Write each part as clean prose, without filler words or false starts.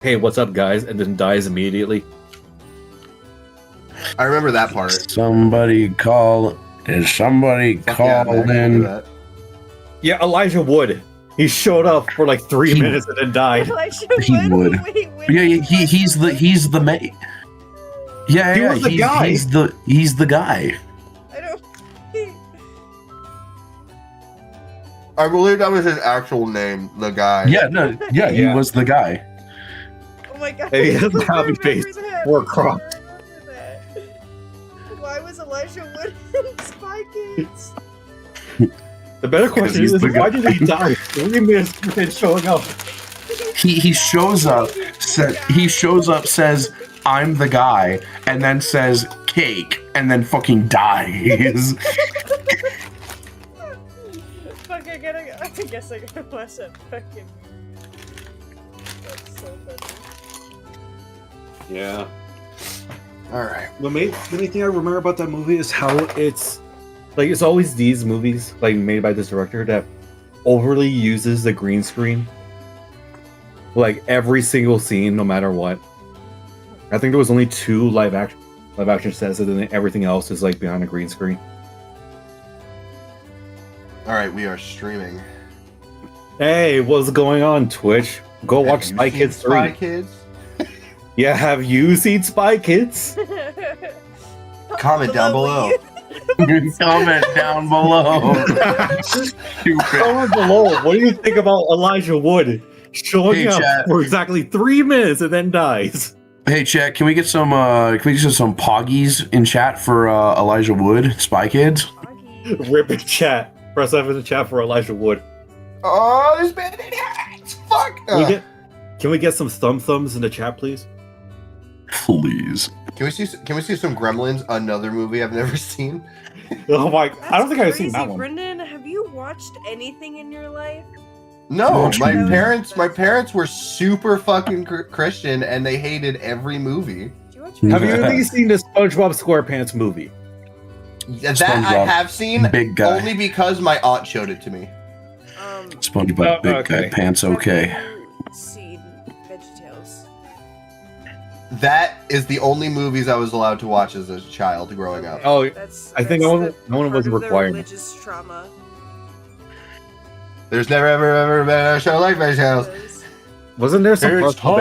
"Hey, what's up, guys?" and then dies immediately. I remember that part. Somebody call. Is somebody Fuck yeah, called Max, do in? that. Yeah, Elijah Wood. He showed up for like 3 minutes and then died. He would. Yeah, he's the mate. Yeah, He yeah, was the guy. He's the guy. I don't. I believe that was his actual name, the guy. Yeah, no, yeah, he Yeah. was the guy. Oh my god. Hey, he has a I happy remember face. that. Or I crop. remember that. Why was Elijah Wood in Spy Kids? The better question he's is, the why guy. did he die 3 minutes before showing up? He shows up. He shows up, says, "I'm the guy," and then says "cake," and then fucking dies. Fuck, I guess I gotta watch that fucking. That's so funny. Yeah. All right. The main thing I remember about that movie is how it's always these movies like made by this director that overly uses the green screen, like every single scene, no matter what. I think there was only 2 live action sets, and then everything else is like behind a green screen. All right, we are streaming. Hey, what's going on, Twitch? Go watch Have you Spy seen Kids 3. Spy Kids? Yeah, have you seen Spy Kids? Comment down below. Comment down below. Stupid. Comment below. What do you think about Elijah Wood showing Hey, up chat. for exactly 3 minutes and then dies? Hey, chat, can we get some poggies in chat for Elijah Wood, Spy Kids? Rip in chat. Press F in the chat for Elijah Wood. Oh, there's been idiots. Fuck. Can we get some thumbs in the chat, please? Please. Can we see some Gremlins? Another movie I've never seen. Oh my! I don't think I've seen that Crazy. one. Brendan, have you watched anything in your life? No, Watch my movies. parents were super fucking Christian, and they hated every movie. Did you watch Have you Yeah. at least seen the SpongeBob SquarePants movie? That I SpongeBob, have seen, big guy. only because my aunt showed it to me. SpongeBob, Oh, big okay. guy, pants okay. Have you seen VeggieTales? That is the only movies I was allowed to watch as a child growing up. Oh, That's, I think that's no one the wasn't part of their requiring it. religious trauma. There's never ever been a show like VeggieTales. wasn't there some parts about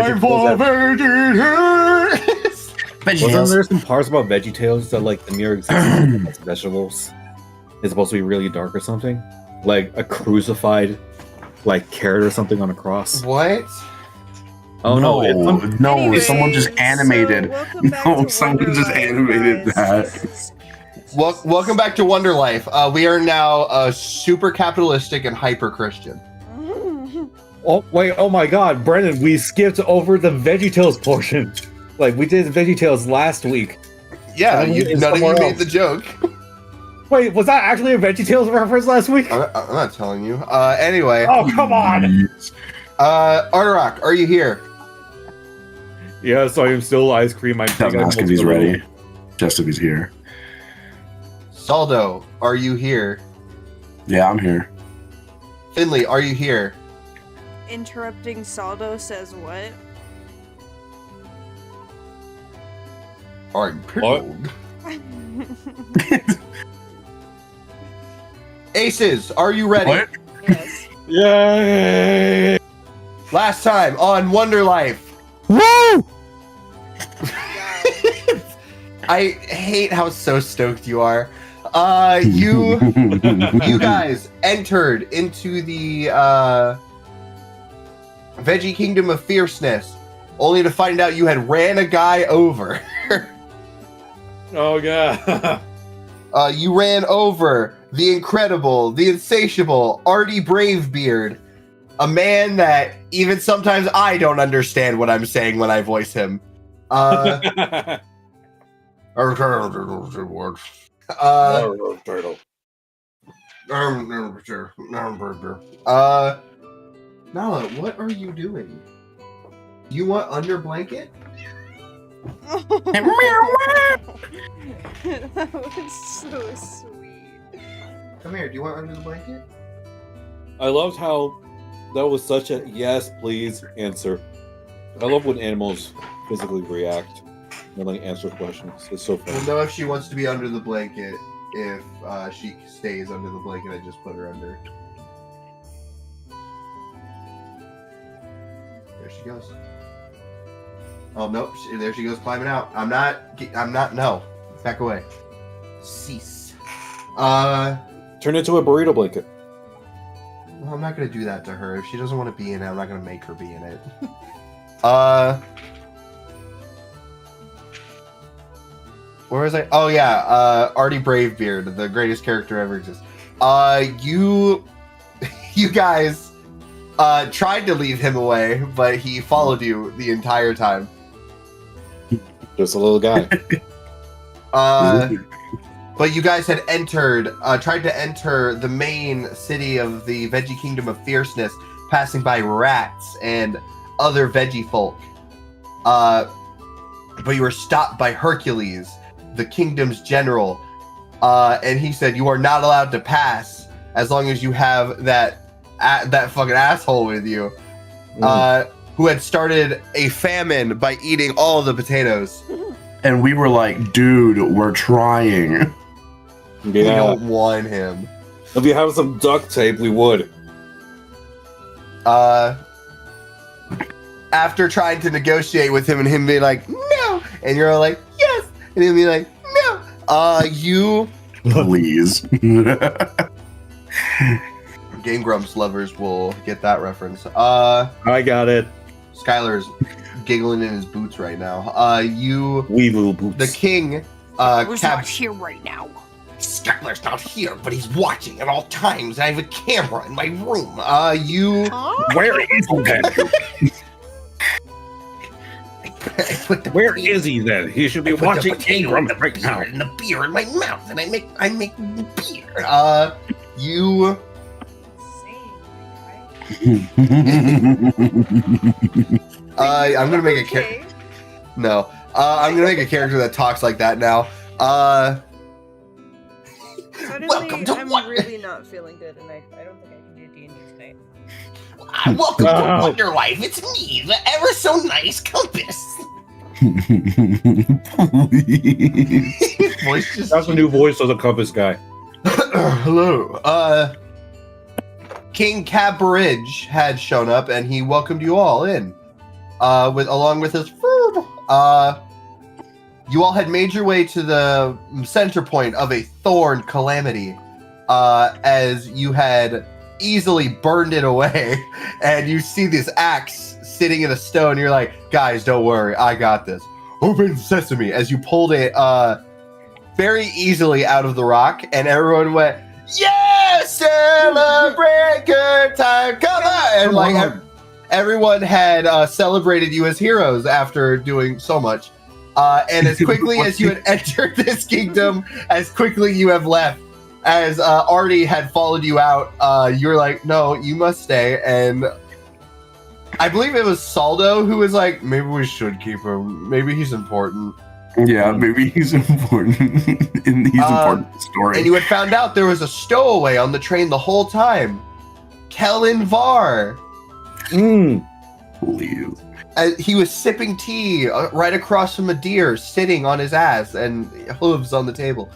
Wasn't there some parts about VeggieTales that like the mere existence of vegetables is supposed to be really dark or something? Like a crucified like carrot or something on a cross? What? Oh no! No, Anyway, someone just animated. So welcome back No, to someone just Wonderlife, animated guys. that. Welcome back to Wonderlife. We are now super capitalistic and hyper Christian. Oh wait! Oh my God, Brendan, we skipped over the VeggieTales portion. Like we did VeggieTales last week. Yeah, Someone is none of you somewhere made else. the joke. Wait, was that actually a VeggieTales reference last week? I'm not telling you. Anyway, Oh come on! Arterock, are you here? Yes, I am still ice cream. I'm Doesn't ask if he's ready. Just if he's here. Saldo, are you here? Yeah, I'm here. Finley, are you here? Interrupting Saldo says what? I'm pickled. Aces, are you ready? What? Yes. Yay! Last time on Wonderlife. Woo! I hate how so stoked you are. You guys entered into the Veggie Kingdom of Fierceness, only to find out you had ran a guy over. Oh God! You ran over the incredible, the insatiable Artie Bravebeard, a man that even sometimes I don't understand what I'm saying when I voice him. Nala, what are you doing? You want under blanket? That was so sweet. Come here, do you want under the blanket? I loved how that was such a yes, please answer. I love when animals physically react and like answer questions. It's so We'll funny. know if she wants to be under the blanket if she stays under the blanket I just put her under. There she goes. Oh nope, there she goes climbing out. I'm not. No, back away. Cease. Turn into a burrito blanket. Well, I'm not gonna do that to her. If she doesn't want to be in it, I'm not gonna make her be in it. Where was I? Oh yeah, Artie Bravebeard, the greatest character ever exists. You guys tried to leave him away, but he followed you the entire time. Just a little guy. But you guys had tried to enter the main city of the Veggie Kingdom of Fierceness, passing by rats and other veggie folk. But you were stopped by Hercules, the kingdom's general, and he said you are not allowed to pass as long as you have that fucking asshole with you, who had started a famine by eating all the potatoes. And we were like, dude, we're trying. We Yeah. don't want him. If you have some duct tape, we would. After trying to negotiate with him and him being like, no, and you're all like, yes, and he'll be like, no, you Please. Game Grumps lovers will get that reference. I got it. Skylar's giggling in his boots right now. Wee little boots. The king, Who's not here right now? Skylar's not here, but he's watching at all times. I have a camera in my room. You Huh? Where is he then? put the Where is he then? He should be I put the watching potato Ingram and the right now. beer and the beer in my mouth, and I make beer. You I'm gonna make a character. No, I'm gonna make a character that talks like that now. Suddenly, Welcome to I'm Wonder- really not feeling good, and I don't think I can do D&D tonight. Welcome Wow. to Wonderlife. It's me, the ever so nice compass. Please. His voice just. That's a new voice of the Compass guy. Hello. King Cabridge had shown up, and he welcomed you all in. Along with his you all had made your way to the center point of a thorn calamity, as you had easily burned it away, and you see this axe sitting in a stone. You're like, guys, don't worry, I got this. Open sesame! As you pulled it very easily out of the rock, and everyone went, yeah, celebrate good time, come on! And like everyone had celebrated you as heroes after doing so much. And as quickly as you had entered this kingdom, as quickly you have left. As Artie had followed you out, you're like, no, you must stay. And I believe it was Saldo who was like, maybe we should keep him. Maybe he's important. Yeah, maybe he's important. He's important in the story. And you had found out there was a stowaway on the train the whole time. Kellen Var. Please. He was sipping tea right across from a deer sitting on his ass and hooves on the table.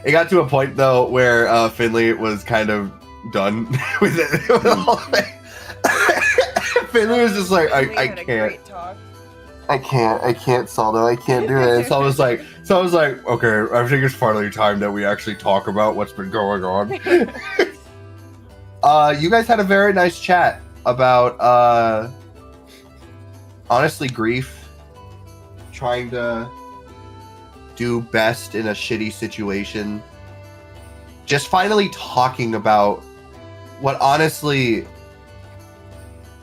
It got to a point though where Finley was kind of done with it. With the whole thing. Finley was just like, I had a can't, great talk. I can't, Saldo, I can't do it. And so I was like, okay, I think it's finally time that we actually talk about what's been going on. You guys had a very nice chat about honestly grief, trying to do best in a shitty situation, just finally talking about what honestly,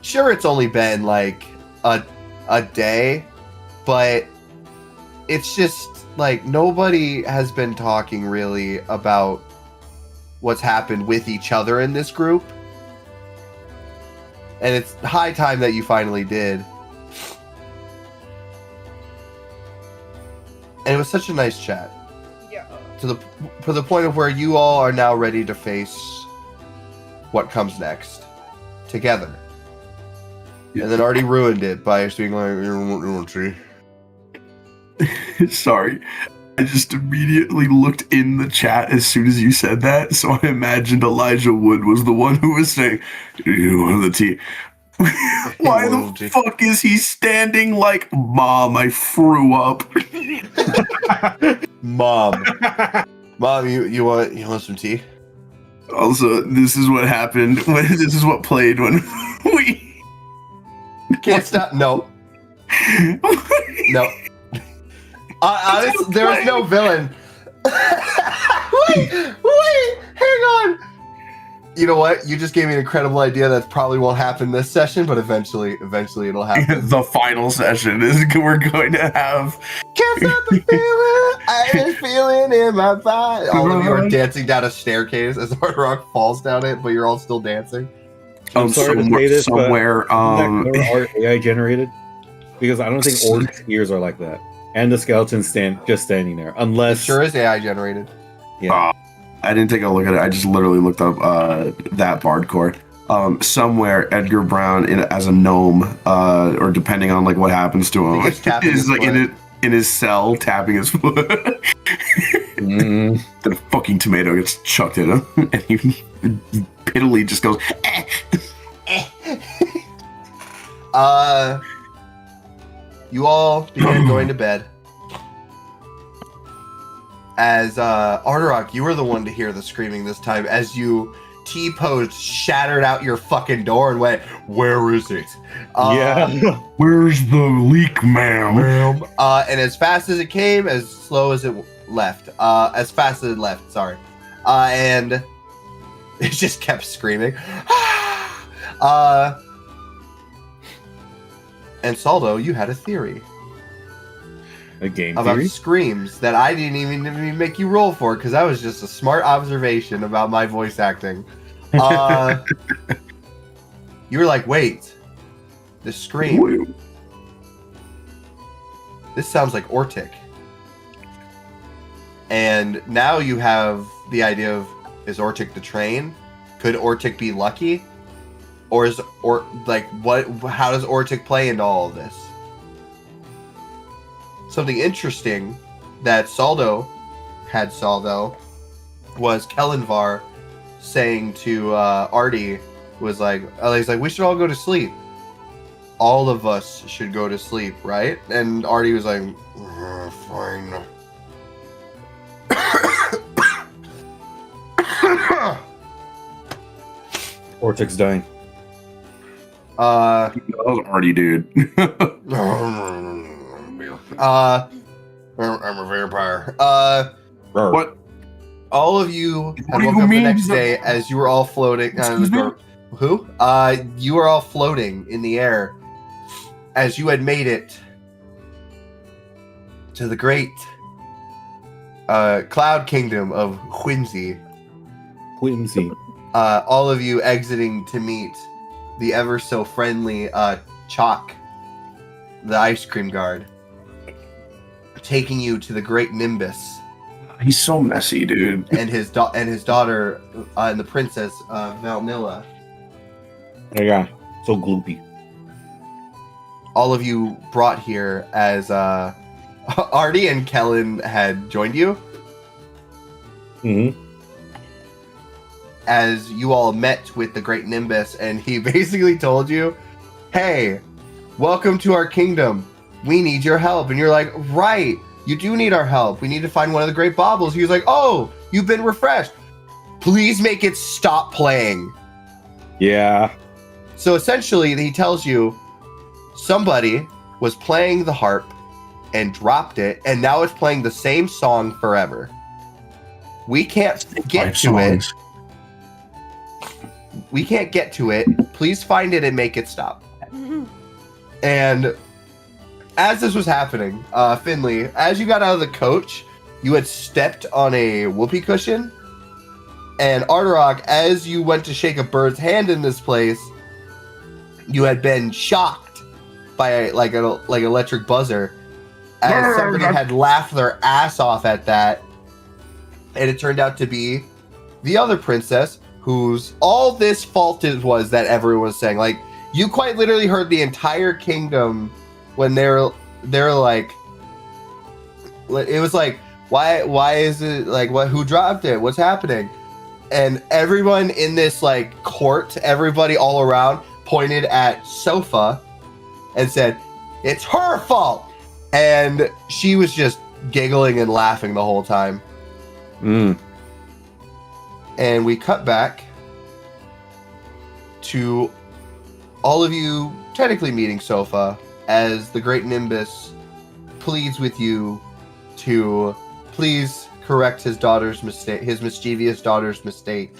sure, it's only been like a day, but it's just like nobody has been talking really about what's happened with each other in this group. And it's high time that you finally did. And it was such a nice chat. Yeah. To the point of where you all are now ready to face what comes next together. And then already ruined it by just being like, you won't see. Sorry. I just immediately looked in the chat as soon as you said that, so I imagined Elijah Wood was the one who was saying, "You want the tea?" Why the fuck is he standing like, Mom, I threw up? Mom, you want some tea? Also, this is what happened. This is what played when we Can't stop. No. No. Honestly, there was no villain. wait, hang on. You know what? You just gave me an incredible idea that probably won't happen this session, but eventually it'll happen. The final session is we're going to have. Can't stop the feeling. I was feeling in my body. All of you are dancing down a staircase as Hard Rock falls down it, but you're all still dancing. I'm sorry to say this, somewhere. But are AI generated? Because I don't think Orc's ears are like that, and the skeleton's just standing there, unless It sure is AI generated. Yeah. I didn't take a look at it. I just literally looked up that bardcore. Somewhere Edgar Brown as a gnome, or depending on like what happens to him, is like in his cell tapping his foot. The fucking tomato gets chucked at him, and he pitifully just goes. You all began going to bed. As Arterock, you were the one to hear the screaming this time as you T-posed, shattered out your fucking door and went, "Where is it?" Where's the leak, ma'am? And as fast as it came, as slow as it left. As fast as it left, sorry. And it just kept screaming. And Saldo, you had a theory. A game about theory? Screams that I didn't even make you roll for because that was just a smart observation about my voice acting. You were like, wait, the scream. This sounds like Ortic. And now you have the idea of, is Ortic the train? Could Ortic be lucky? Or is how does Ortic play into all of this? Something interesting that Saldo saw was Kellenvar saying to Artie was like, he's like, we should all go to sleep. All of us should go to sleep, right? And Artie was like, fine. Ortic's dying. That was Artie, dude. I'm a vampire. What? All of you What woke do you up the mean? next day as you were all floating. Excuse me? Who? You were all floating in the air as you had made it to the great cloud kingdom of Whimsy. All of you exiting to meet the ever so friendly Chalk, the ice cream guard, taking you to the great Nimbus. He's so messy, dude. And his daughter and the princess Valnilla. Yeah, so gloopy. All of you brought here as Artie and Kellen had joined you. Mm-hmm. As you all met with the great Nimbus, and he basically told you, "Hey, welcome to our kingdom. We need your help." And you're like, "Right, you do need our help. We need to find one of the great baubles." He was like, "Oh, you've been refreshed. Please make it stop playing." Yeah. So essentially, he tells you somebody was playing the harp and dropped it, and now it's playing the same song forever. We can't get to it. We can't get to it. Please find it and make it stop. And as this was happening, Finley, as you got out of the coach, you had stepped on a whoopee cushion. And Arterock, as you went to shake a bird's hand in this place, you had been shocked by like an electric buzzer, as somebody had laughed their ass off at that, and it turned out to be the other princess, whose all this fault was that everyone was saying. Like, You quite literally heard the entire kingdom when they're like, it was like, why is it like, what, who dropped it? What's happening? And everyone in this like court, everybody all around pointed at Sofa and said, it's her fault. And she was just giggling and laughing the whole time. And we cut back to all of you technically meeting Sofa as the Great Nimbus pleads with you to please correct his daughter's mistake, his mischievous daughter's mistake.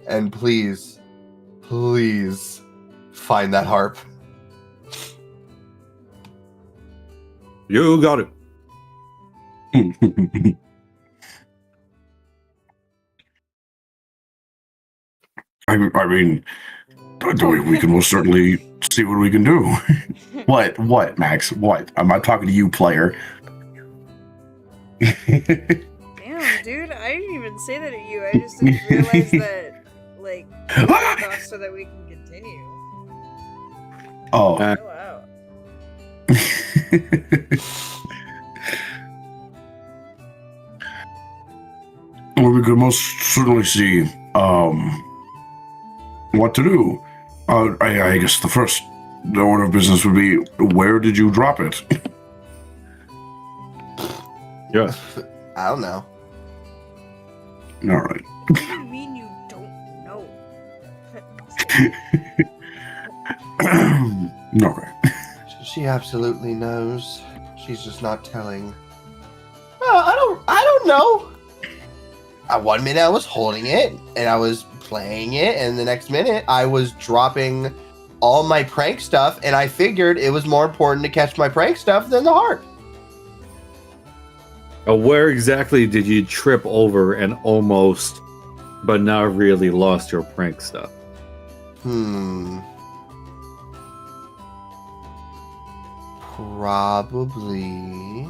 And please find that harp. You got it. I mean, we can most certainly see what we can do. What, Max? What? I'm not talking to you, player. Damn, dude, I didn't even say that at you. I just didn't realize that, like, off so that we can continue. Oh. Oh, wow. Well, we could most certainly see what to do. I guess the order of business would be, where did you drop it? Yeah. I don't know. All right. What do you mean you don't know? Okay. She absolutely knows. She's just not telling. I don't know. One minute I was holding it and I was playing it, and the next minute I was dropping all my prank stuff, and I figured it was more important to catch my prank stuff than the harp. Where exactly did you trip over and almost, but not really lost your prank stuff? Probably.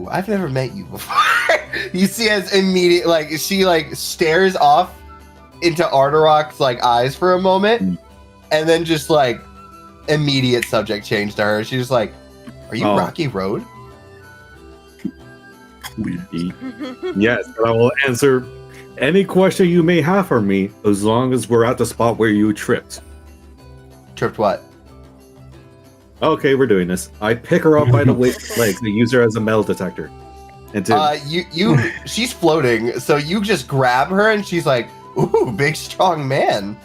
I've never met you before. You see, as immediate, like, she like stares off into Arterok's like eyes for a moment, and then just like immediate subject change to her. She's just like, "Are you Rocky Road?" Yes, but I will answer any question you may have for me as long as we're at the spot where you tripped. Tripped what? Okay, we're doing this. I pick her up by the legs and use her as a metal detector. And she's floating, so you just grab her, and she's like, "Ooh, big strong man."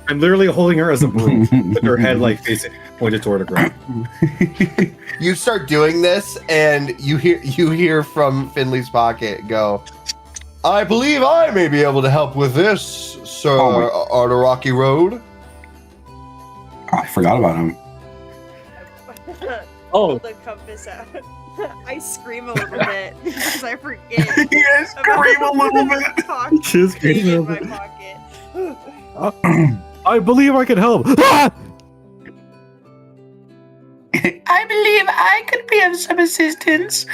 I'm literally holding her as a broom, with her head like facing pointed toward the ground. You start doing this, and you hear from Finley's pocket go, "I believe I may be able to help with this, Sir Arteraki Road." I forgot about him. Pull the compass out. I scream a little bit because I forget. Yes, scream a little bit. Just scream in my pocket. I believe I can help. Ah! I believe I could be of some assistance.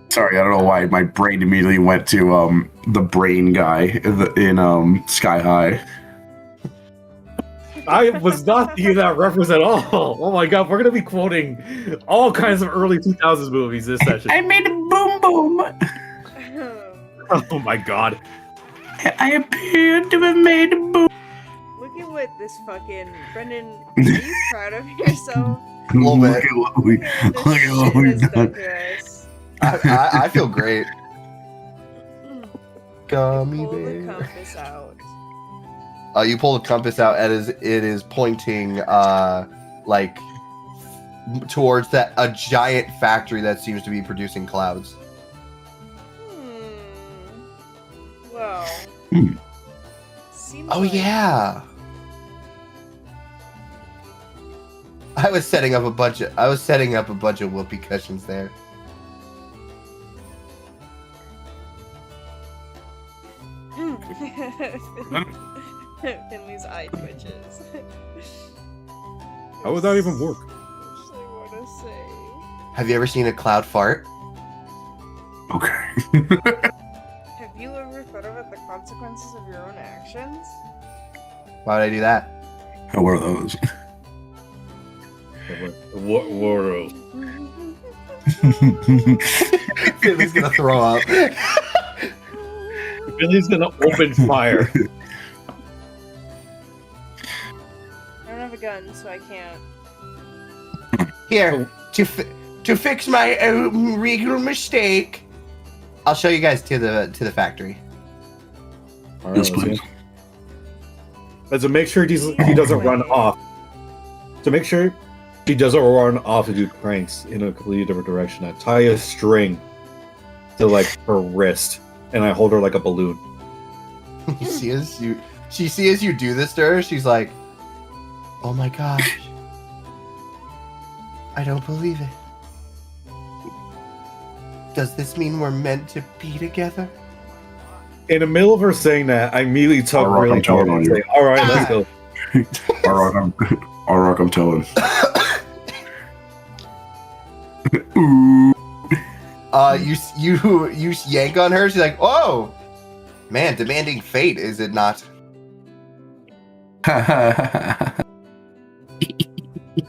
Sorry, I don't know why my brain immediately went to the brain guy in Sky High. I was not thinking that reference at all. Oh my god, we're gonna be quoting all kinds of early 2000s movies this session. I made a boom boom. Oh my god. I appear to have made a boom. Look at what this fucking Brendan. Are you proud of yourself? A little bit. Look at what we've done. I feel great. Gummy Pull the bear. compass out. You pull the compass out, and it is pointing like towards a giant factory that seems to be producing clouds. Well. Seems Oh like... yeah. I was setting up a bunch of whoopee cushions there. Finley's eye twitches. How would that even work? I want to say. Have you ever seen a cloud fart? Have you ever thought about the consequences of your own actions? Why would I do that? What are those? What were Billy's gonna throw up. Billy's gonna open fire. I don't have a gun, so I can't. Here, to fix my regal mistake, I'll show you guys to the factory. All Yes, let's please. go. Let's make sure he doesn't run off. To make sure he doesn't run off to do pranks in a completely different direction, I tie a string to like her wrist, and I hold her like a balloon. You see as you do this to her, she's like, "Oh my gosh, I don't believe it. Does this mean we're meant to be together?" In the middle of her saying that, I immediately tug Alright, really I'm telling hard and on say, you. "All right, let's go." Alright, I'm telling. Ooh. You yank on her. She's like, "Oh, man, demanding fate, is it not?"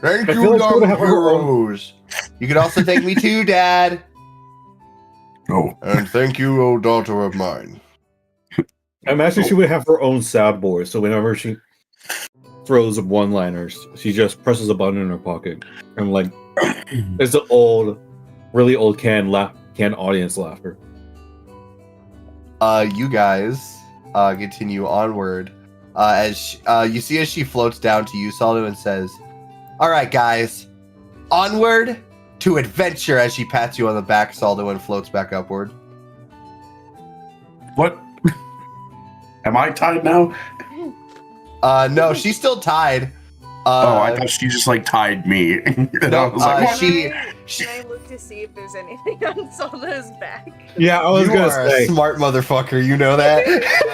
Thank feel you, like she dumb would have her own- heroes. You could also thank me too, Dad. Oh, And thank you, oh daughter of mine. I imagine she would have her own soundboard, so whenever she throws one-liners, she just presses a button in her pocket, and like, it's the old, really old canned audience laughter. You guys continue onward as you see as she floats down to you, Saldo, and says, "All right, guys, onward to adventure." As she pats you on the back, Saldo, and floats back upward. what? Am I tied now? No, she's still tied. I thought she just like tied me. And No, I was like, what? she- Can I look to see if there's anything on Salda's back? Yeah, I was you gonna are say. a smart motherfucker. You know that.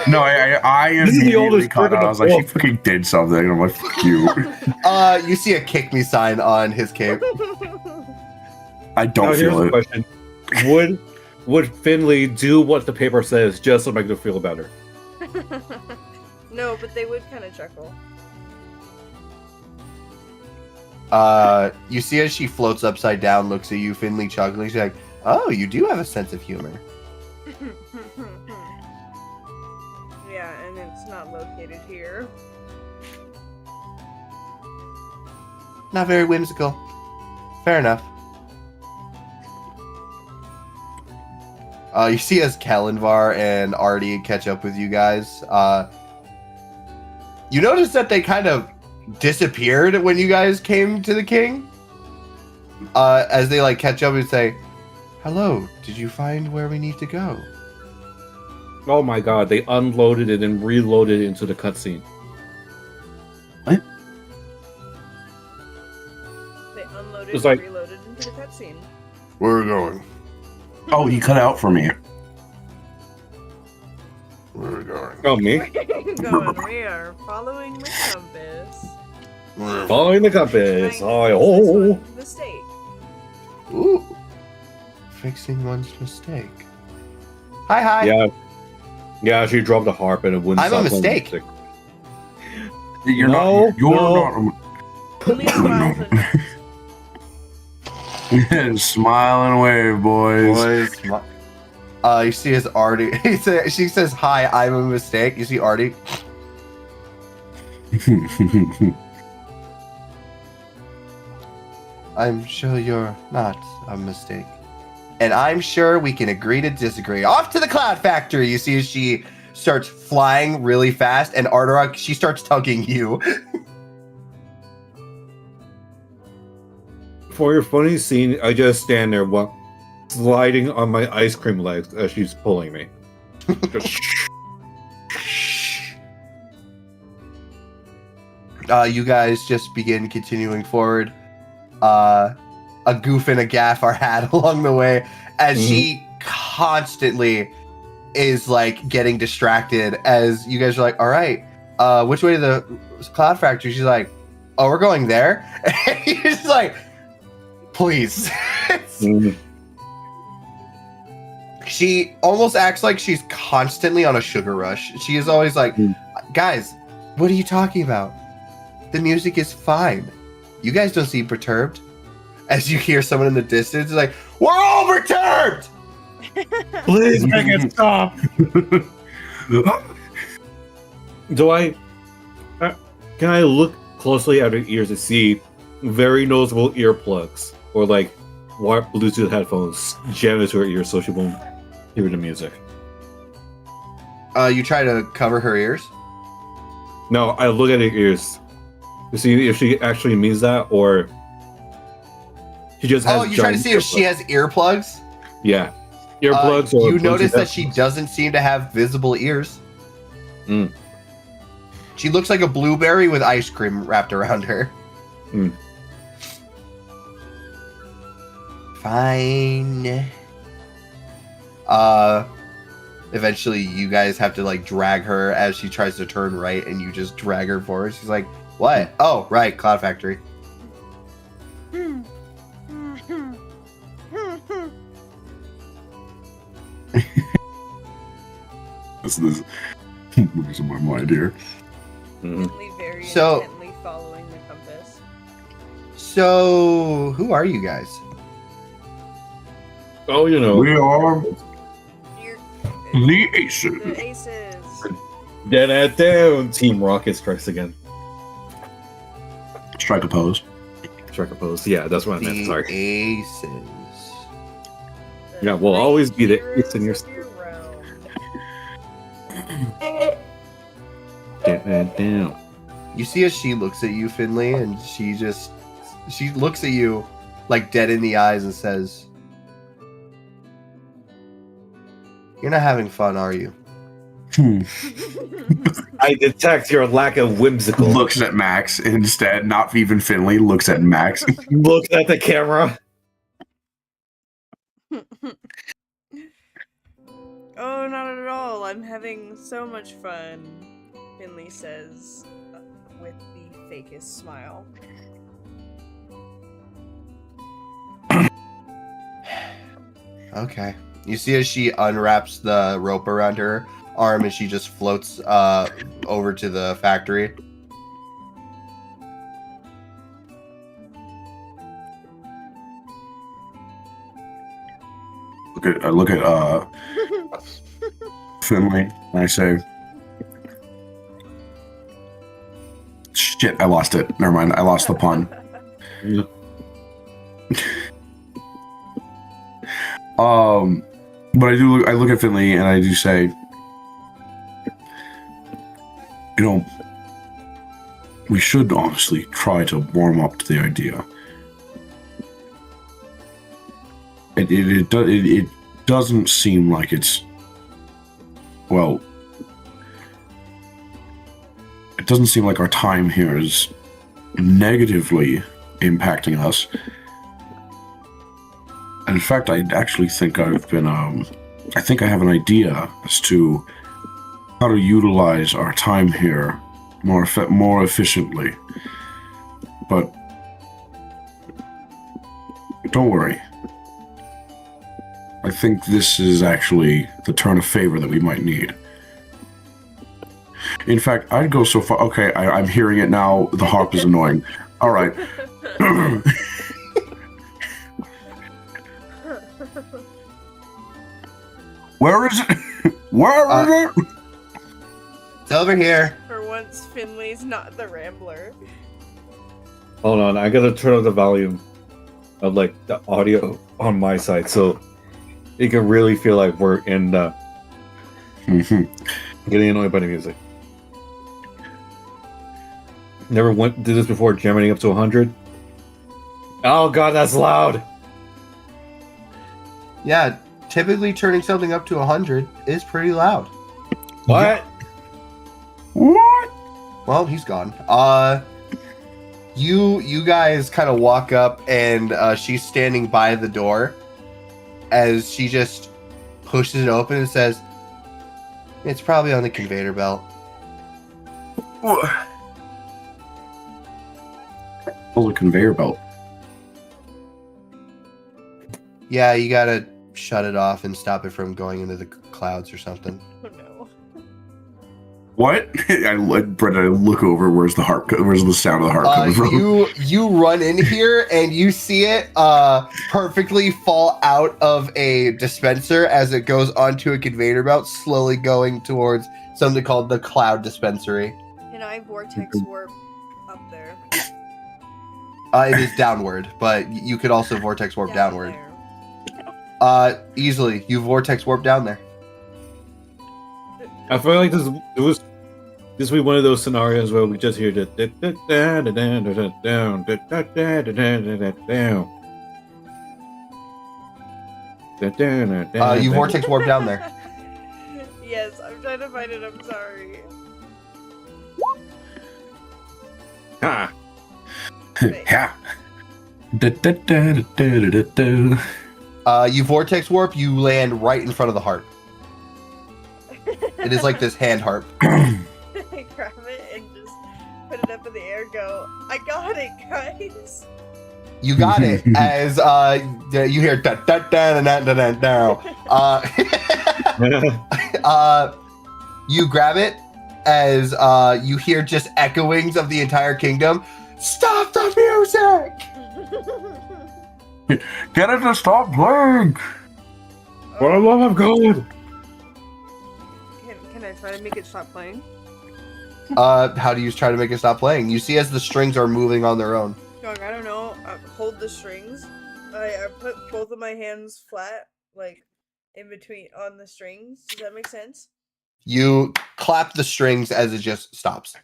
No, I This is the immediately oldest caught trick on. in I was the like, she book. fucking did something. And I'm like, fuck you. You see a kick me sign on his cape. I Now don't here's feel the it. question: Would Finley do what the paper says just to make them feel better? No, but they would kind of chuckle. You see as she floats upside down, looks at you, Finley chuckling. She's like, "Oh, you do have a sense of humor." Yeah, and it's not located here. Not very whimsical. Fair enough. You see as Kalinvar and Artie catch up with you guys. You notice that they kind of disappeared when you guys came to the king. As they like catch up and say, "Hello, did you find where we need to go?" Oh my god, they unloaded it and reloaded it into the cutscene. They unloaded It's and like- reloaded into the cutscene. Where are we going? Oh, he cut out for me. Where are we going? Oh, me? Going, we are following the compass. Following the Trying compass. to Oh, fix oh. this one's mistake. Ooh. Fixing one's mistake. Hi. Yeah, she dropped a harp and it wouldn't I'm a stop playing mistake. music. You're No, not. You're no. Please smile for not. Smile and wave, boys. You see his Artie. She says, "Hi, I'm a mistake." You see Artie. "I'm sure you're not a mistake. And I'm sure we can agree to disagree." Off to the Cloud Factory. You see as she starts flying really fast, and Arterock, she starts tugging you. For your funny scene, I just stand there sliding on my ice cream legs as she's pulling me. You guys just begin continuing forward. A goof and a gaff are had along the way as she constantly is like getting distracted as you guys are like, "All right, which way to the Cloud Factory?" She's like, "Oh, we're going there." And you're just like, "Please." She almost acts like she's constantly on a sugar rush. She is always like, guys, what are you talking about? The music is fine. You guys don't seem perturbed. As you hear someone in the distance, it's like, we're all perturbed! Please make it stop. Can I look closely at her ears to see very noticeable earplugs or like Bluetooth headphones jammed into her ears so she won't hear the music? You try to cover her ears? No, I look at her ears to see if she actually means that or she just has. Oh, you try to see if she has earplugs? Yeah. Earplugs or you Bluetooth notice that headphones. she doesn't seem to have visible ears. Mm. She looks like a blueberry with ice cream wrapped around her. Mm. Fine. Eventually you guys have to like drag her as she tries to turn right and you just drag her forward. She's like, what? Oh, right, Cloud Factory. This moves in my mind here. Mhm. Finley very So- intently following the compass. So, who are you guys? Oh, you know. We are You're, the Aces. the aces. Down. Team Rocket strikes again. Strike a pose. Strike a pose. Yeah, that's what I meant. The Sorry. Aces. The Yeah, we'll always be the heroes ace in your of realm. Down. You see as she looks at you, Finley, and she looks at you like dead in the eyes and says, "You're not having fun, are you?" I detect your lack of whimsical. Looks at Max instead, not even Finley, looks at Max. Looks at the camera. Oh, not at all. I'm having so much fun, Finley says with the fakest smile. Okay. You see as she unwraps the rope around her arm and she just floats over to the factory. I look at Finley and I say, shit, I lost it. Never mind, I lost the pun. But I look at Finley and I do say, you know, we should honestly try to warm up to the idea. It doesn't seem like it's, well, it doesn't seem like our time here is negatively impacting us. In fact, I actually think I've been, I think I have an idea as to how to utilize our time here more efficiently. But don't worry. I think this is actually the turn of favor that we might need. In fact, I'd go so far. Okay, I'm hearing it now. The harp is annoying. All right. Where is it? Where is it? It's over here. For once, Finley's not the Rambler. Hold on, I gotta turn up the volume of like the audio on my side so it can really feel like we're in the getting annoyed by the music. Never did this before, jamming up to 100. Oh god, that's loud. Yeah, typically turning something up to 100 is pretty loud. What? What? Well, he's gone. You guys kind of walk up and she's standing by the door as she just pushes it open and says, "It's probably on the conveyor belt." Oh, the conveyor belt. Yeah, you gotta shut it off and stop it from going into the clouds or something. Oh no. What? Brett, I look over. Where's the harp? Where's the sound of the harp coming from? You run in here and you see it perfectly fall out of a dispenser as it goes onto a conveyor belt, slowly going towards something called the Cloud Dispensary. And I vortex warp up there. It is downward, but you could also vortex warp downward. There. Easily. You vortex warp down there. I feel like this will be one of those scenarios where we just hear the You vortex warp down there. Yes, I'm trying to find it. I'm sorry. Ha! Ha! You vortex warp, you land right in front of the harp. It is like this hand harp. I grab it and just put it up in the air. Go. I got it, guys. You got it as you hear da da da da da da da. You grab it as you hear just echoings of the entire kingdom. Stop the music! Get it to stop playing! For the love of God! Can I try to make it stop playing? How do you try to make it stop playing? You see as the strings are moving on their own. Dog, I don't know. Hold the strings. I put both of my hands flat, like in between on the strings. Does that make sense? You clap the strings as it just stops.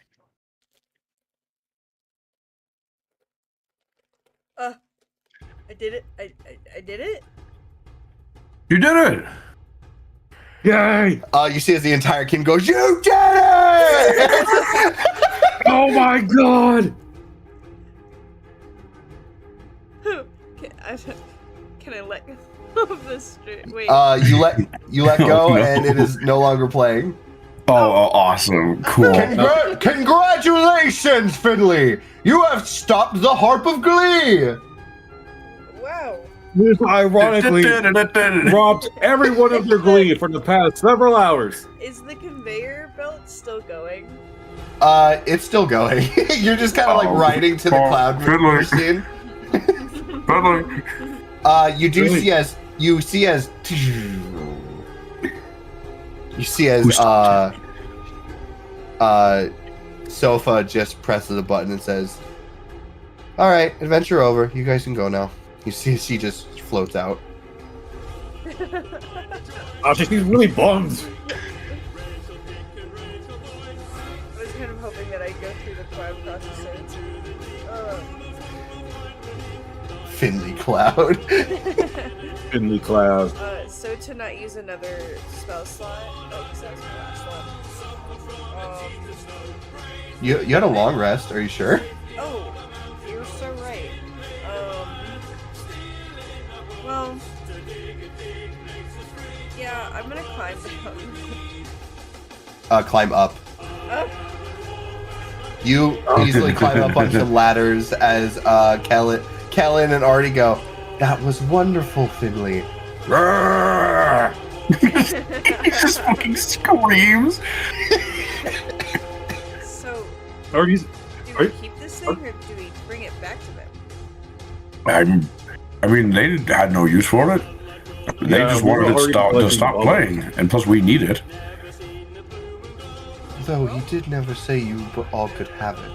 I did it. I did it. You did it! Yay! You see as the entire king goes, "You did it!" Oh my God! Can I let go of the string? Wait. You let go, Oh, no. and it is no longer playing. Oh, awesome. Cool. Congratulations, Finley! You have stopped the harp of glee! Wow. This ironically robbed everyone of their glee for the past several hours. Is the conveyor belt still going? It's still going. You're just kind of like riding to the cloud Finley. scene. Finley. You do Really? see as Sofa just presses a button and says, "All right, adventure over. You guys can go now." You see as she just floats out. Oh, she's really bummed. I was kind of hoping that I'd go through the cloud processor. Finley Cloud. Finley Cloud. So to not use another spell slot, because that was my last one. You had a long rest. Are you sure? Oh, you're so right. Well, yeah, I'm gonna climb down. Climb up. Up. You easily climb up on some ladders as Kellen and Artie go, "That was wonderful, Finley." He just fucking screams. So, Artie's. do we keep this thing or do we bring it back to them? I mean, they had no use for it. They Yeah, just we were wanted it already to collecting stop all- playing, and plus we need it. Though he did never say you all could have it.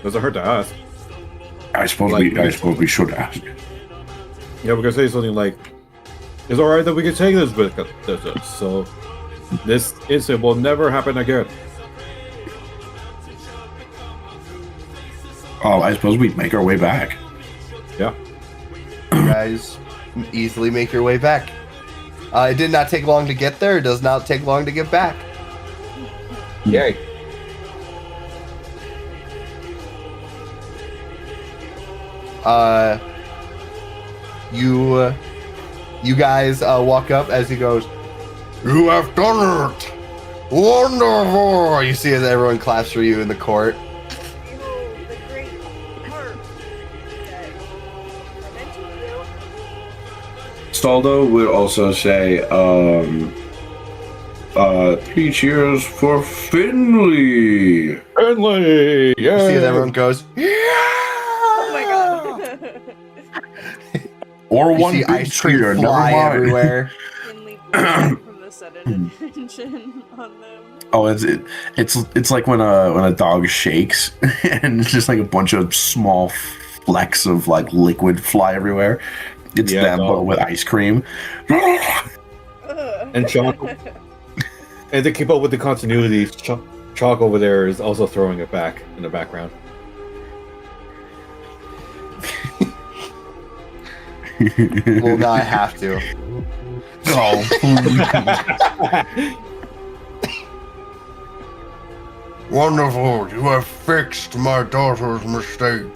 Doesn't hurt to ask. I suppose we should ask. Yeah, we're gonna say something like, "It's alright that we can take this with us, so this incident will never happen again." Oh, I suppose we'd make our way back. Yeah. You guys easily make your way back. It did not take long to get there. It does not take long to get back. Yay. You guys walk up as he goes, "You have done it! Wonderful!" You see as everyone claps for you in the court. Behold the great harp that I mentioned to you. Saldo would also say, 3 cheers for Finley. Finley! Yeah. See as everyone goes, Oh my god. Or you one see big ice cream cheer, fly never mind. everywhere. Finley blew back from the sudden attention on them. Oh, it's like when a dog shakes and it's just like a bunch of small flecks of like liquid fly everywhere. It's them, but with ice cream. And Chalk. And to keep up with the continuity, Chalk over there is also throwing it back in the background. Well, now I have to. Oh, Wonderful, you have fixed my daughter's mistake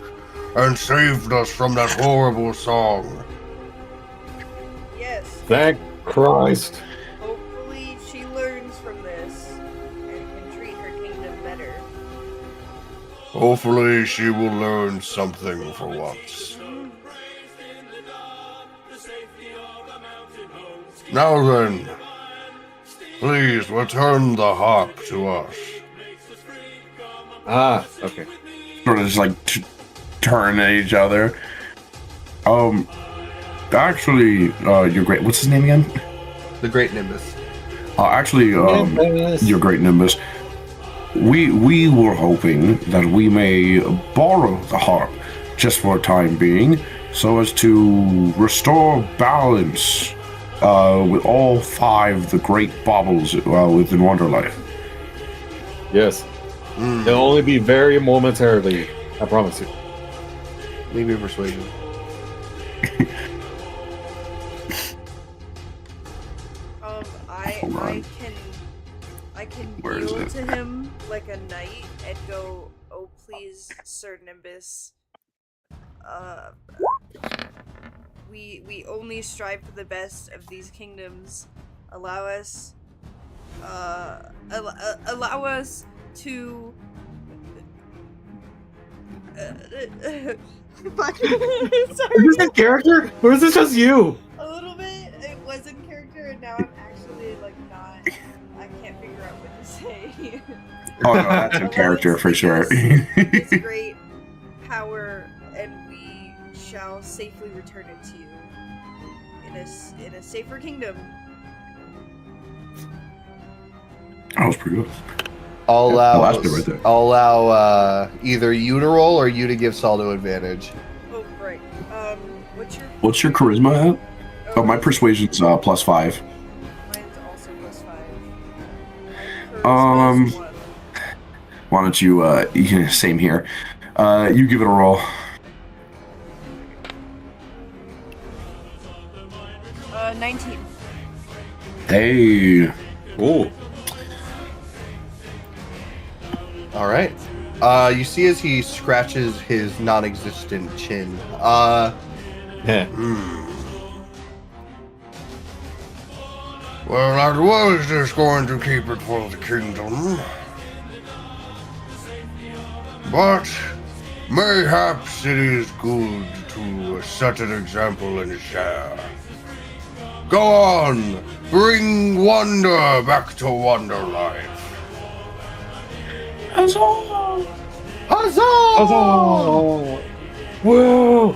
and saved us from that horrible song. Yes. Thank Christ. Hopefully she learns from this and can treat her kingdom better. Hopefully she will learn something for once. Now then, please return the harp to us. Ah, okay. sort of just like turn at each other. Actually, your great. What's his name again? The Great Nimbus. Actually, your great Nimbus. We were hoping that we may borrow the harp just for a time being, so as to restore balance with all 5 the great baubles within Wonderlife. Yes. It'll only be very momentarily, I promise you. Maybe persuasion. I can Where is kneel it? to him like a knight and go, "Oh please, Sir Nimbus. We only strive for the best of these kingdoms. Allow us to sorry. Is this in character? Or is this just you? A little bit. It was in character, and now I'm actually like not. I can't figure out what to say. Oh no, that's in character for sure. It's great power, and we shall safely return it to you in a safer kingdom. That was pretty good. I'll Yeah, allow, last bit right there. I'll allow either you to roll or you to give Saldo advantage. Oh right. What's your charisma at? Oh, my persuasion's +5. Mine's also +5. My charisma is 1. Why don't you? Same here. You give it a roll. 19. Hey. Ooh. All right. You see as he scratches his non-existent chin. Yeah. Well, I was just going to keep it for the kingdom. But mayhaps it is good to set an example and share. Go on, bring wonder back to Wonderlife. Huzzah! Oh! Whoa!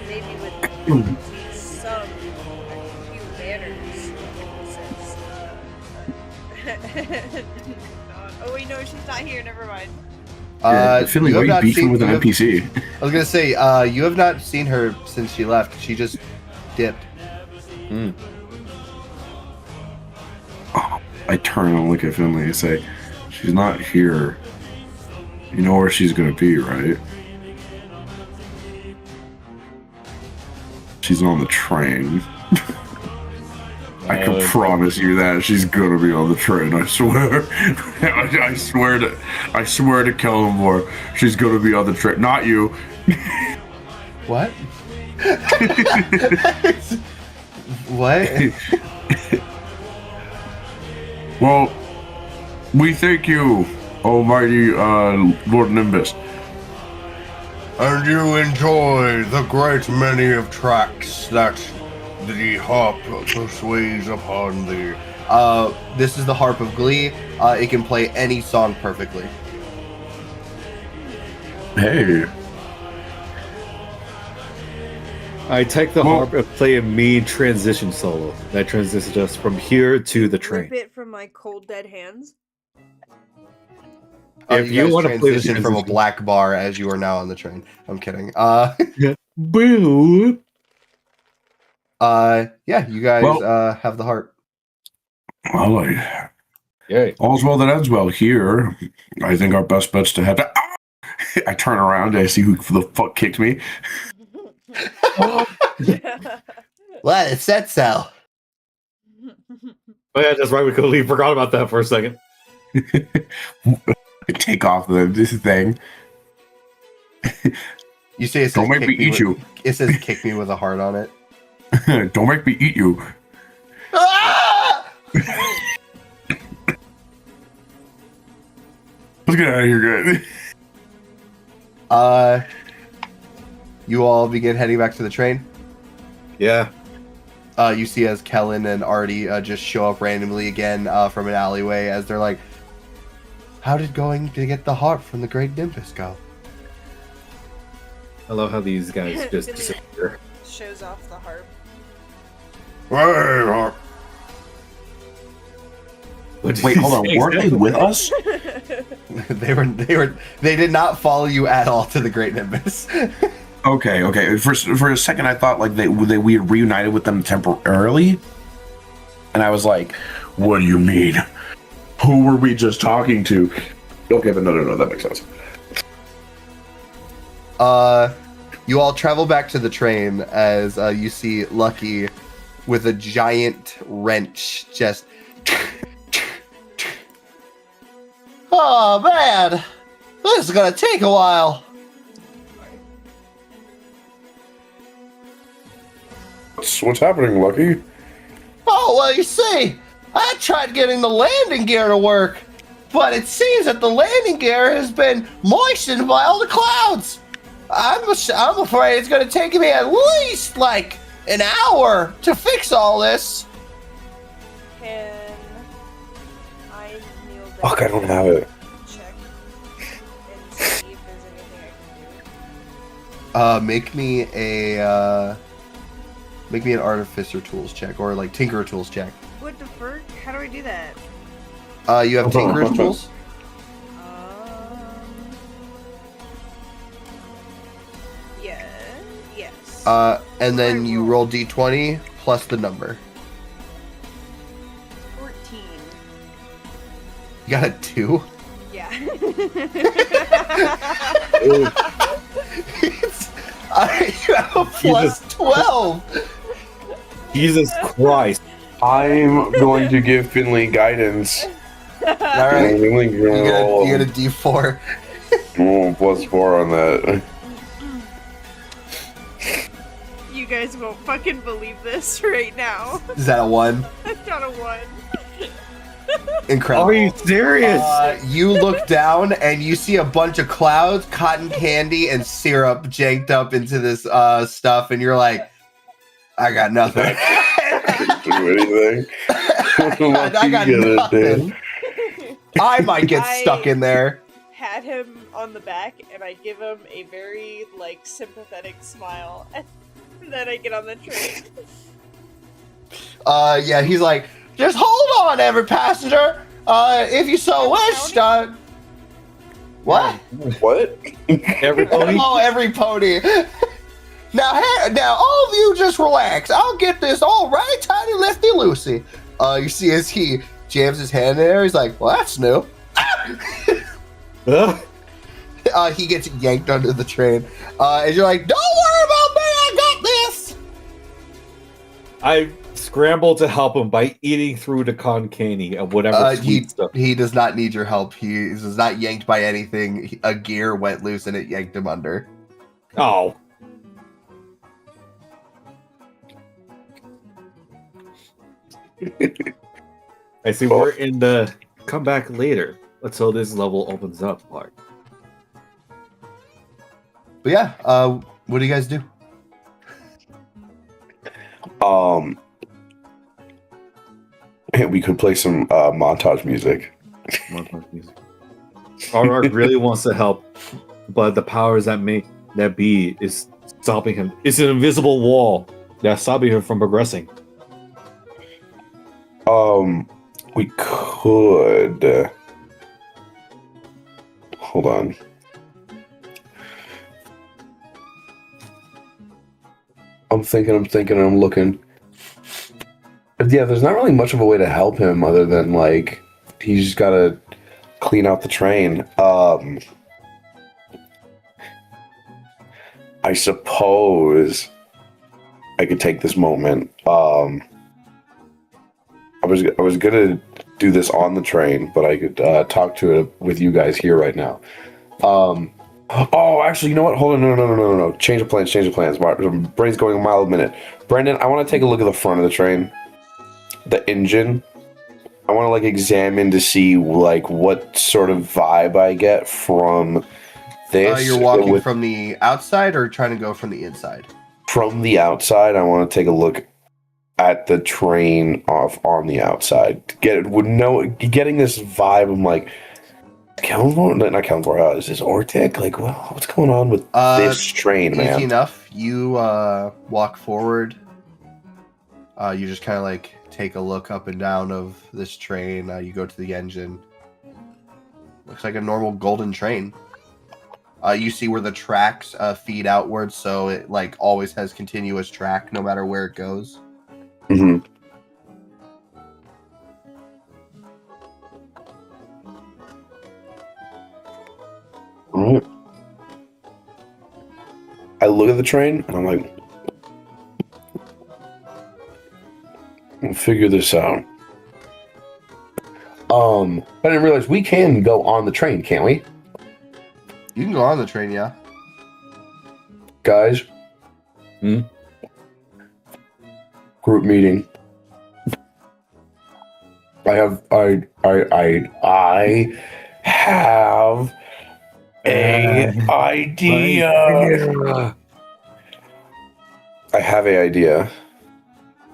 Maybe with some few manners. Since, oh wait, no, she's not here. Never mind. Finley, you why have are you not beefing seen- with an you have- NPC? I was gonna say, you have not seen her since she left. She just dipped. I turn and look at Finley and say, "She's not here. You know where she's gonna be, right? She's on the train. I can promise you that she's gonna be on the train. I swear. I swear to Kellenmore, she's gonna be on the train. Not you." What? What? Well, we thank you, almighty Lord Nimbus. and you enjoy the great many of tracks that the harp persuades upon thee. This is the harp of Glee. It can play any song perfectly. Hey. I take the harp and play a mean transition solo that transitions us from here to the train. Rip it from my cold dead hands. If you guys want to play the transition from a transition- black bar as you are now on the train. I'm kidding. Boo! Yeah, you guys have the harp. Well, Yay. all's well that ends well here. I think our best bet's to head. I turn around and I see who the fuck kicked me. Well, it's that cell. Oh yeah, that's right. We completely forgot about that for a second. Take off this thing. You say it says Don't make me kick eat you. It says kick me with a heart on it. Don't make me eat you. Ah! Let's get out of here, good. You all begin heading back to the train. Yeah. You see as Kellen and Artie just show up randomly again from an alleyway as they're like, how did going to get the harp from the Great Nimbus go? I love how these guys just Then he disappear. shows off the harp. Hey, harp. What did Wait, you hold on. say Weren't they exactly? with us? They did not follow you at all to the Great Nimbus. Okay. For a second, I thought like we had reunited with them temporarily, and I was like, "What do you mean? Who were we just talking to?" Okay, but no, that makes sense. You all travel back to the train as you see Lucky with a giant wrench just. Oh man, this is gonna take a while. What's happening, Lucky? Oh, well, you see, I tried getting the landing gear to work, but it seems that the landing gear has been moistened by all the clouds. I'm afraid it's going to take me at least, like, an hour to fix all this. Can I kneel down? Fuck, I don't have it. Check and see if there's anything I can do. Make me an artificer tools check, or, like, tinkerer tools check. What the frick? How do I do that? You have tinkerer's tools? Yes. And then you roll d20 plus the number. 14. You got a 2? Yeah. You have a plus 12. Jesus Christ. I'm going to give Finley guidance. All right. Finley, You get a d4. +4 on that. You guys won't fucking believe this right now. Is that a 1? I got a 1. Incredible. Are you serious? You look down and you see a bunch of clouds, cotton candy, and syrup janked up into this stuff, and you're like, I got nothing. Do anything. I got nothing. I might get stuck in there. Pat him on the back and I give him a very like sympathetic smile, and then I get on the train. Yeah, he's like, just hold on, every passenger. If you so wish. What? What? Everybody? Oh, every pony. Now, all of you just relax. I'll get this all right, tiny lifty loosey. You see as he jams his hand in there, he's like, well, that's new. He gets yanked under the train. And you're like, don't worry about me, I got this. I scramble to help him by eating through the con candy of whatever sweet stuff. He does not need your help. He is not yanked by anything. A gear went loose and it yanked him under. Oh. I see we're in the come back later until this level opens up part. But yeah, what do you guys do? We could play some montage music. Arark really wants to help, but the powers that be is stopping him. It's an invisible wall that's stopping him from progressing. We could. Hold on. I'm thinking, I'm looking. But yeah, there's not really much of a way to help him other than, like, he's just gotta clean out the train. I suppose I could take this moment. I was gonna do this on the train, but I could talk to it with you guys here right now. Oh, actually, you know what? Hold on, no. Change of plans. My brain's going a mile a minute. Brendan, I want to take a look at the front of the train, the engine. I want to like examine to see like what sort of vibe I get from this. You're walking from the outside or trying to go from the inside? From the outside, I want to take a look at the train off on the outside. Getting this vibe. I'm like, not Kelmore. Is this Ortec? Like, what's going on with this train, man? Easy enough. You walk forward. You just kind of like take a look up and down of this train. You go to the engine. Looks like a normal golden train. You see where the tracks feed outwards, so it like always has continuous track no matter where it goes. Mm-hmm. All right. I look at the train and I'm like, I'll figure this out. I didn't realize we can go on the train, can't we? You can go on the train, yeah. Guys. Group meeting. I have a idea. I have a idea.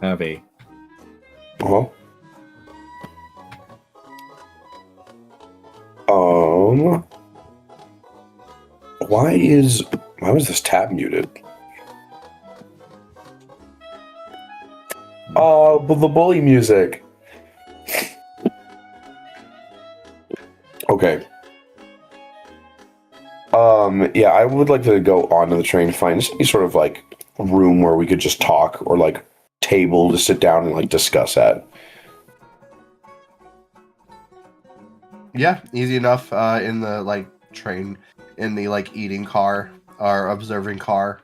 Uh-huh. Why was this tab muted? Oh, but the bully music. Okay. Yeah, I would like to go onto the train, find any sort of like room where we could just talk, or like table to sit down and like discuss at. Yeah, easy enough. In the like train, in the like eating car or observing car,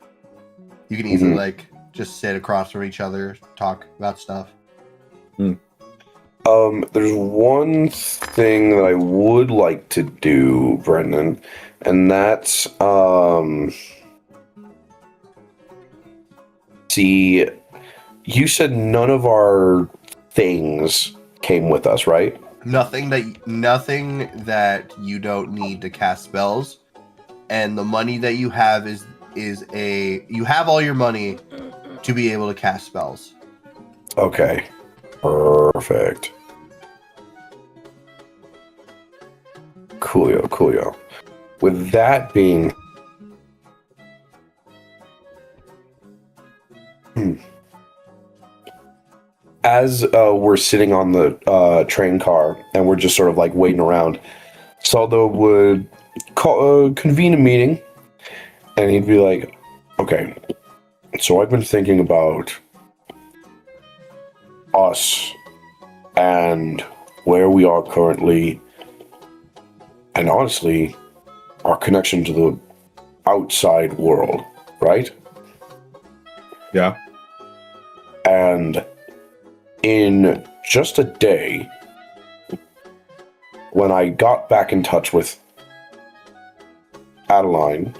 you can easily like just sit across from each other, talk about stuff. There's one thing that I would like to do, Brendan, and that's see, you said none of our things came with us, right? Nothing that you don't need to cast spells, and the money that you have is you have all your money to be able to cast spells. Okay. Perfect. Coolio. With that being... As we're sitting on the train car and we're just sort of like waiting around, Saldo would convene a meeting and he'd be like, okay, so I've been thinking about us and where we are currently, and honestly, our connection to the outside world, right? Yeah. And in just a day, when I got back in touch with Adeline,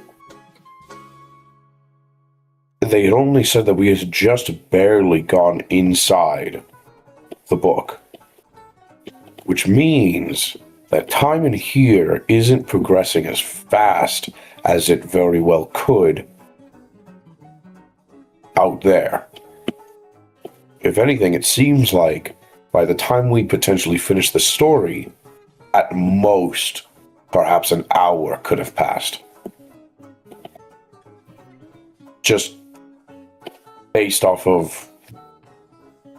they had only said that we had just barely gone inside the book. Which means that time in here isn't progressing as fast as it very well could out there. If anything, it seems like by the time we potentially finish the story, at most, perhaps an hour could have passed. Just based off of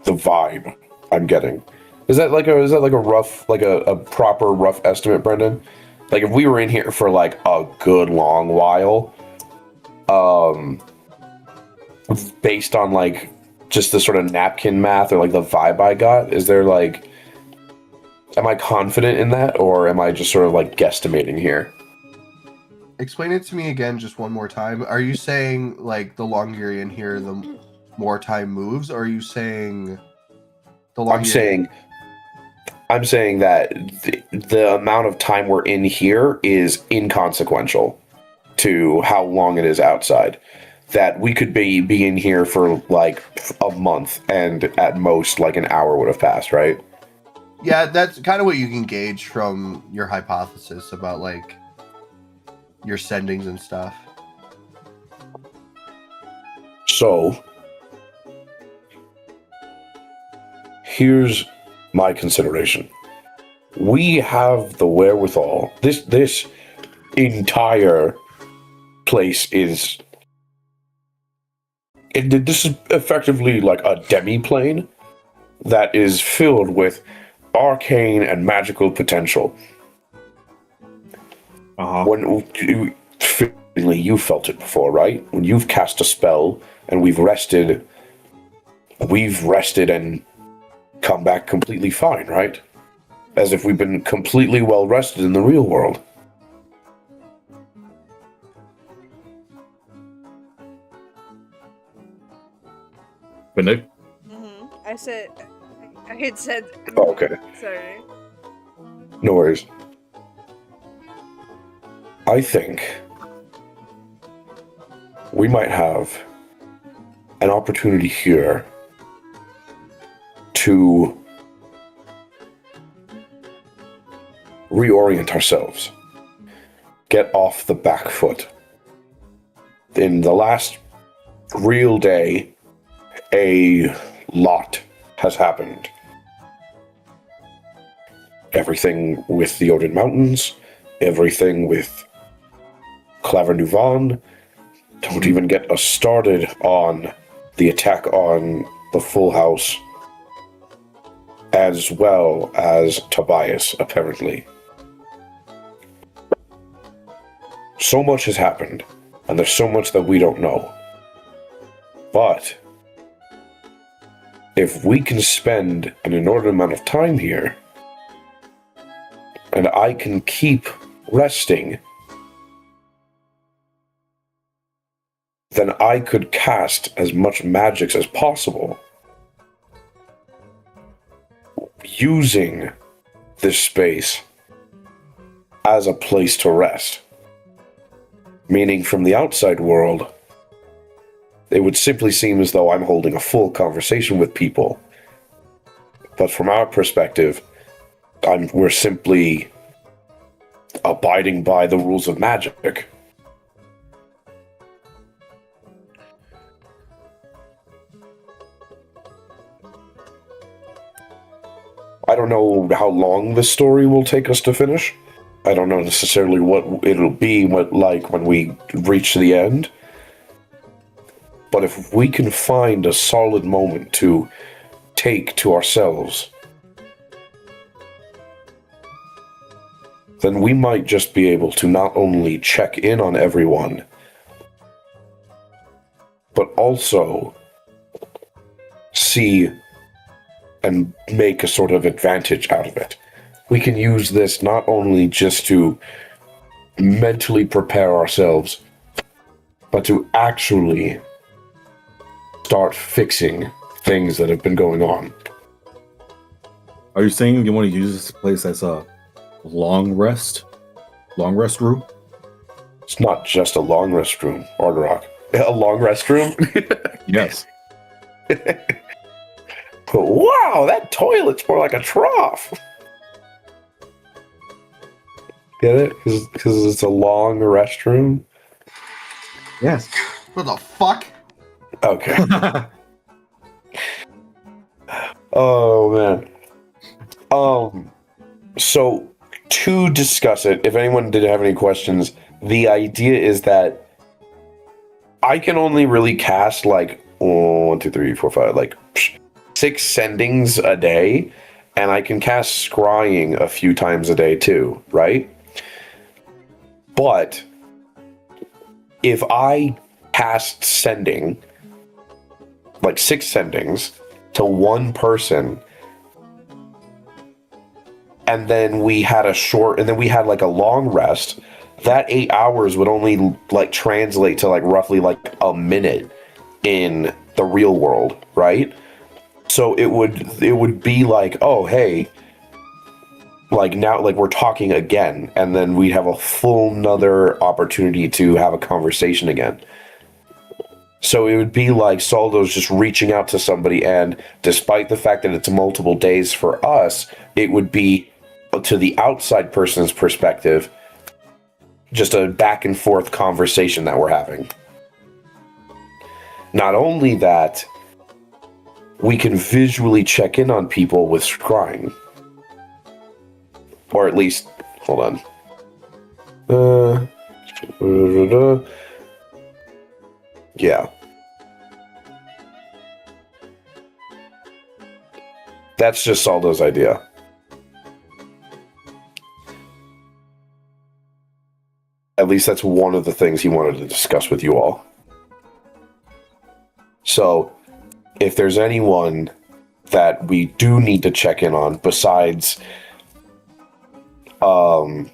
the vibe I'm getting. Is that like a proper rough estimate, Brendan? Like if we were in here for like a good long while, based on like just the sort of napkin math or like the vibe I got, is there like, am I confident in that, or am I just sort of like guesstimating here? Explain it to me again just one more time. Are you saying like the longer you're in here, the more time moves, or are you saying the longer I'm saying that the amount of time we're in here is inconsequential to how long it is outside. That we could be in here for like a month, and at most like an hour would have passed, right? Yeah, that's kind of what you can gauge from your hypothesis about like your sendings and stuff. So, here's my consideration. We have the wherewithal. This entire place is... this is effectively like a demi-plane that is filled with arcane and magical potential. When you felt it before, right? When you've cast a spell and we've rested and come back completely fine, right? As if we've been completely well rested in the real world. Benedict? I had said. Oh, okay. Sorry. No worries. I think we might have an opportunity here to reorient ourselves, get off the back foot. In the last real day, a lot has happened. Everything with the Odin Mountains, everything with Claver Nuvan. Don't even get us started on the attack on the Full House, as well as Tobias, apparently. So much has happened, and there's so much that we don't know. But if we can spend an inordinate amount of time here, and I can keep resting, then I could cast as much magics as possible using this space as a place to rest. Meaning from the outside world, it would simply seem as though I'm holding a full conversation with people. But from our perspective, we're simply abiding by the rules of magic. I don't know how long this story will take us to finish. I don't know necessarily what it'll be like when we reach the end. But if we can find a solid moment to take to ourselves, then we might just be able to not only check in on everyone, but also see and make a sort of advantage out of it. We can use this not only just to mentally prepare ourselves, but to actually start fixing things that have been going on. Are you saying you want to use this place as a long rest room? It's not just a long rest room, Arderock. A long rest room? Yes. But wow, that toilet's more like a trough. Get it? Because it's a long restroom. Yes. What the fuck? Okay. Oh man. So to discuss it, if anyone did have any questions, the idea is that I can only really cast like 1, 2, 3, 4, 5, like 6 sendings a day, and I can cast scrying a few times a day too, right? But if I cast sending, like 6 sendings to one person, and then we had like a long rest, that 8 hours would only like translate to like roughly like a minute in the real world, right? So it would be like, oh hey, like now like we're talking again, and then we'd have a full nother opportunity to have a conversation again. So it would be like Saldo's just reaching out to somebody, and despite the fact that it's multiple days for us, it would be, to the outside person's perspective, just a back and forth conversation that we're having. Not only that, we can visually check in on people with scrying. Or at least, hold on. Yeah. That's just Saldo's idea. At least that's one of the things he wanted to discuss with you all. So, if there's anyone that we do need to check in on besides the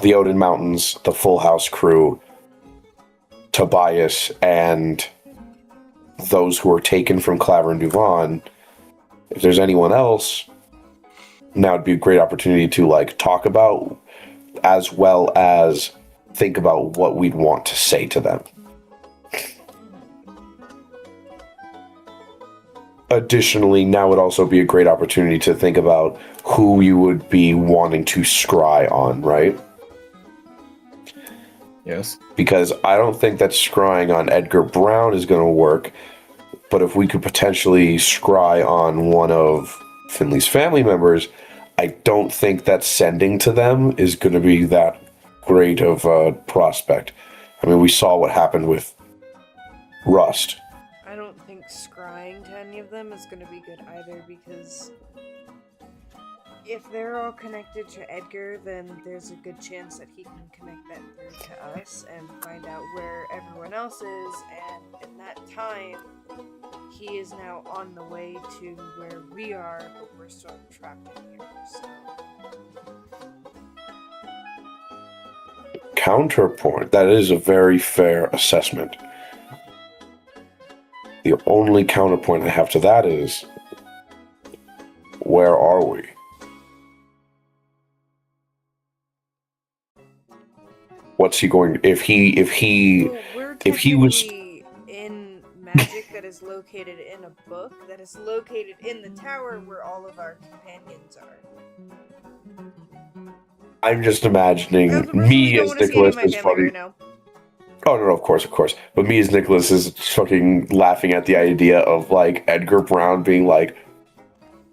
Odin Mountains, the Full House crew, Tobias, and those who were taken from Claver and Duvan, if there's anyone else, now would be a great opportunity to like talk about, as well as think about what we'd want to say to them. Additionally, now would also be a great opportunity to think about who you would be wanting to scry on, right? Yes. Because I don't think that scrying on Edgar Brown is going to work, but if we could potentially scry on one of Finley's family members, I don't think that sending to them is going to be that great of a prospect. I mean, we saw what happened with Rust. I don't think scrying to any of them is going to be good either, because if they're all connected to Edgar, then there's a good chance that he can connect that through to us and find out where everyone else is, and in that time, he is now on the way to where we are, but we're still trapped in here, so... Counterpoint. That is a very fair assessment. The only counterpoint I have to that is, where are we? What's he going? If he Well, we're if he was technically in magic that is located in a book that is located in the tower where all of our companions are. I'm just imagining I me don't as want to see any Nicholas of my is family funny. right now. Oh no, of course. But me as Nicholas is fucking laughing at the idea of like Edgar Brown being like,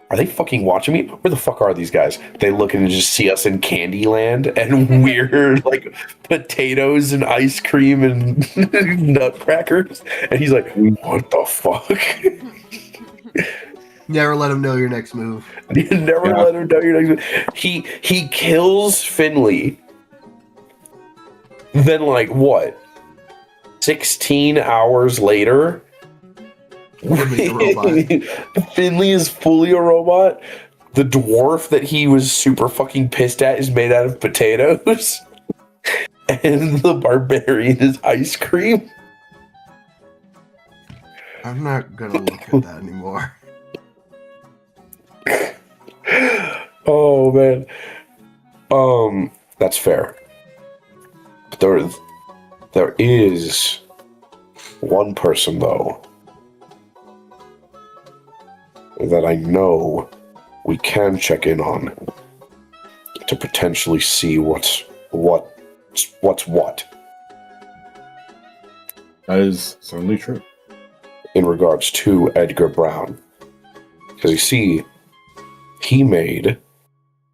"Are they fucking watching me? Where the fuck are these guys?" They look and just see us in Candyland and weird like potatoes and ice cream and nutcrackers, and he's like, "What the fuck?" Never let him know your next move. You never let him know your next. He kills Finley. Then like what? 16 hours later, Finley's a robot. Finley is fully a robot. The dwarf that he was super fucking pissed at is made out of potatoes. And the barbarian is ice cream. I'm not gonna look at that anymore. Oh man. That's fair. But there is one person though that I know we can check in on to potentially see what's what. That is certainly true. In regards to Edgar Brown. Because you see, he made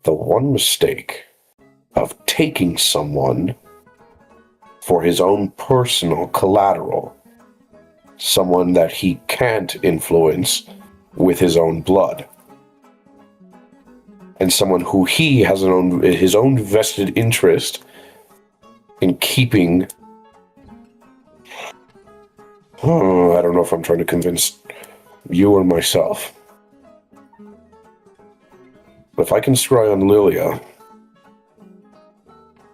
the one mistake of taking someone for his own personal collateral. Someone that he can't influence with his own blood. And someone who he has his own vested interest in keeping. I don't know if I'm trying to convince you or myself. If I can scry on Lilia,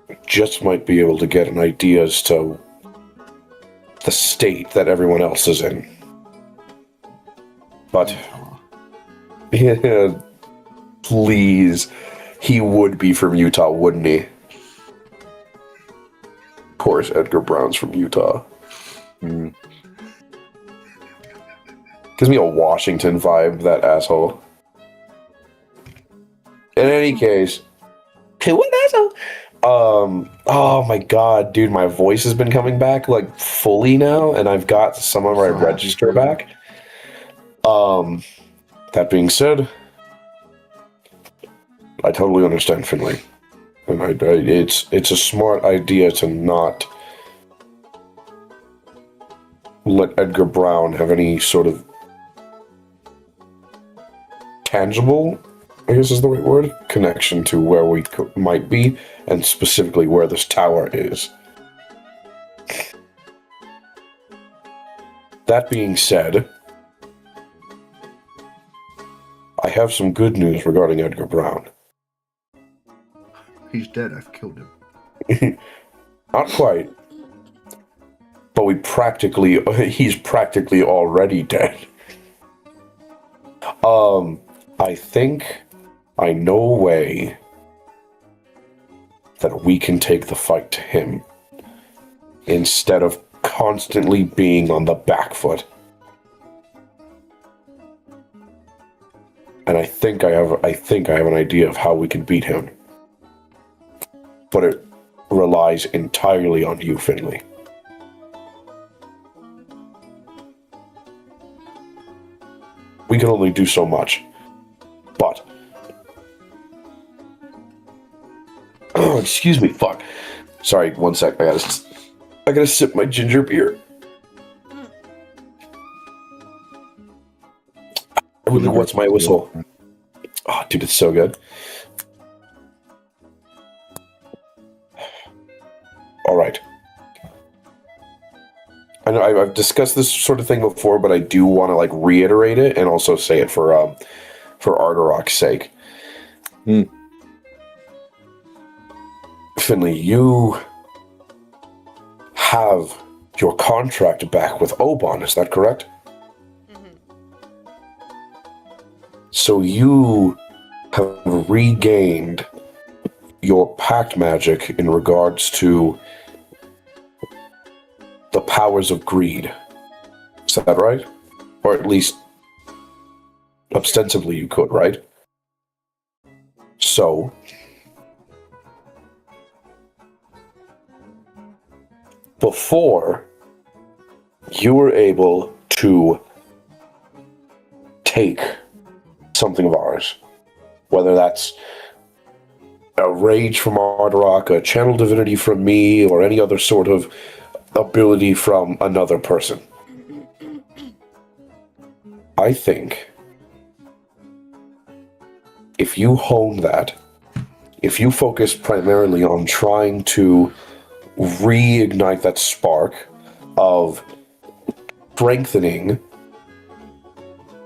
I just might be able to get an idea as to the state that everyone else is in. But, yeah, please, he would be from Utah, wouldn't he? Of course, Edgar Brown's from Utah. Mm. Gives me a Washington vibe, that asshole. In any case, what asshole? Oh my god, dude, my voice has been coming back like fully now, and I've got some of my register back. That being said, I totally understand Finley, and it's a smart idea to not let Edgar Brown have any sort of tangible, I guess is the right word, connection to where we might be, and specifically where this tower is. That being said, I have some good news regarding Edgar Brown. He's dead. I've killed him. Not quite. But he's practically already dead. I think I know a way that we can take the fight to him instead of constantly being on the back foot. And I think I have an idea of how we can beat him. But it relies entirely on you, Finley. We can only do so much. But oh, excuse me, fuck. Sorry, one sec. I gotta sip my ginger beer. What's my whistle? Oh, dude, it's so good. All right. I know I've discussed this sort of thing before, but I do want to reiterate it and also say it for Ardarok's sake. Finley, you have your contract back with Oban, is that correct? So you have regained your pact magic in regards to the powers of greed. Is that right? Or at least ostensibly you could, right? So before you were able to take something of ours, whether that's a rage from Ardarok, a channel divinity from me, or any other sort of ability from another person. I think if you hone that, if you focus primarily on trying to reignite that spark of strengthening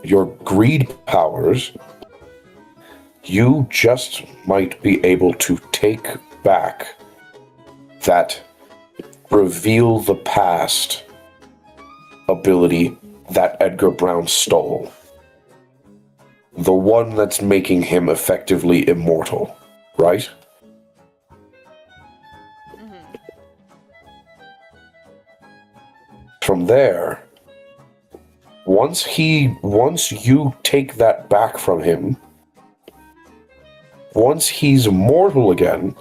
your greed powers, you just might be able to take back that reveal the past ability that Edgar Brown stole. The one that's making him effectively immortal, right? From there, once you take that back from him, once he's immortal again,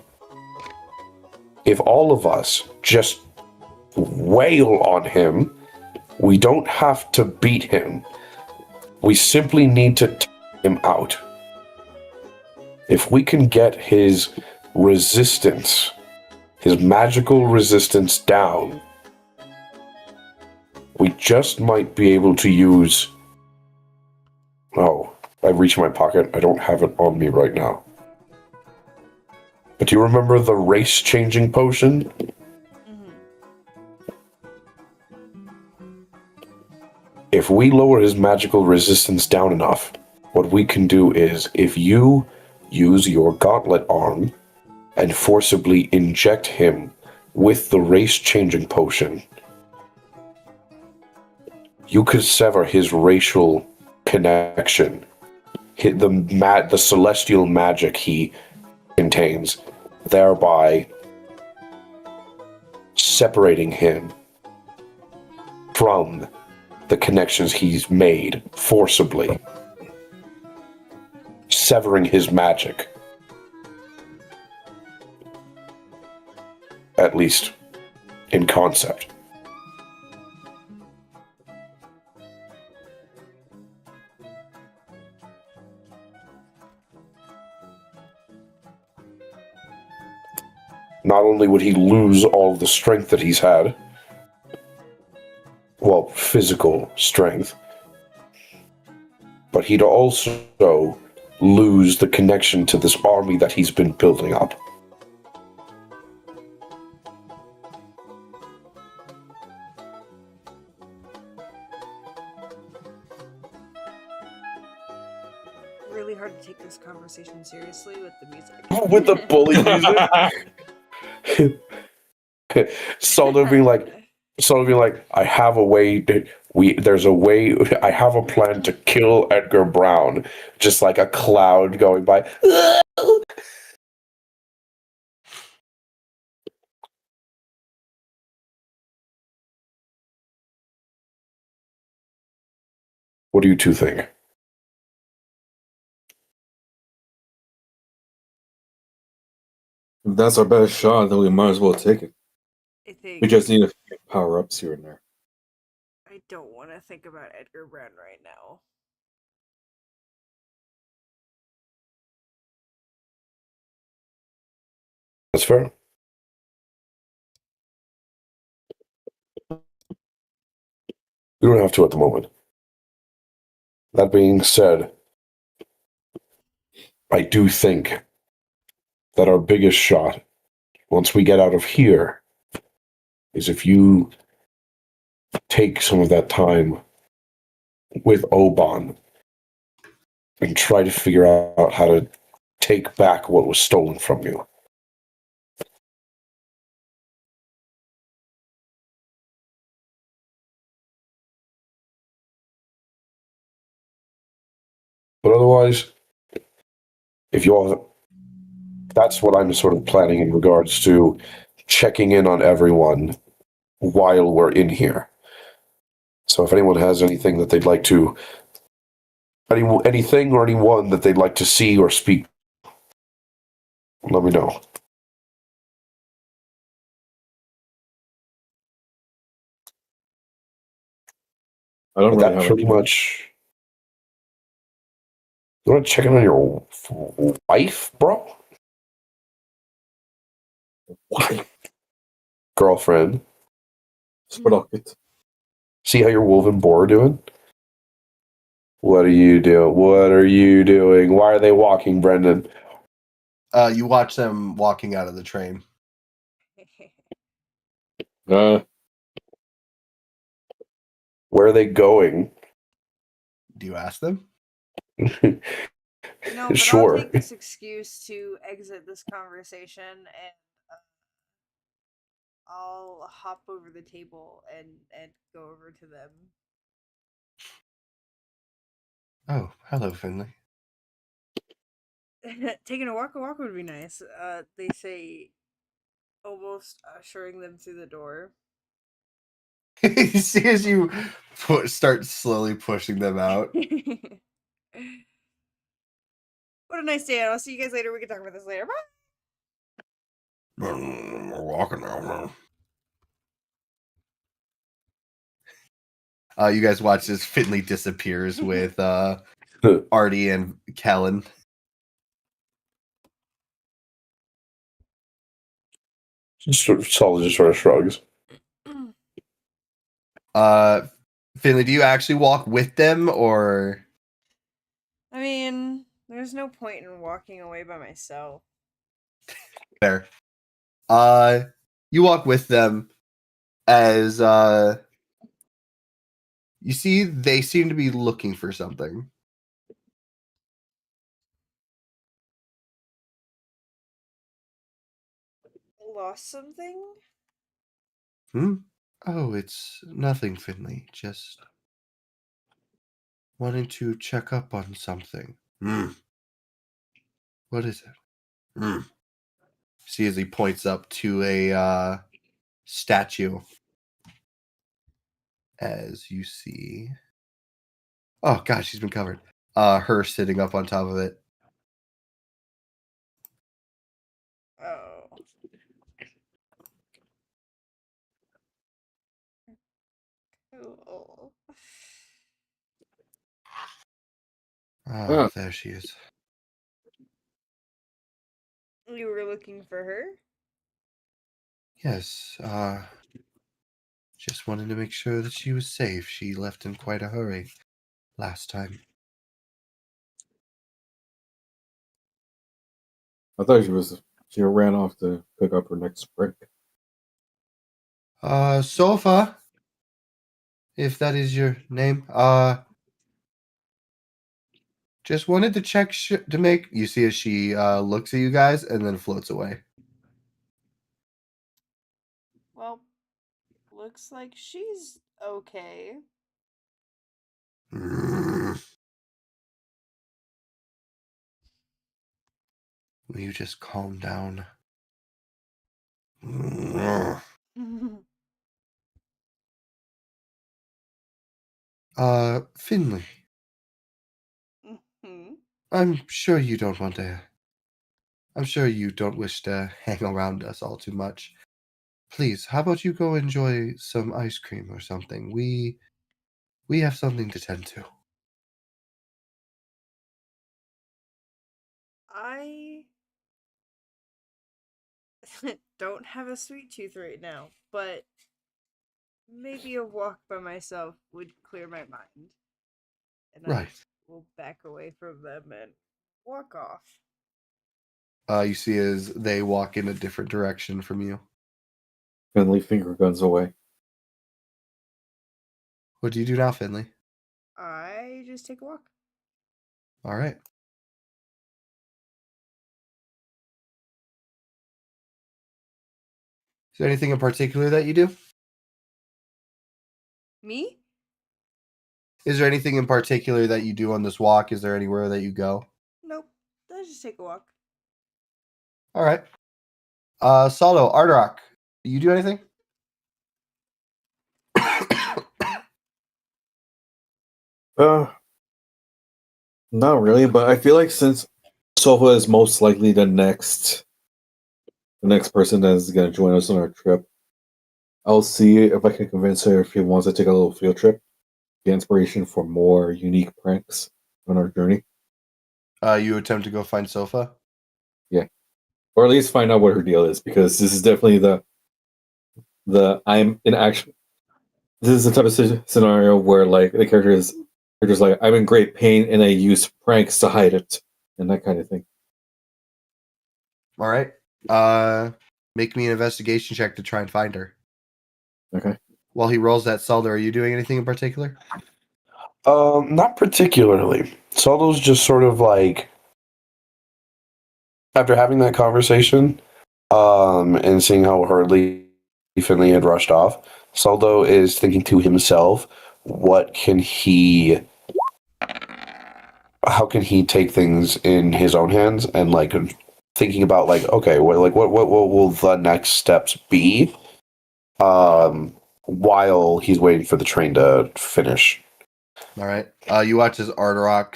if all of us just wail on him. We don't have to beat him. We simply need to take him out. If we can get his resistance, his magical resistance down, we just might be able to use... Oh, I reached my pocket. I don't have it on me right now. But do you remember the race-changing potion? If we lower his magical resistance down enough, what we can do is, if you use your gauntlet arm and forcibly inject him with the race-changing potion, you could sever his racial connection, hit the celestial magic he contains, thereby separating him from the connections he's made forcibly, severing his magic. At least in concept. Not only would he lose all the strength that he's had, well, physical strength, but he'd also lose the connection to this army that he's been building up. Really hard to take this conversation seriously with the music. With the bully music? Soldo being like, I have a way I have a plan to kill Edgar Brown. Just like a cloud going by. What do you two think? If that's our best shot, then we might as well take it. I think We just need a few power-ups here and there. I don't want to think about Edgar Brown right now. That's fair. We don't have to at the moment. That being said, I do think that our biggest shot, once we get out of here, is if you take some of that time with Oban and try to figure out how to take back what was stolen from you. But otherwise, if you all, that's what I'm sort of planning in regards to checking in on everyone while we're in here. So if anyone has anything that they'd like to, anything or anyone that they'd like to see or speak, let me know. I don't But really that have pretty much. You want to check in on your wife, bro? Why? Girlfriend. Sprocket. See how your woven boar are doing? What are you doing? What are you doing? Why are they walking, Brendan? You watch them walking out of the train. Uh, Where are they going? Do you ask them? No, but Sure. I'll take this excuse to exit this conversation and I'll hop over the table and go over to them. Oh, hello, Finley. Taking a walk would be nice. They say, almost ushering them through the door. You see as you start slowly pushing them out. What a nice day. I'll see you guys later. We can talk about this later. Bye. We're walking now. You guys watch as Finley disappears with Artie and Kellen. Solid just sort of shrugs. Finley, do you actually walk with them, or? I mean, there's no point in walking away by myself. Fair. You walk with them as you see they seem to be looking for something. Lost something? Oh, it's nothing, Finley. Just wanting to check up on something. What is it? See as he points up to a statue. As you see. Oh gosh, she's been covered. Her sitting up on top of it. Oh. Cool. Oh, there she is. You were looking for her? Yes, just wanted to make sure that she was safe. She left in quite a hurry last time. I thought she ran off to pick up her next sprint. Sofa, if that is your name. Just wanted to check to make. You see as she looks at you guys and then floats away. Well, looks like she's okay. Will you just calm down? Finley. I'm sure you don't want to. I'm sure you don't wish to hang around us all too much. Please, how about you go enjoy some ice cream or something? We have something to tend to. I don't have a sweet tooth right now, but maybe a walk by myself would clear my mind. And Right. I will back away from them and walk off. You see as they walk in a different direction from you. Finley finger guns away. What do you do now, Finley? I just take a walk. All right. Is there anything in particular that you do? Me? Is there anything in particular that you do on this walk? Is there anywhere that you go? Nope. I just take a walk. All right. Solo, Ardorak, do you do anything? Not really, but I feel like since Sofa is most likely the next person that is going to join us on our trip, I'll see if I can convince her if she wants to take a little field trip, get inspiration for more unique pranks on our journey. You attempt to go find Sofa? Yeah, or at least find out what her deal is, because this is definitely the I'm in action. This is the type of scenario where like the character is just like, I'm in great pain and I use pranks to hide it and that kind of thing. All right. Make me an investigation check to try and find her. Okay. While he rolls that Saldo, are you doing anything in particular? Not particularly. Saldo's just sort of like, after having that conversation, and seeing how hurriedly Finley had rushed off, Saldo is thinking to himself, how can he take things in his own hands, and like thinking about like, okay, what will the next steps be, while he's waiting for the train to finish. All right. You watch as Ardorak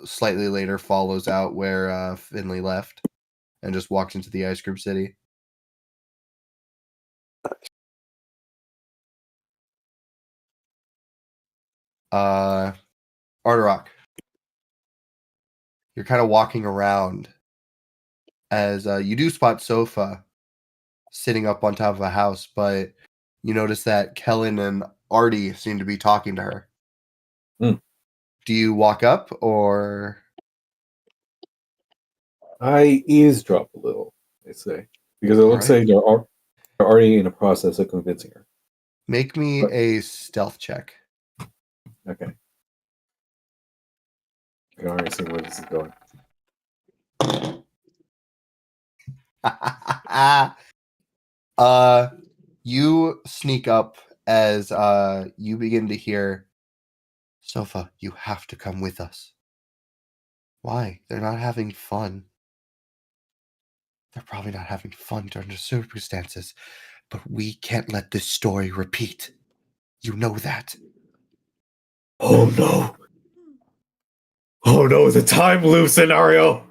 slightly later follows out where Finley left and just walks into the ice cream city. Arterock, you're kind of walking around as you do spot Sofa sitting up on top of a house, but you notice that Kellen and Artie seem to be talking to her. Hmm. Do you walk up or? I eavesdrop a little, I say, because it looks like they're already in the process of convincing her. Make me a stealth check. Okay. I can already see where this is going. You sneak up as you begin to hear, Sofa, you have to come with us. Why? They're not having fun. They're probably not having fun during the circumstances, but we can't let this story repeat. You know that. Oh no! Oh no, it's a time loop scenario!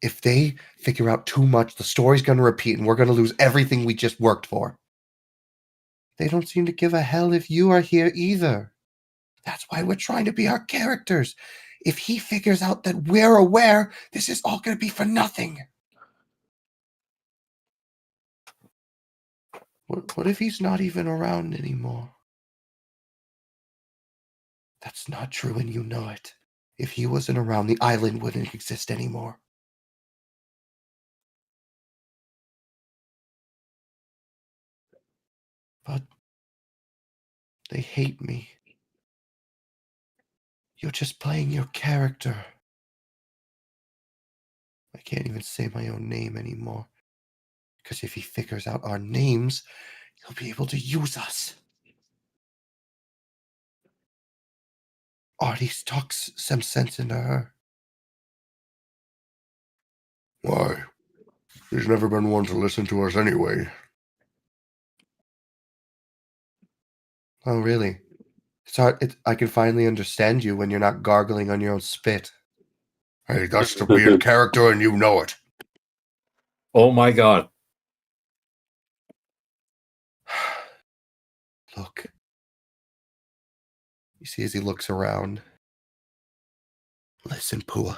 If they figure out too much, the story's going to repeat and we're going to lose everything we just worked for. They don't seem to give a hell if you are here either. That's why we're trying to be our characters. If he figures out that we're aware, this is all going to be for nothing. What if he's not even around anymore? That's not true and you know it. If he wasn't around, the island wouldn't exist anymore. But they hate me. You're just playing your character. I can't even say my own name anymore. Because if he figures out our names, he'll be able to use us. Artie talks some sense into her. Why? He's never been one to listen to us anyway. Oh, really? It's hard. I can finally understand you when you're not gargling on your own spit. Hey, that's to be in character and you know it. Oh my god. Look. You see as he looks around. Listen, Pua.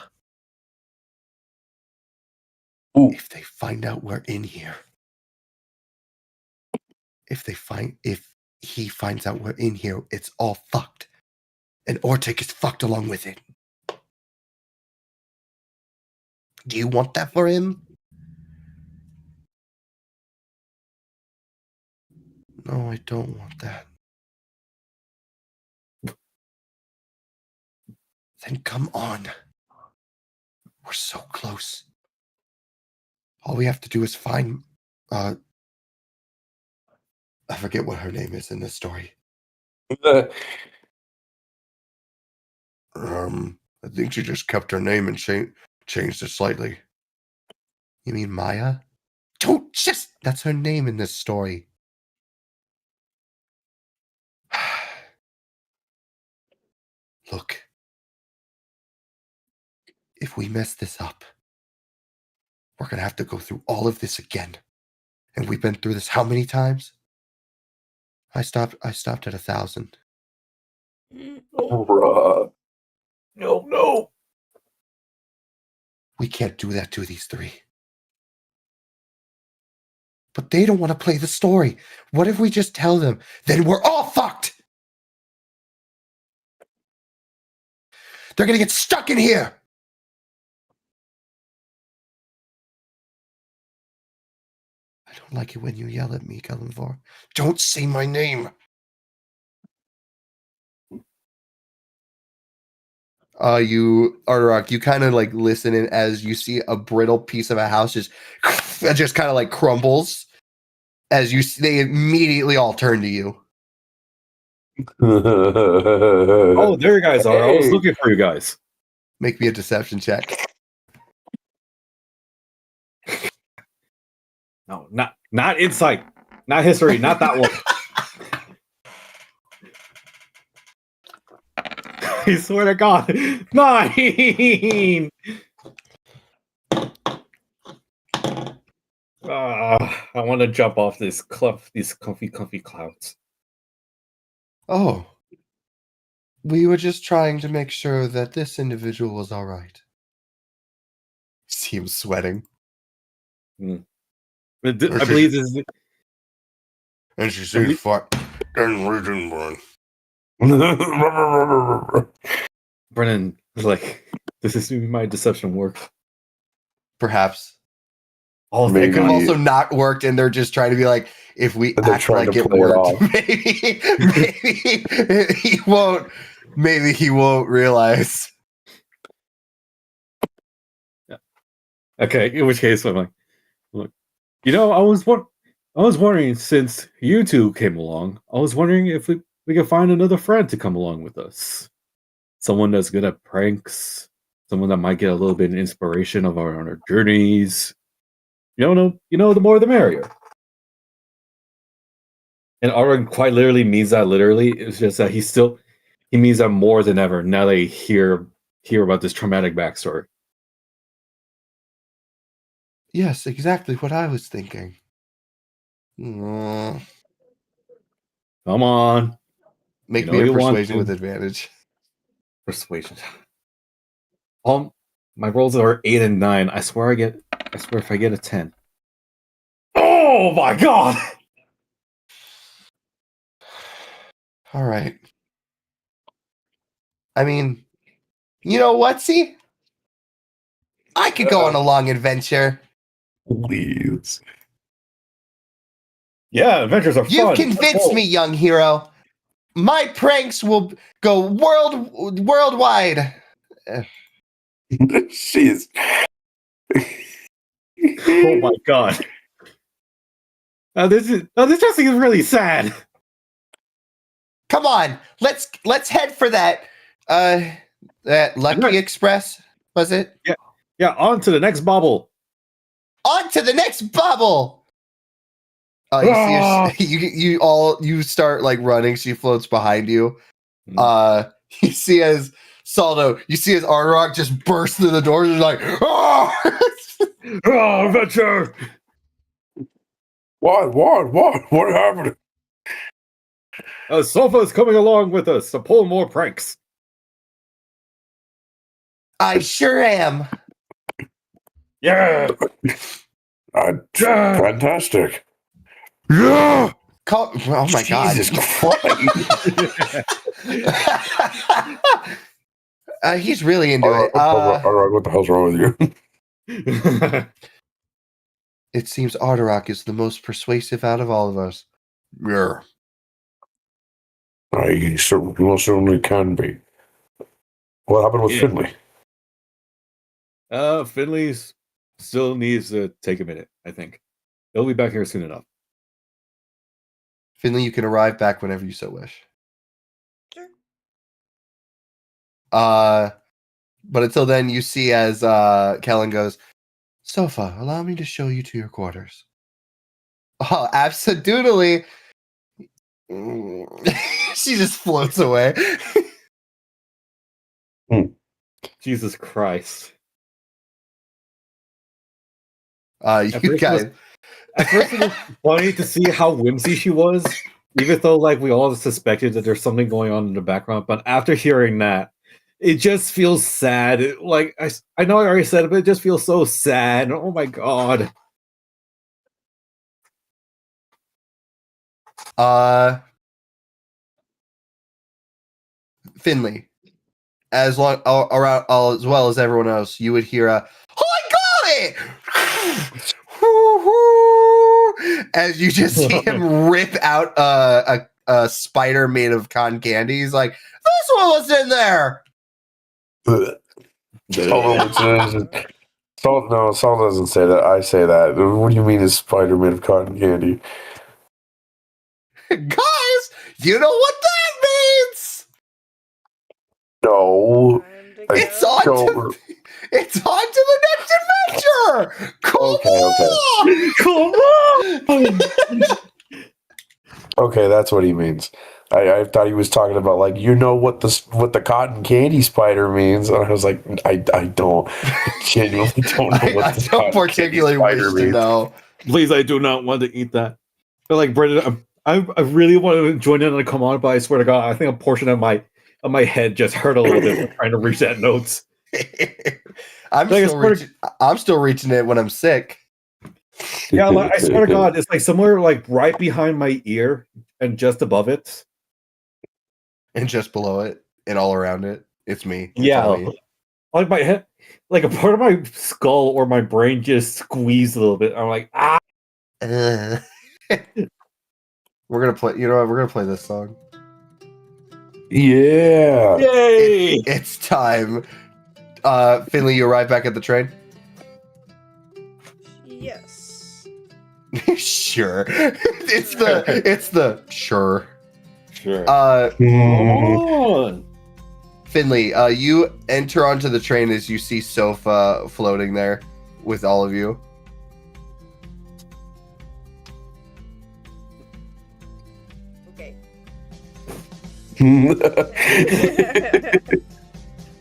Ooh. If they find out we're in here, if he finds out we're in here, it's all fucked. And Ortic is fucked along with it. Do you want that for him? No, I don't want that. Then come on. We're so close. All we have to do is find I forget what her name is in this story. I think she just kept her name and changed it slightly. You mean Maya? Don't just... That's her name in this story. Look. If we mess this up, we're going to have to go through all of this again. And we've been through this how many times? I stopped at 1,000. Oh, bruh. No. We can't do that to these three. But they don't want to play the story. What if we just tell them? Then we're all fucked! They're gonna get stuck in here! I don't like it when you yell at me, Kellenvor. Don't say my name! Arterock, you kind of like listen in as you see a brittle piece of a house just kind of like crumbles as they immediately all turn to you. Oh, there you guys are. I was Hey. looking for you guys. Make me a deception check. No, not insight. Not history. Not that one. I swear to God. 9! I want to jump off this cliff, these comfy clouds. Oh. We were just trying to make sure that this individual was all right. See him sweating. I believe this is. And she said, "Fuck, and reason one." Brennan is like, this is my deception work. Perhaps. Oh, It thank could have God. also not worked, and they're just trying to be like, if we They're act trying like to it play it worked, off. maybe he won't. Maybe he won't realize. Okay, in which case I'm like, look, I was wondering, since you two came along, I was wondering if we could find another friend to come along with us. Someone that's good at pranks, someone that might get a little bit of inspiration of our journeys. The more the merrier. And Arwen quite literally means that literally. It's just that he means that more than ever now that he hear about this traumatic backstory. Yes, exactly what I was thinking. Come on. Make You me know a you want persuasion to. with advantage. Persuasion. My rolls are 8 and 9. I swear if I get a 10. Oh my God! All right. I mean, you know what? See, I could go on a long adventure. Please. Yeah, adventures are You've fun. convinced me, young hero. My pranks will go worldwide. Jeez. Oh my God. This just seems really sad. Come on, let's head for that Lucky Right. Express, was it? Yeah, on to the next bubble. On to the next bubble. You Ah! see you start like running, she floats behind you. You see as Saldo, you see as Ardorak just bursts through the doors and like, oh! Oh, adventure! What happened? Sofa is coming along with us to pull more pranks. I sure am. Yeah! Yeah! Fantastic. Yeah. Oh my Jesus God. Christ. He's really into it. Alright, what the hell's wrong with you? It seems Ardorak is the most persuasive out of all of us. Yeah. He most certainly can be. What happened with Yeah. Finley? Finley's still needs to take a minute, I think. He'll be back here soon enough. Finley, you can arrive back whenever you so wish. Sure. But until then, you see as Kellen goes, Sofa, allow me to show you to your quarters. Oh, absolutely. She just floats away. Jesus Christ. You guys. At first it was funny to see how whimsy she was, even though like we all suspected that there's something going on in the background. But after hearing that, it just feels sad. Like I know I already said it, but it just feels so sad. Oh my God. Finley, as long around as well as everyone else, you would hear a "I got it!" as you just see him rip out a spider made of cotton candy. He's like, "This one was in there." Saul doesn't say that. I say that. What do you mean is spider made of cotton candy? Guys, you know what that means? No. It's on to the next adventure. Come on. Okay, that's what he means. I thought he was talking about like what the cotton candy spider means, and I was like, I don't. I genuinely don't know what I the don't particularly wish to know. Please, I do not want to eat that. But like Brendan, I really want to join in on the come on, but I swear to God, I think a portion of my head just hurt a little bit from trying to reach that note. I'm Like, still reaching. I'm still reaching it when I'm sick. Yeah, like, I swear to God, it's like somewhere like right behind my ear and just above it. And just below it and all around it, it's me. It's Yeah, all me. like my head, like a part of my skull or my brain just squeezed a little bit. I'm like, ah. We're gonna play. You know what? We're gonna play this song. Yeah. Yay! It's time. Finley, you arrive back at the train. Yes. Sure. It's the sure. Sure. Mm. on. Finley, you enter onto the train as you see Sofa floating there with all of you. Okay.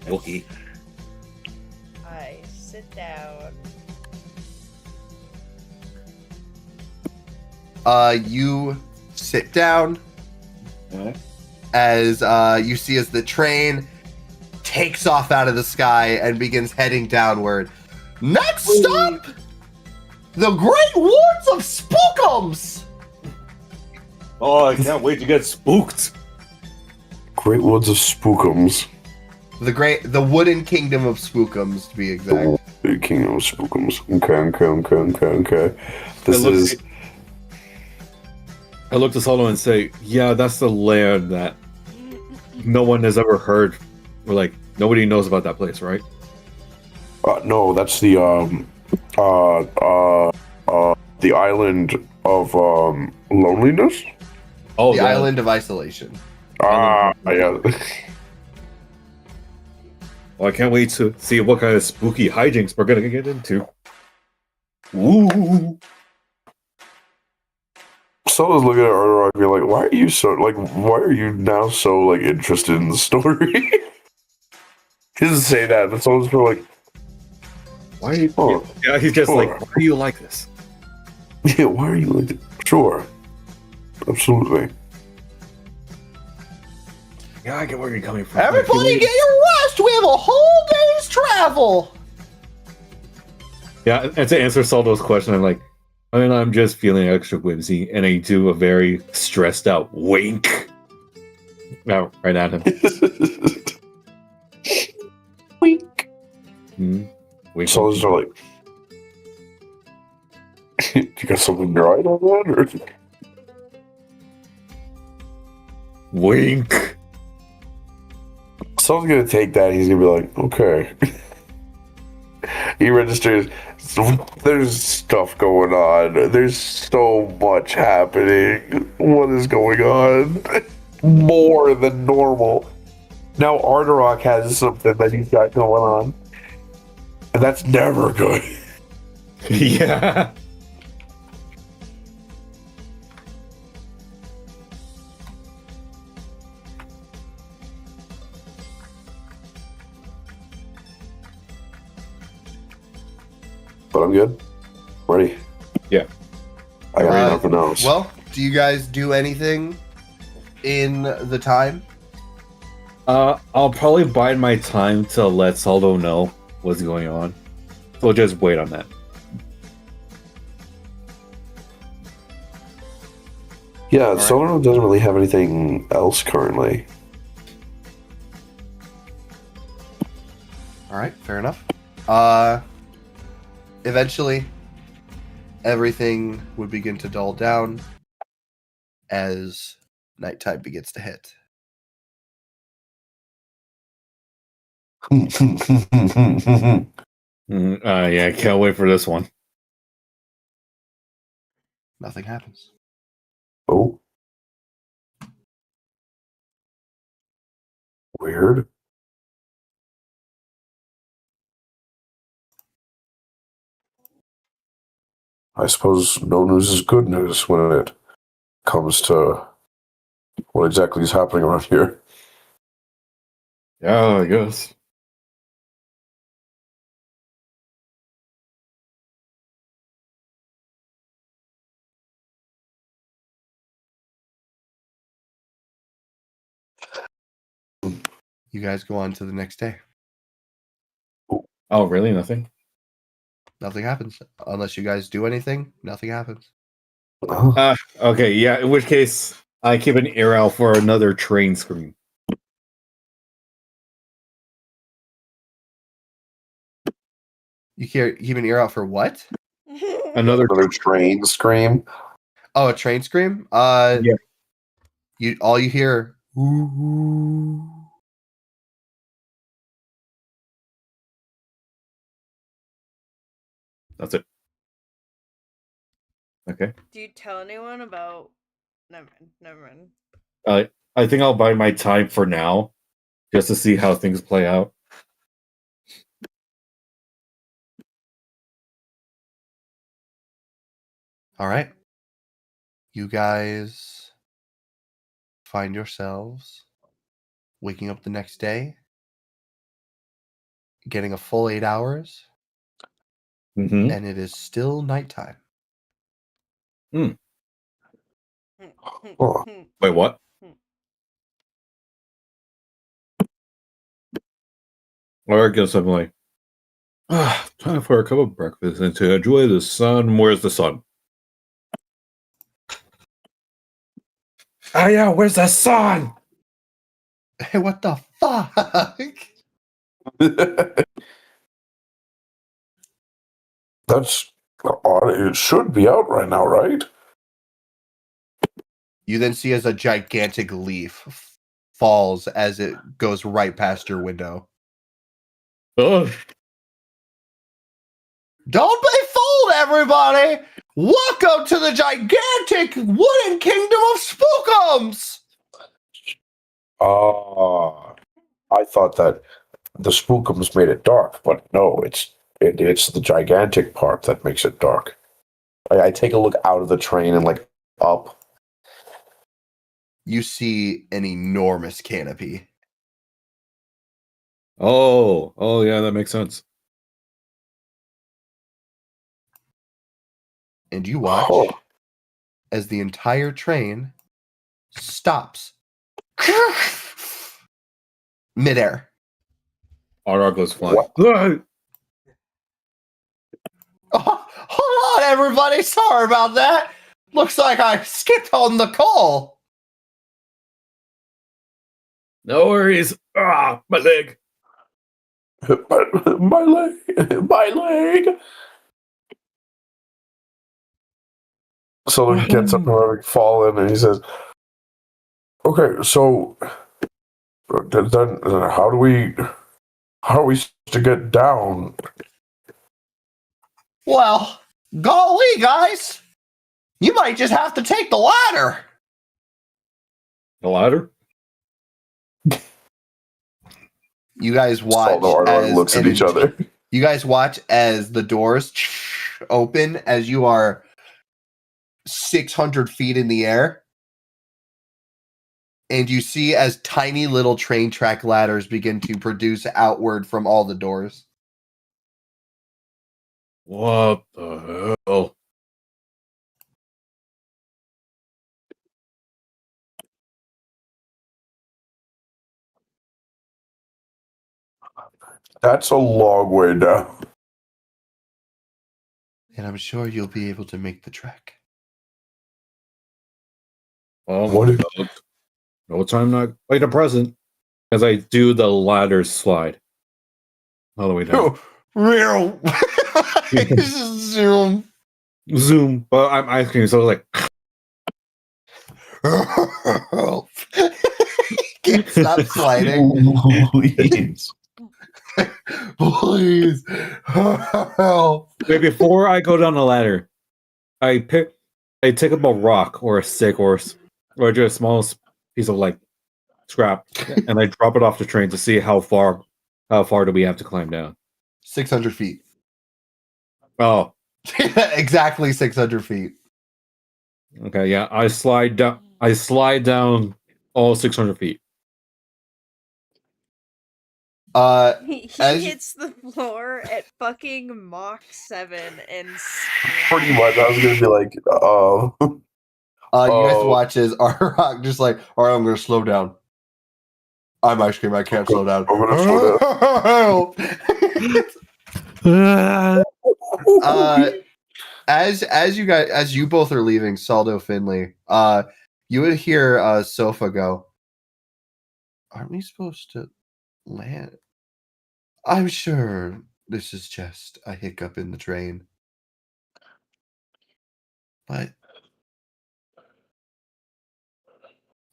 Okay. I sit down. You sit down as you see as the train takes off out of the sky and begins heading downward. Next stop, the Great Woods of Spookums. Oh, I can't wait to get spooked. Great Woods of Spookums. The Wooden Kingdom of Spookums, to be exact. The Kingdom of Spookums. Okay. I look to Solo and say, yeah, that's the land that no one has ever heard. Or like, nobody knows about that place, right? No, that's the island of loneliness. Oh, The yeah. Island of Isolation. Yeah. Well, I can't wait to see what kind of spooky hijinks we're gonna get into. Ooh. Someone's looking at Arthur and be like, why are you now so like interested in the story? He doesn't say that, but someone's like, Why are you? Oh, yeah, he's just sure. like, why do you like this? yeah, why are you like that? Sure. Absolutely. Yeah, I get where you're coming from. Everybody get your rest! We have a whole day's travel! Yeah, and to answer Saldo's question, I'm like, I'm just feeling extra whimsy, and I do a very stressed out wink. No, right at him. Wink. Wink. So those are like, you got something right on that? Or? Wink. Someone's gonna take that. He's gonna be like, okay. He registers. There's stuff going on. There's so much happening. What is going on? More than normal. Now Artarok has something that he's got going on. And that's never good. Yeah. But I'm good. Ready? Yeah. I got nothing else. Well, do you guys do anything in the time? I'll probably bide my time to let Saldo know what's going on. So just wait on that. Yeah, Alright. Solar doesn't really have anything else currently. All right, fair enough. Eventually, everything would begin to dull down as nighttime begins to hit. Yeah, I can't wait for this one. Nothing happens. Oh. Weird. I suppose no news is good news when it comes to what exactly is happening around here. Yeah, I guess. You guys go on to the next day. Oh, really? Nothing? Nothing happens. Unless you guys do anything, nothing happens. Okay, yeah, in which case, I keep an ear out for another train scream. You keep an ear out for what? Another. Another train scream. Oh, a train scream? Yeah. All you hear. Ooh. That's it. Okay. Do you tell anyone about? Never mind. Never mind. I think I'll buy my time for now, just to see how things play out. All right. You guys find yourselves waking up the next day, getting a full 8 hours, Mm-hmm. and it is still nighttime. Oh. Wait, what? Or I guess I'm like, time for a cup of breakfast and to enjoy the sun. Where's the sun? Ah, yeah, where's the sun? Hey, what the fuck? That's odd. It should be out right now, right? You then see as a gigantic leaf falls as it goes right past your window. Oh, Don't be fooled, everybody! Welcome to the gigantic wooden kingdom of Spookums! I thought that the spookums made it dark, but no, it's the gigantic part that makes it dark. I take a look out of the train and like up. You see an enormous canopy. oh, yeah, that makes sense. And you watch Oh. as the entire train stops midair. Our goes flying. Oh, hold on, everybody. Sorry about that. Looks like I skipped on the call. No worries. Ah, my leg. My leg, my leg. So he gets up from having fallen, and he says, "Okay, so then how are we supposed to get down?" Well, golly, guys. You might just have to take the ladder. The ladder? You guys watch Everyone looks at each other. You guys watch as the doors open as you are 600 feet in the air. And you see as tiny little train track ladders begin to produce outward from all the doors. What the hell? That's a long way down. And I'm sure you'll be able to make the trek. Oh, What if- no time not like the present. As I do the ladder slide all the way down. Real. Zoom. Zoom. But I'm ice cream, so I was like, Can't stop sliding. Please. Please. Help. wait, before I go down the ladder, I take up a rock or a stick or just a small piece of like scrap, and I drop it off the train to see how far do we have to climb down. 600 feet. Oh, Exactly 600 feet. okay, yeah. I slide down all 600 feet. He As- hits the floor at fucking Mach 7 and Pretty much. I was gonna be like, you guys Oh. watch as Rock just like, all right, I'm gonna slow down. I'm ice cream. I can't slow down. I'm gonna slow Help! As you both are leaving, Saldo Finley, you would hear Sofa go, "Aren't we supposed to land? I'm sure this is just a hiccup in the train. But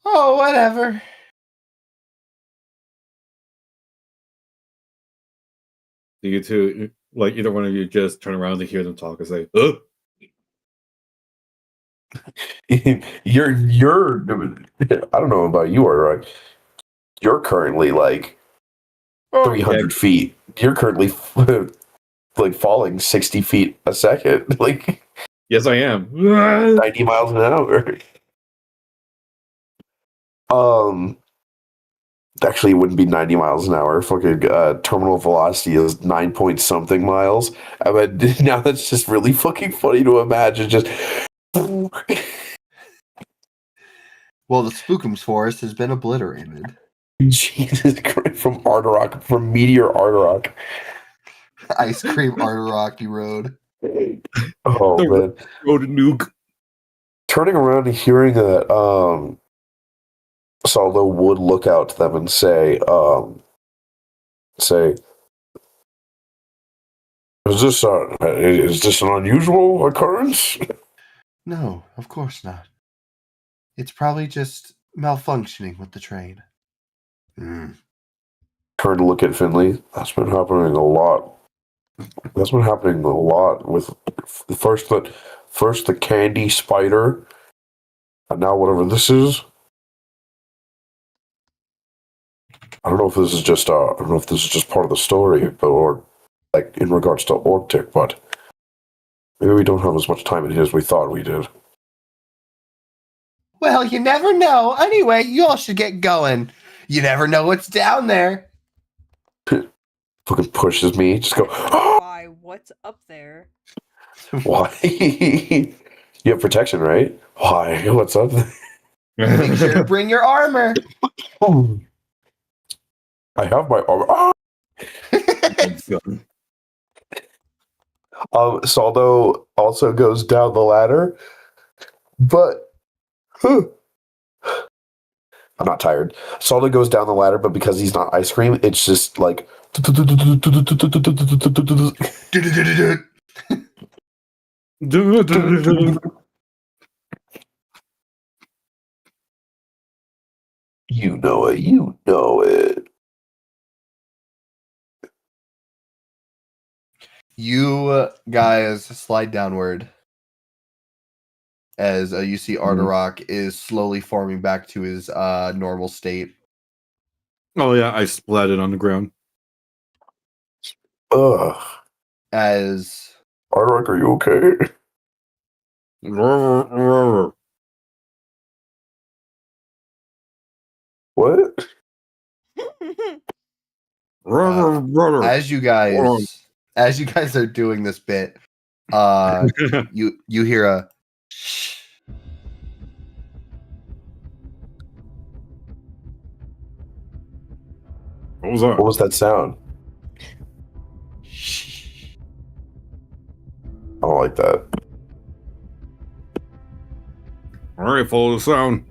oh, whatever." You two, like either one of you, just turn around to hear them talk and say, "Oh, you're I don't know about you, right? You're currently like 300 feet. You're currently like falling 60 feet a second, like yes, I am." 90 miles an hour. Actually, it wouldn't be 90 miles an hour. Fucking terminal velocity is 9 point something miles. I mean, now that's just really fucking funny to imagine. Just Well, the Spookums Forest has been obliterated. Jesus Christ, from Arterock, from Meteor Arterock. Ice cream Arterocky Road. Oh The man, road nuke. turning around and hearing that, Saldo would look out to them and say, is this an unusual occurrence? No, of course not. It's probably just malfunctioning with the train. Turn to look at Finley. That's been happening a lot. That's been happening a lot with first the candy spider, and now whatever this is. I don't know if this is just part of the story, but or like in regards to Orctic, but maybe we don't have as much time in here as we thought we did. Well, you never know. Anyway, you all should get going. You never know what's down there. Fucking pushes me. Just go. "Oh!" Why? What's up there? Why? You have protection, right? Why? What's up? Make sure to bring your armor. I have my armor. Ah! Saldo also goes down the ladder, but I'm not tired. Saldo goes down the ladder, but because he's not ice cream, it's just like you know it, you know it. You guys slide downward as you see Arterock is slowly forming back to his normal state. Oh yeah, I splatted on the ground. Ugh. As Artwork, are you okay? What? as you guys are doing this bit, you hear a shh. What was that? What was that sound? I don't like that. All right, follow the sound.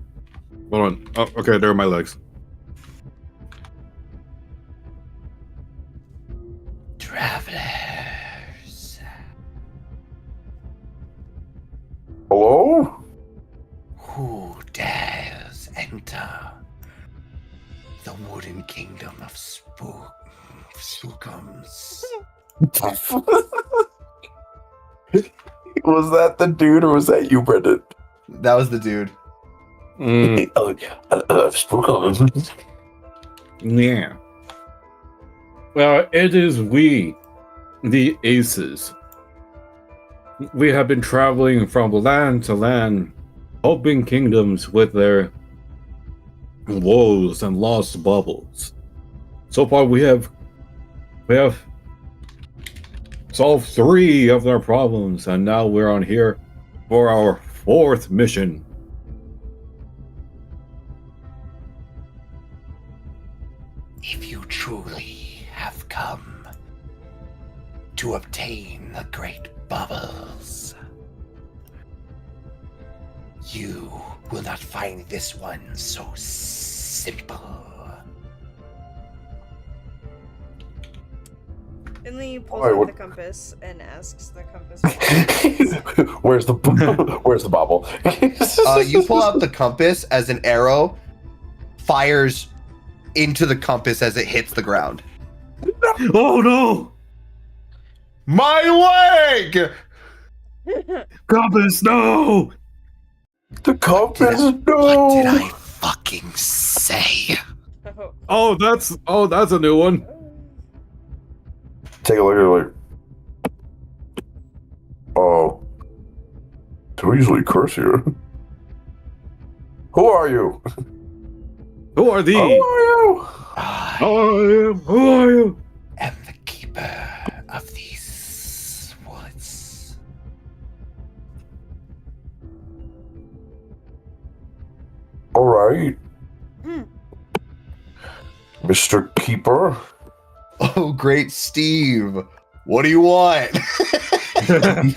Hold on. Oh, okay, there are my legs. Travelers, Hello? who dares enter the wooden kingdom of spookums? Was that the dude or was that you, Brendan? That was the dude. Yeah. Well, it is we, the Aces. We have been traveling from land to land, helping kingdoms with their woes and lost bubbles. So far, we have solved 3 of their problems, and now we're on here for our 4th mission. to obtain the great bubbles. You will not find this one so simple. Finley pulls Alright, out what- the compass and asks the compass. Where's the bobble? You pull out the compass as an arrow fires into the compass as it hits the ground. Oh no! My leg! Compass, no! The compass. What did I fucking say? Oh, that's a new one. Take a look at it. Like, oh, do we usually curse here? Who are you? Who are these? Who are you? I Who are you? am the keeper of these woods. All right, Hmm. Mr. Keeper. Oh, great Steve. What do you want? I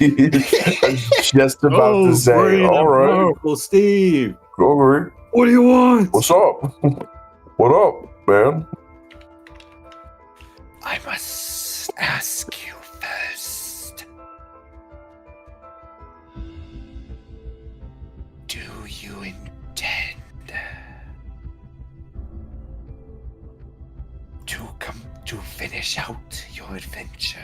was just about to say, great all and right, powerful Steve. all right. What do you want? What's up? What up, man? I must ask you first. Do you intend to finish out your adventure?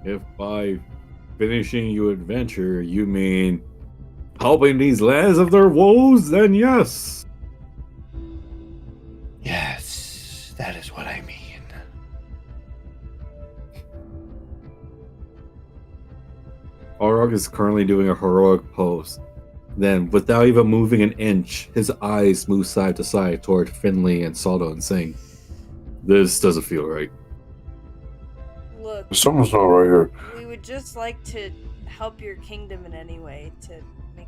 If by finishing your adventure you mean helping these lads of their woes, then yes. Yes, that is what I mean. Orog is currently doing a heroic pose. Then, without even moving an inch, his eyes move side to side toward Finley and Saldo and saying, "This doesn't feel right." Look, Something's not right here. we would just like to help your kingdom in any way to make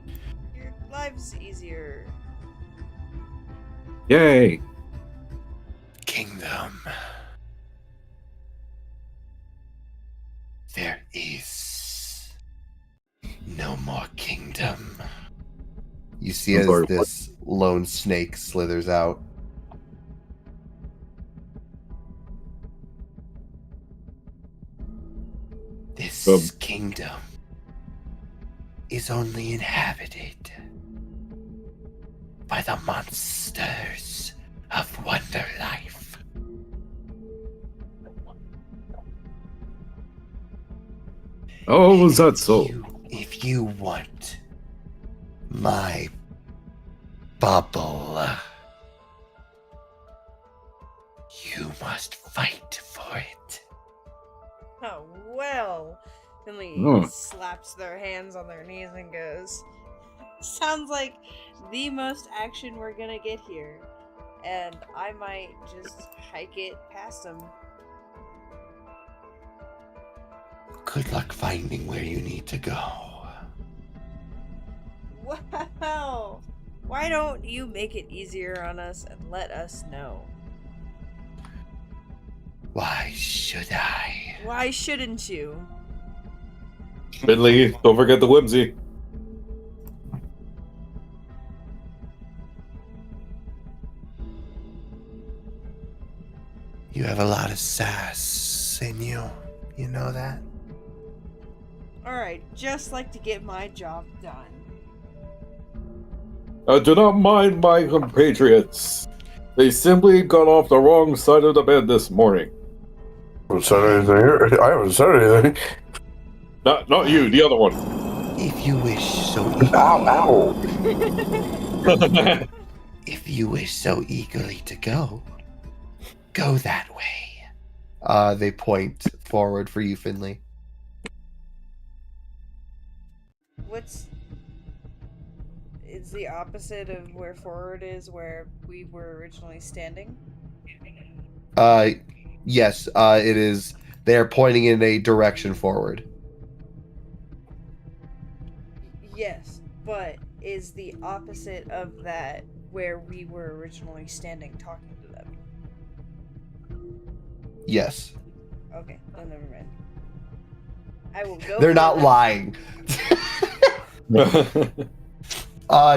your lives easier. Yay! Kingdom. There is no more kingdom. You see I'm as sorry, this lone snake slithers out. This kingdom is only inhabited by the monsters of Wonderlife. Oh, was that so? If you want my bubble, you must fight for it. Oh, well. Finley Hmm. slaps their hands on their knees and goes, "Sounds like the most action we're gonna get here. And I might just hike it past them." Good luck finding where you need to go. Wow! Why don't you make it easier on us and let us know? Why should I? Why shouldn't you? Finley, don't forget the whimsy. You have a lot of sass in you. You know that? Alright, just like to get my job done. Do not mind my compatriots. They simply got off the wrong side of the bed this morning. I haven't said anything here. I haven't said anything. Not you, the other one. If you wish so Ow, if you wish so eagerly to go that way. They point forward for you, Finley. Is the opposite of where forward is where we were originally standing? Yes, it is. They are pointing in a direction forward. Yes, but is the opposite of that where we were originally standing talking to them? Yes. Okay, then never mind. I will go. They're for not that. lying.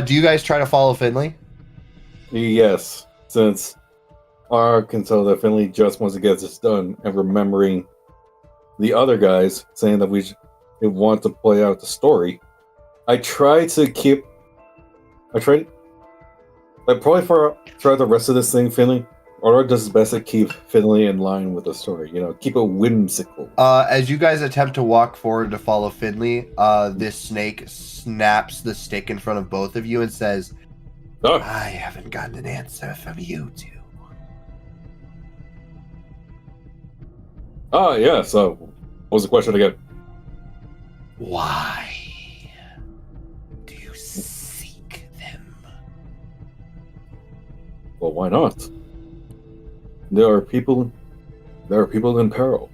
Do you guys try to follow Finley? Yes, since I can tell that Finley just wants to get this done, and remembering the other guys saying that they want to play out the story, I try to keep. I try, like probably throughout the rest of this thing, Finley. Or does his best to keep Finley in line with the story. Keep it whimsical. As you guys attempt to walk forward to follow Finley, this snake snaps the stick in front of both of you and says, Oh, I haven't gotten an answer from you two. yeah. So, what was the question again? Why do you seek them? Well, why not? There are people in peril.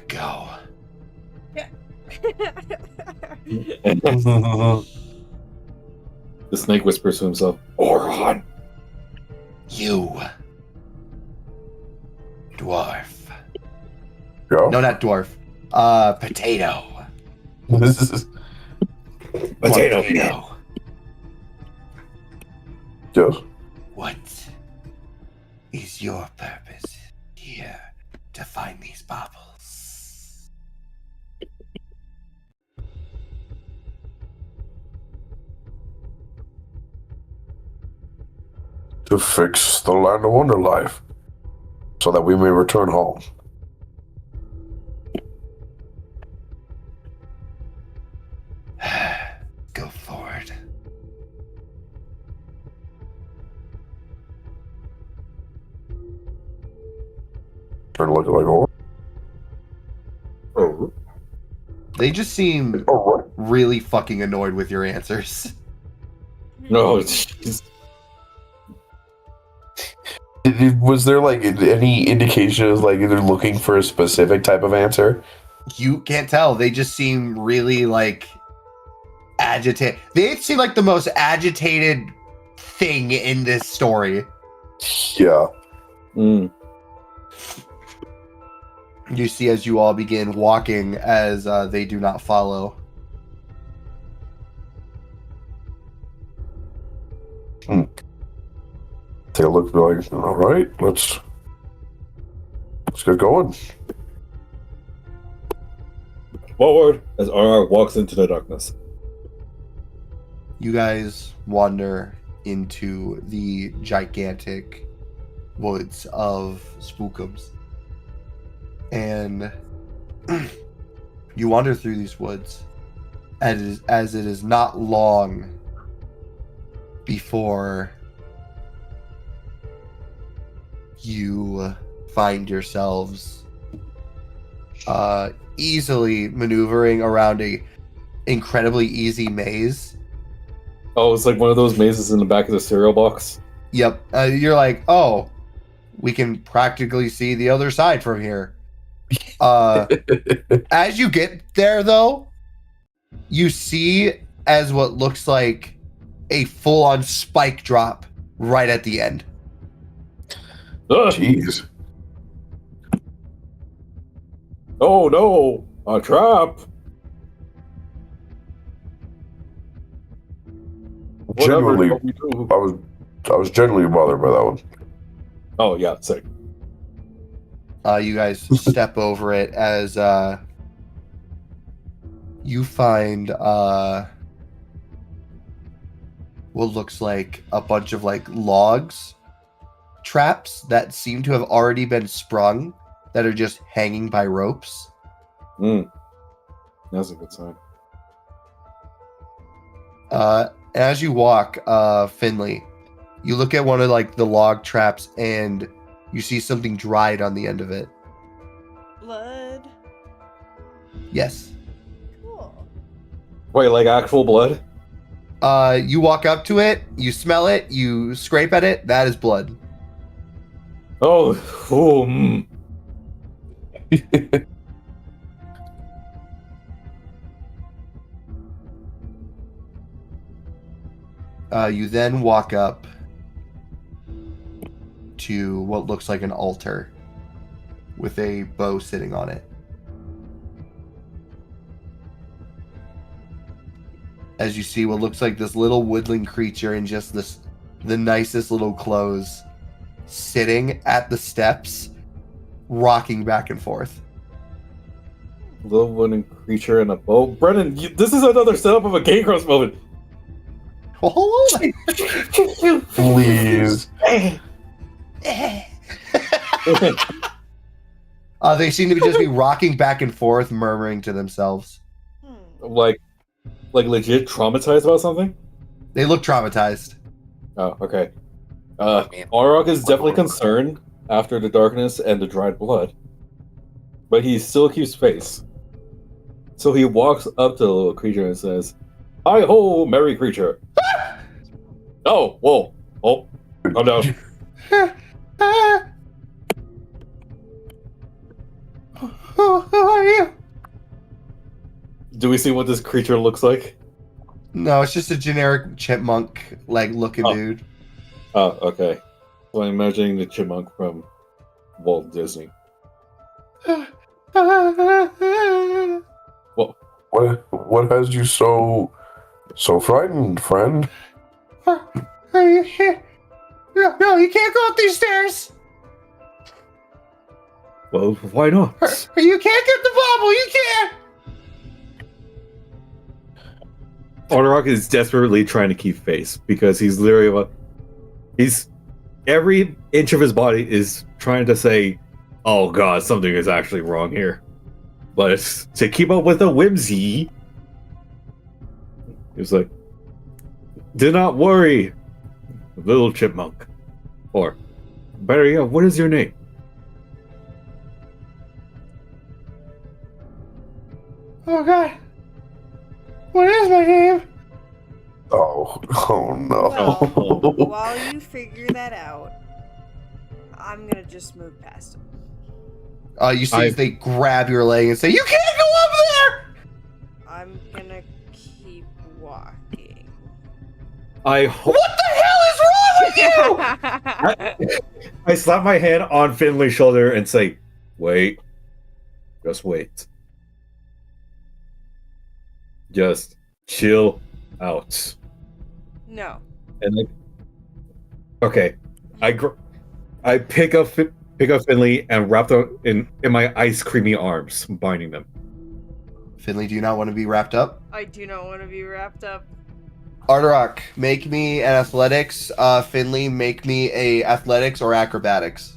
Go. And the snake whispers to himself, Oron! You. Dwarf. Go. No, not dwarf. Potato. This is Potato. yes. What is your purpose here to find these baubles? To fix the land of Wonderlife, so that we may return home. Go forward. They're looking like oh, Oh. They just seem oh, right. really fucking annoyed with your answers. No, jeez. Was there like any indication of like they're looking for a specific type of answer? You can't tell. They just seem really like agitated. They seem like the most agitated thing in this story. Yeah. Mm. You see as you all begin walking as they do not follow. Take a look. Be like, all right, let's get going. Forward as RR walks into the darkness. You guys wander into the gigantic woods of Spookums. And you wander through these woods as it is not long before you find yourselves easily maneuvering around a incredibly easy maze. Oh, it's like one of those mazes in the back of the cereal box. Yep. You're like, oh, we can practically see the other side from here. As you get there, though, you see as what looks like a full-on spike drop right at the end. Ugh. Jeez. Oh no, a trap! Genuinely, Whatever we do. I was genuinely bothered by that one. Oh yeah, sick. You guys step over it as you find what looks like a bunch of like logs traps that seem to have already been sprung that are just hanging by ropes. That's a good sign. As you walk, Finley, you look at one of like the log traps and you see something dried on the end of it. Blood. Yes. Cool. Wait, like actual blood? You walk up to it, you smell it, you scrape at it. That is blood. Oh, You then walk up to what looks like an altar with a bow sitting on it. As you see what looks like this little woodland creature in just the nicest little clothes sitting at the steps, rocking back and forth. Little wooden creature in a boat. Brennan, this is another setup of a Game Grumps moment. Well, hold on. Please. They seem to just be rocking back and forth, murmuring to themselves. Like legit traumatized about something? They look traumatized. Oh, okay. Auroch is definitely concerned after the darkness and the dried blood, but he still keeps face. So he walks up to the little creature and says, "Hi ho, merry creature." Oh, whoa. Oh, calm down. Who are you? Do we see what this creature looks like? No, it's just a generic chipmunk like looking dude. Oh, okay. So I'm imagining the chipmunk from Walt Disney. What has you so frightened, friend? Are you here? No, you can't go up these stairs. Well, why not? You can't get the bauble. You can't. Auroch is desperately trying to keep face because he's literally he's every inch of his body is trying to say, "Oh God, something is actually wrong here." But it's, to keep up with the whimsy, he was like, "Do not worry, little chipmunk." Or, better yet, what is your name? Oh God. What is my name? Oh no. Well, while you figure that out, I'm gonna just move past him. You see as they grab your leg and say, "You can't go up there!" I'm gonna keep walking. What the hell is wrong with you? I slap my hand on Finley's shoulder and say, "Wait. Just wait. Just chill out." No. And then, okay, I pick up Finley and wrap them in my ice creamy arms, binding them. Finley, do you not want to be wrapped up? I do not want to be wrapped up. Ardarok, make me an athletics. Finley, make me a athletics or acrobatics.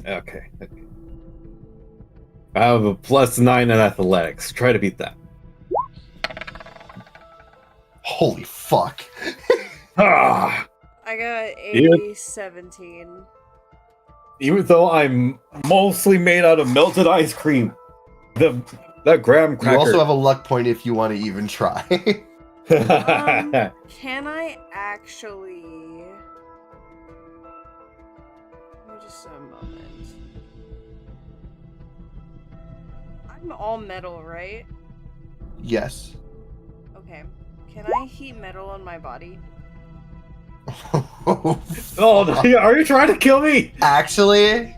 Okay. I have a +9 in athletics. Try to beat that. Holy fuck. Ah! I got a Even- 17. Even though I'm mostly made out of melted ice cream, that graham cracker. You also have a luck point if you want to even try. Can I actually... Give me just a moment. I'm all metal, right? Yes. Okay. Can I heat metal on my body? Oh, are you trying to kill me? Actually,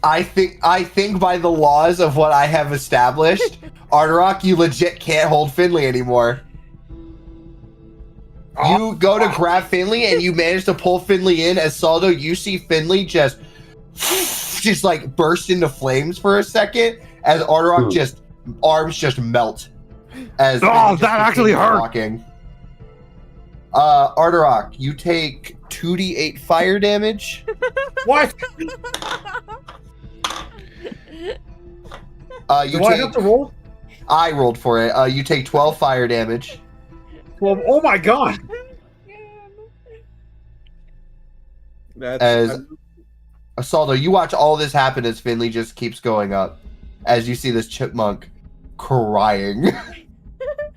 I think by the laws of what I have established, Ardarok, you legit can't hold Finley anymore. You go to grab Finley and you manage to pull Finley in. As Saldo, you see Finley just like burst into flames for a second as Ardarok arms just melt. As Finley just actually continues hurt. walking. Ardarok, you take 2d8 fire damage. What? You Do I have to roll? I rolled for it. You take 12 fire damage. Well, oh my god! As Asaldo, you watch all this happen as Finley just keeps going up. As you see this chipmunk crying.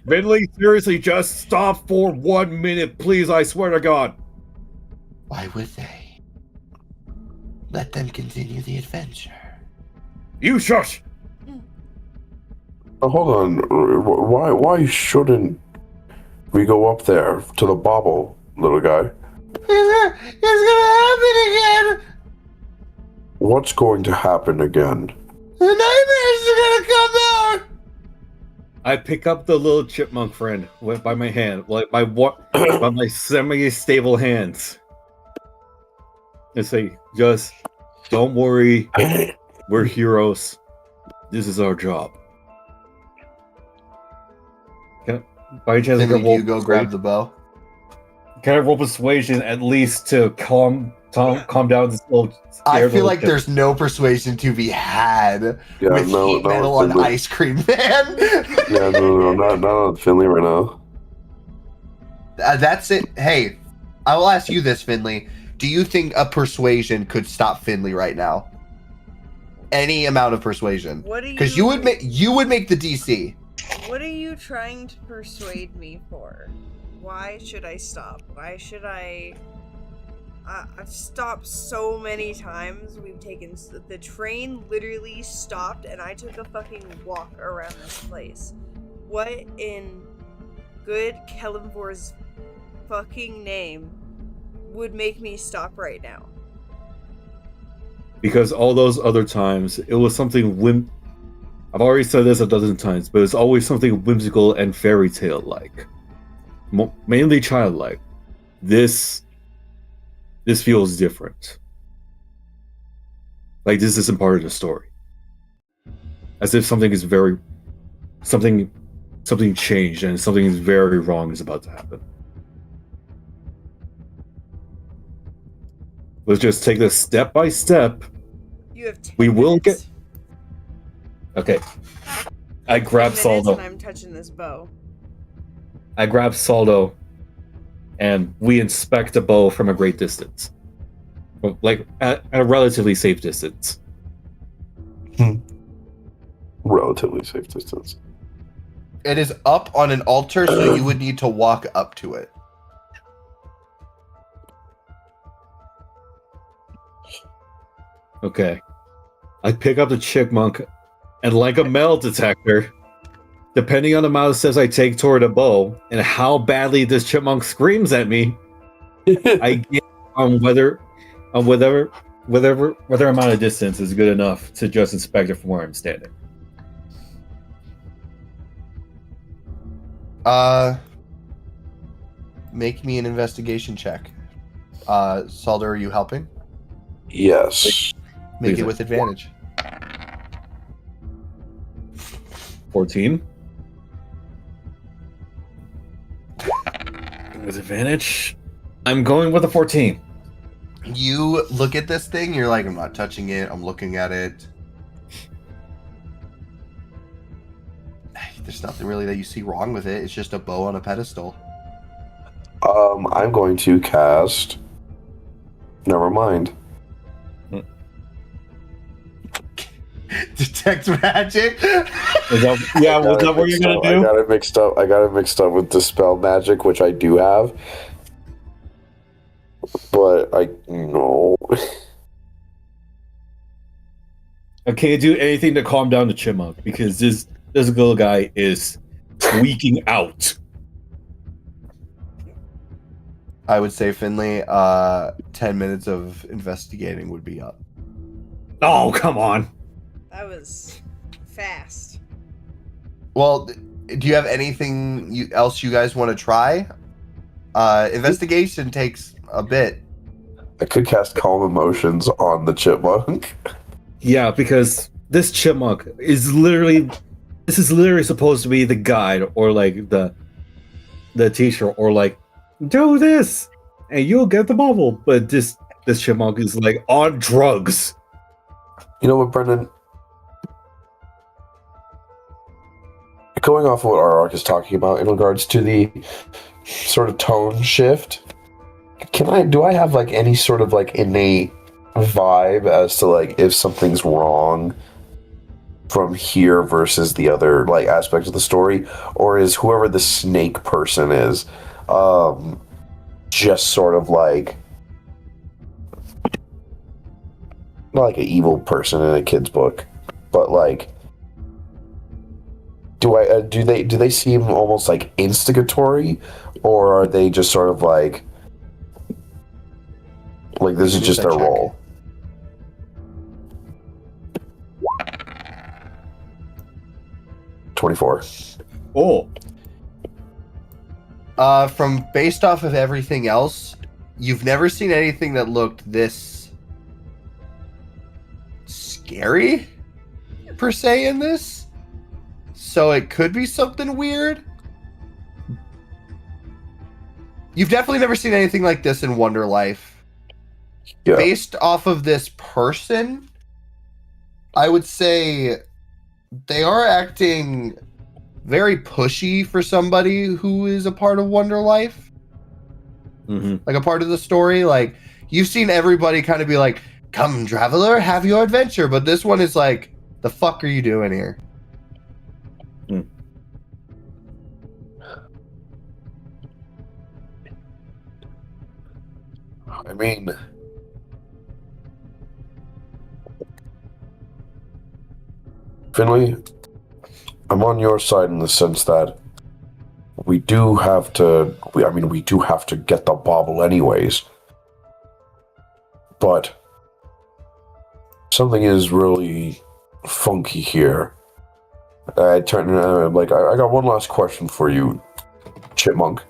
Finley, seriously, just stop for 1 minute, please, I swear to God. Why would they? Let them continue the adventure. You shush! Hold on. Why shouldn't we go up there to the bauble, little guy. It's gonna happen again! What's going to happen again? The nightmares are gonna come out! I pick up the little chipmunk friend by my hand, like by my semi-stable hands, and say, "Just don't worry, we're heroes. This is our job." By any chance, Then you go grab the bow. Can I roll persuasion at least to calm down this little? I feel like there's no persuasion to be had with heat metal on Finley. ice cream, man. Yeah, no, not on Finley right now. That's it. Hey, I will ask you this, Finley. Do you think a persuasion could stop Finley right now? Any amount of persuasion, What do you? because you would make the DC. What are you trying to persuade me for? Why should I stop? Why should I? I've stopped so many times. We've taken the train literally stopped, and I took a fucking walk around this place. What in good Kellenvor's fucking name would make me stop right now? Because all those other times, it was something I've already said this a dozen times, but it's always something whimsical and fairy tale like, mainly childlike. This feels different. Like this isn't part of the story. As if something changed and something very wrong is about to happen. Let's just take this step by step. You have 10 We will minutes. Okay. I grab 10 minutes Saldo. and I'm touching this bow. I grab Saldo, and we inspect the bow from a great distance. Like, at a relatively safe distance. Relatively safe distance. It is up on an altar, so you would need to walk up to it. Okay. I pick up the chipmunk, and like a metal detector, depending on the amount of steps I take toward a bow, and how badly this chipmunk screams at me, I get on whether amount of distance is good enough to just inspect it from where I'm standing. Make me an investigation check. Salder, are you helping? Yes. Make it with advantage. 14. With advantage. I'm going with a 14. You look at this thing, you're like, I'm not touching it, I'm looking at it. There's nothing really that you see wrong with it. It's just a bow on a pedestal. I'm going to cast. Never mind. Detect magic. Was that what you're gonna do? I got it mixed up. With dispel magic, which I do have, but I no. I can't do anything to calm down the chipmunk because this little guy is tweaking out. I would say, Finley, 10 minutes of investigating would be up. Oh, come on. That was fast. Well, do you have anything else you guys want to try? Investigation takes a bit. I could cast calm emotions on the chipmunk. Yeah, because this chipmunk is literally supposed to be the guide or like the teacher or like, do this and you'll get the bubble. But this chipmunk is like on drugs. You know what, Brendan? Going off of what our arc is talking about in regards to the sort of tone shift, do I have like any sort of like innate vibe as to like if something's wrong from here versus the other like aspect of the story, or is whoever the snake person is just sort of like not like an evil person in a kid's book, but like do they seem almost like instigatory, or are they just sort of like this is just their role? $24. Oh, From based off of everything else, you've never seen anything that looked this scary, per se, in this. So it could be something weird. You've definitely never seen anything like this in Wonderlife. Yeah. Based off of this person, I would say they are acting very pushy for somebody who is a part of Wonderlife. mm-hmm. Like a part of the story. Like, you've seen everybody kind of be like, come, traveler, have your adventure. But this one is like, the fuck are you doing here? I mean, Finley, I'm on your side in the sense that we do have to. We do have to get the bauble anyways. But something is really funky here. I turn I got one last question for you, Chipmunk.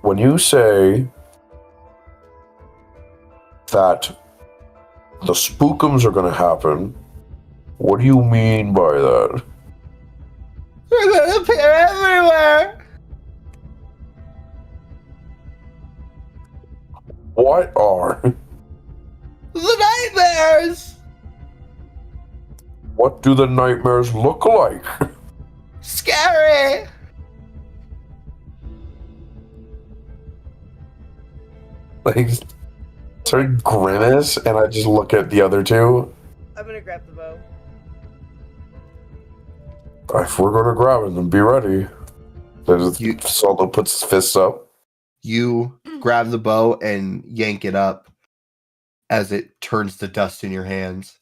When you say that the spookums are going to happen, what do you mean by that? They're gonna appear everywhere! What are? The nightmares! What do the nightmares look like? Scary! Like, sort of grimace, and I just look at the other two. I'm gonna grab the bow. If we're gonna grab it, then be ready. Saldo puts his fists up. You grab the bow and yank it up as it turns to dust in your hands.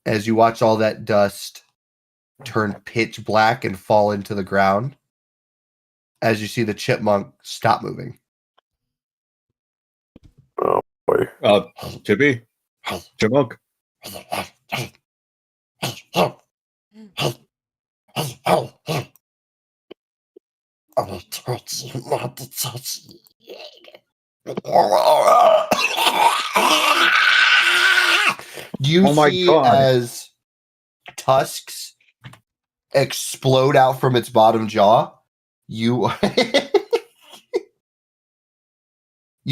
As you watch all that dust turn pitch black and fall into the ground, as you see the chipmunk stop moving. Oh boy. Chippy, Chipmunk. I told you not to touch me. You Oh my see God. as tusks explode out from its bottom jaw. You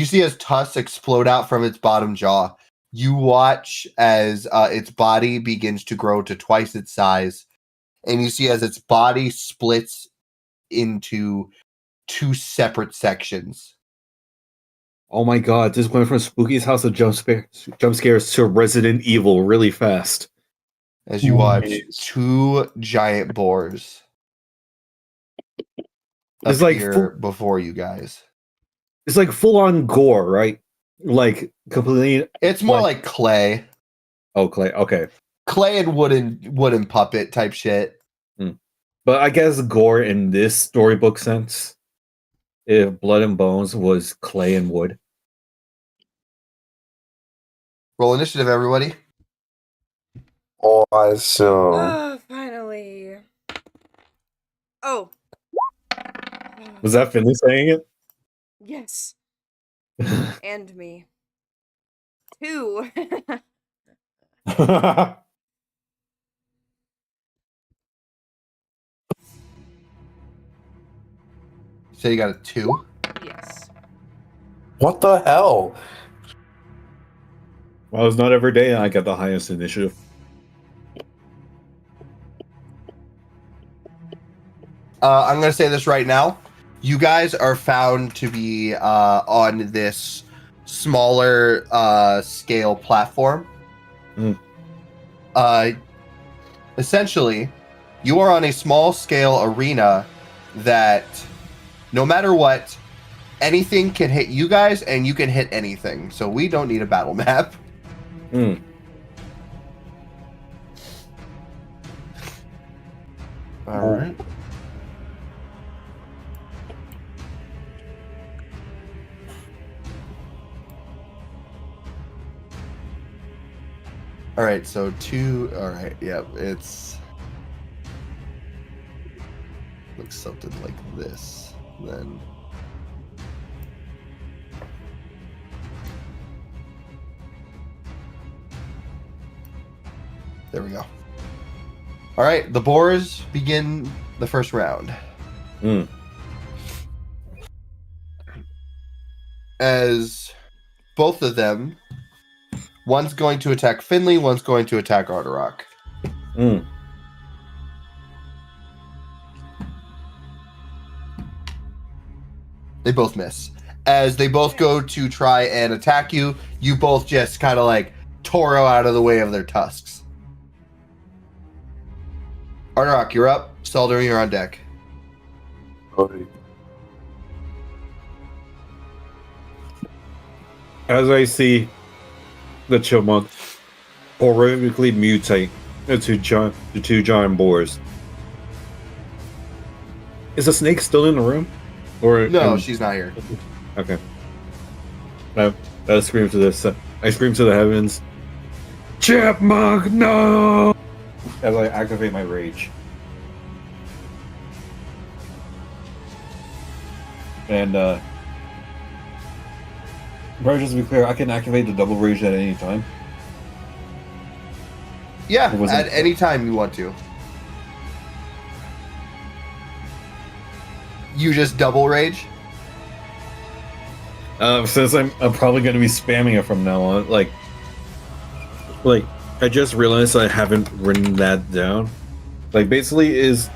see as tusks explode out from its bottom jaw. You watch as its body begins to grow to twice its size, and you see as its body splits into two separate sections. Oh my God! This went from Spooky's House of jump scares to Resident Evil really fast. As you watch two giant boars It's like appear before you guys. It's like full on gore, right? Like completely. It's more like clay. Oh, clay. Okay. Clay and wooden puppet type shit. But I guess gore in this storybook sense, if Blood and Bones was clay and wood. Roll initiative, everybody. Awesome. Oh, finally. Oh. Was that Finley saying it? Yes. And me. 2. So you got a 2? Yes. What the hell? Well, it's not every day I get the highest initiative. I'm going to say this right now. You guys are found to be on this smaller scale platform. Essentially, you are on a small scale arena that no matter what, anything can hit you guys and you can hit anything. So we don't need a battle map. All right. All right, so 2. All right, yeah, it's looks something like this. Then there we go. All right, the boars begin the first round. Hmm. As both of them, one's going to attack Finley, one's going to attack Arterock. Mm. They both miss. As they both go to try and attack you, you both just kind of like Toro out of the way of their tusks. Arterock, you're up. Salder, you're on deck. Okay. As I see the chipmunk horrifically mutate into the two giant boars, is the snake still in the room? Or No, she's not here. okay. I scream to this. I scream to the heavens. Chipmunk, no! As I activate my rage. And but just to be clear, I can activate the double rage at any time. Yeah, Or was at it- any time you want to. You just double rage? Since I'm probably going to be spamming it from now on. Like I just realized I haven't written that down. Like basically is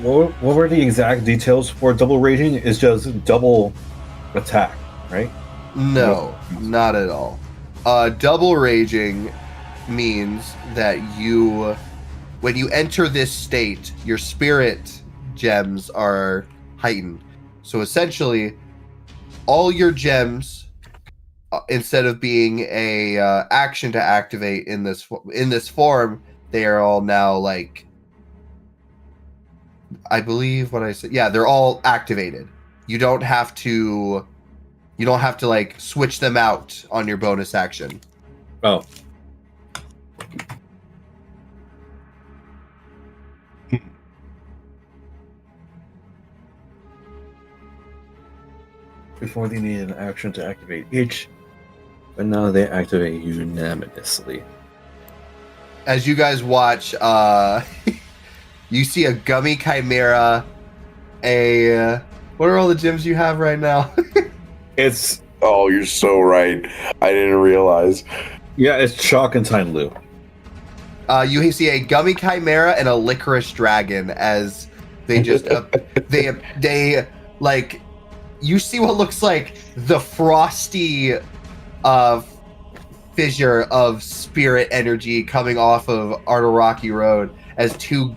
what were the exact details for double raging? Is just double attack, right? No, not at all. Double raging means that when you enter this state, your spirit gems are heightened. So essentially, all your gems, instead of being a action to activate in this form, they are all now like, I believe what I said. Yeah, they're all activated. You don't have to like switch them out on your bonus action. Oh. Before they needed an action to activate each, but now they activate unanimously. As you guys watch, you see a gummy chimera, what are all the gems you have right now? It's Oh, you're so right. I didn't realize. it's Chalk and Time Lou. You see a gummy chimera and a licorice dragon as they just they like, you see what looks like the frosty fissure of spirit energy coming off of Arteraki Road as two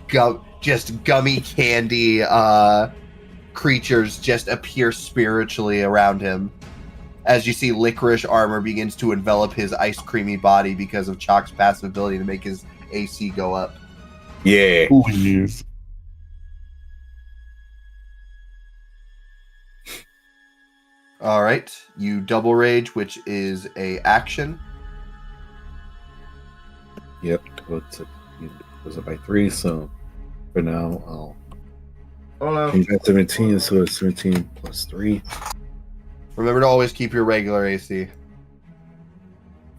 just gummy candy creatures just appear spiritually around him. As you see licorice armor begins to envelop his ice creamy body because of Chalk's passive ability to make his AC go up. Yeah. Please. All right, you double rage, which is a action. Yep. Goes up by 3, so for now I'll change that 17, so it's 17 plus 3. Remember to always keep your regular AC.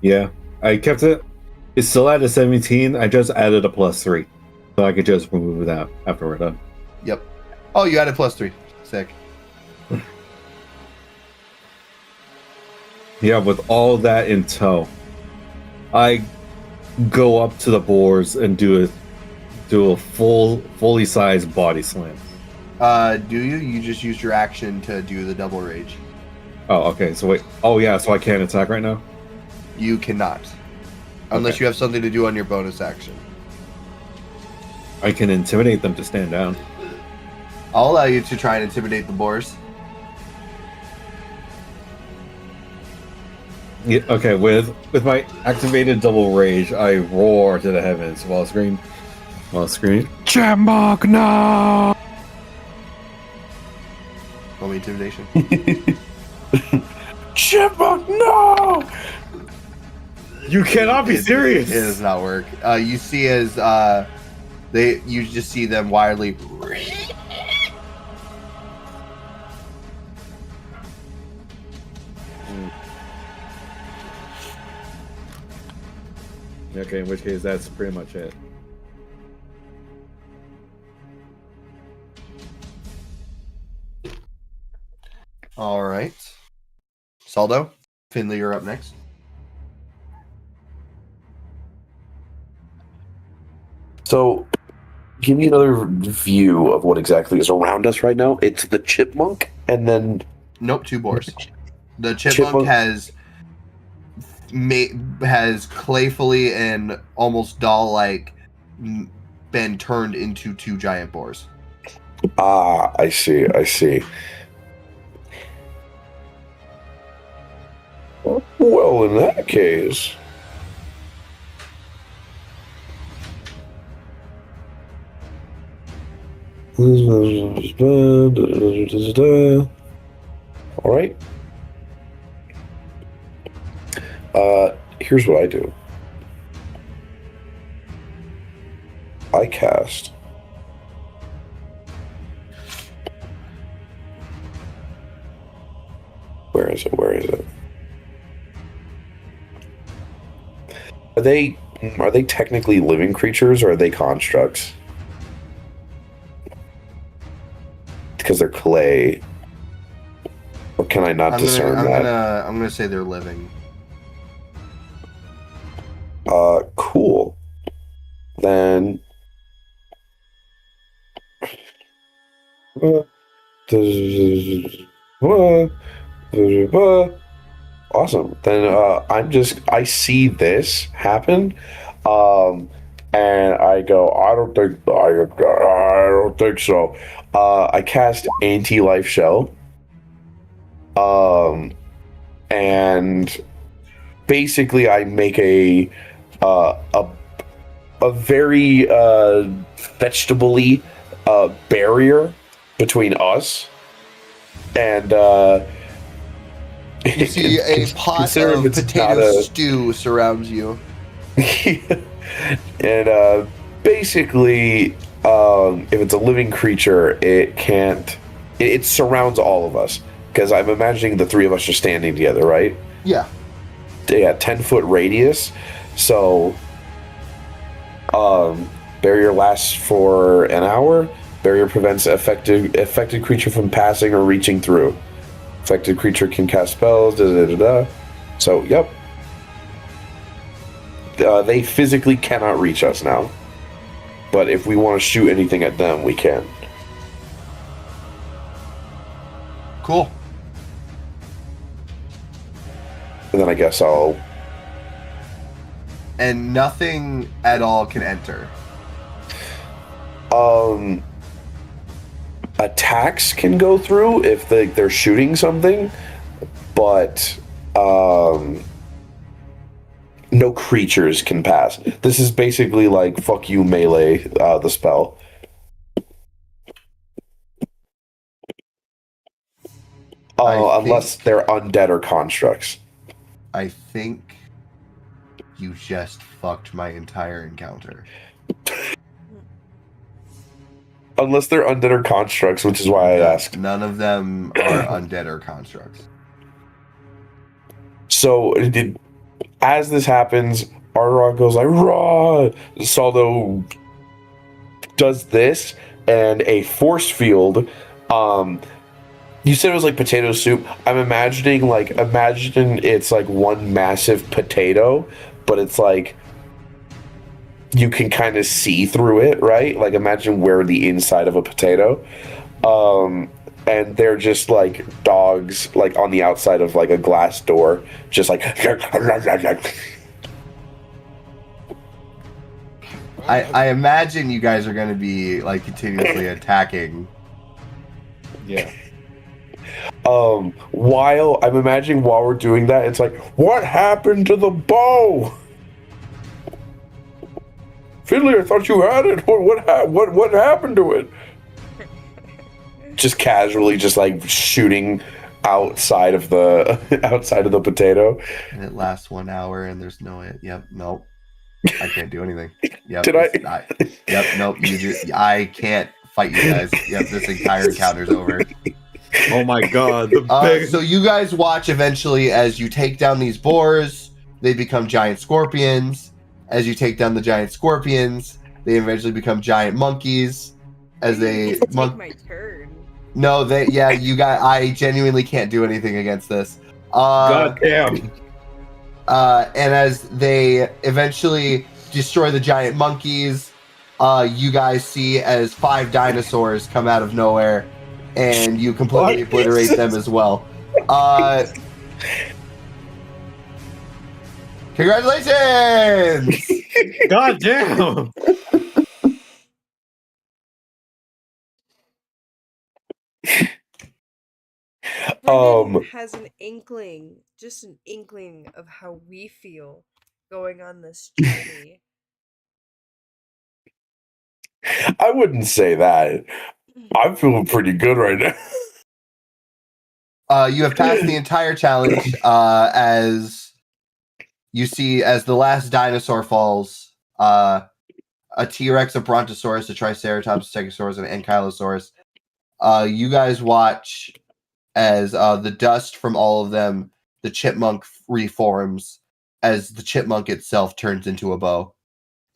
Yeah. I kept it. It's still at a 17. I just added a plus 3. So I could just remove that after we're done. Yep. Oh, you added plus 3. Sick. Yeah, with all that in tow, I go up to the boars and do a fully sized body slam. Do you? You just used your action to do the double rage. Oh, okay. So wait. Oh, yeah. So I can't attack right now. You cannot. Unless Okay. you have something to do on your bonus action. I can intimidate them to stand down. I'll allow you to try and intimidate the boars. Yeah, okay, with my activated double rage, I roar to the heavens while screaming, Chipmunk, no! Roll me intimidation. Chipmunk, no! You cannot be serious. It does not work. You see as you just see them wildly. Okay, in which case that's pretty much it. All right. Saldo, Finley, you're up next. So, give me another view of what exactly is around us right now. It's the chipmunk, and then Nope, 2 boars. The chipmunk has playfully and almost doll-like been turned into 2 giant boars. Ah, I see. Well, in that case, all right. Here's what I do. I cast Where is it? Are they technically living creatures, or are they constructs? Because they're clay. Or can I not discern that? I'm gonna say they're living. Cool. Then awesome. Then I see this happen, and I go, I don't think so. I cast Anti-Life Shell, and basically I make a very vegetable-y barrier between us and you see a pot of potato stew surrounds you. And basically, if it's a living creature, it surrounds all of us, because I'm imagining the 3 of us are standing together, right? Yeah. 10-foot radius. So barrier lasts for an hour. Barrier prevents affected creature from passing or reaching through. Affected creature can cast spells. So, yep. They physically cannot reach us now. But if we want to shoot anything at them, we can. Cool. And then I guess I'll... And nothing at all can enter. Attacks can go through if they're shooting something, but no creatures can pass. This is basically like fuck you melee, the spell. Unless they're undead or constructs. I think you just fucked my entire encounter. Unless they're undead or constructs, which is why I asked. None of them are undead or constructs. So, as this happens, Ardorak goes like, "Raw!" Saldo does this, and a force field. You said it was like potato soup. I'm imagining it's like one massive potato, but it's like you can kind of see through it, right? Like imagine where the inside of a potato. And they're just like dogs, like on the outside of like a glass door, just like. I imagine you guys are going to be like continuously attacking. Yeah. While we're doing that, it's like, what happened to the bow? Finley, I thought you had it. What happened to it? Just casually, just like shooting outside of the potato. And it lasts 1 hour, and there's no it. Yep, nope. I can't do anything. Yep. Did Yep, nope. I can't fight you guys. Yep, this entire encounter's over. Oh my god, the big. So you guys watch eventually as you take down these boars. They become giant scorpions. As you take down the giant scorpions, they eventually become giant monkeys. As they take my turn. No, I genuinely can't do anything against this. God damn. And as they eventually destroy the giant monkeys, you guys see as 5 dinosaurs come out of nowhere, and you completely obliterate them as well. Congratulations! God damn. Brendan has an inkling, just an inkling of how we feel going on this journey. I wouldn't say that. I'm feeling pretty good right now. You have passed the entire challenge as you see as the last dinosaur falls. A T-Rex, a Brontosaurus, a Triceratops, a Stegosaurus, and an Ankylosaurus. You guys watch as the dust from all of them, the chipmunk reforms as the chipmunk itself turns into a bow,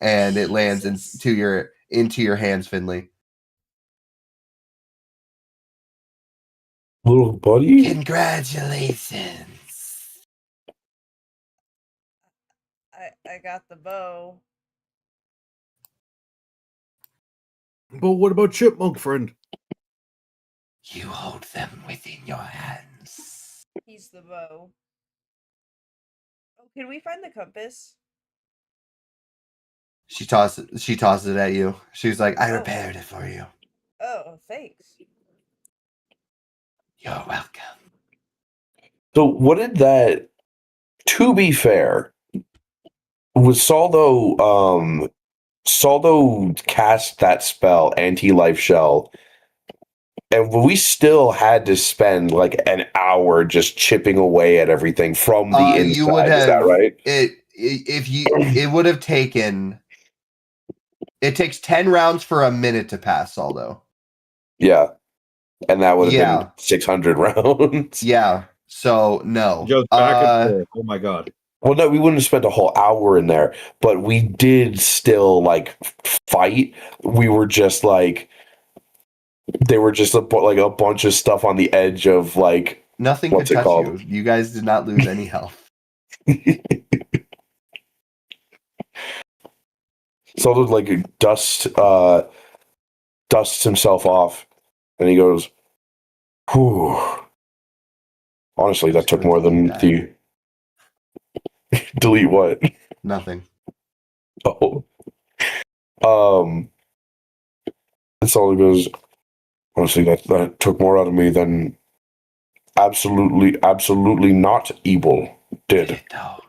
and it lands into your hands, Finley. Little buddy? Congratulations. I got the bow. But what about Chipmunk Friend? You hold them within your hands. He's the bow. Oh, can we find the compass? She tosses it at you. She's like, I repaired it for you. Oh, thanks. You're welcome. So what did that, to be fair, was Saldo cast that spell, Anti-Life Shell, and we still had to spend like an hour just chipping away at everything from the inside. You would have, is that right? It would have taken. It takes 10 rounds for a minute to pass, Saldo. Yeah. And that would have been 600 rounds. Yeah. So, no. Just back and forth. Oh my god. Well, no, we wouldn't have spent a whole hour in there, but we did still, like, fight. We were just, like... They were just, a bunch of stuff on the edge of, like... Nothing could touch you. You guys did not lose any health. So, like, dusts himself off, and he goes, whew. Honestly, that took more than the... Delete what? Nothing. Oh. And so he goes, honestly, that took more out of me than absolutely not evil did. No.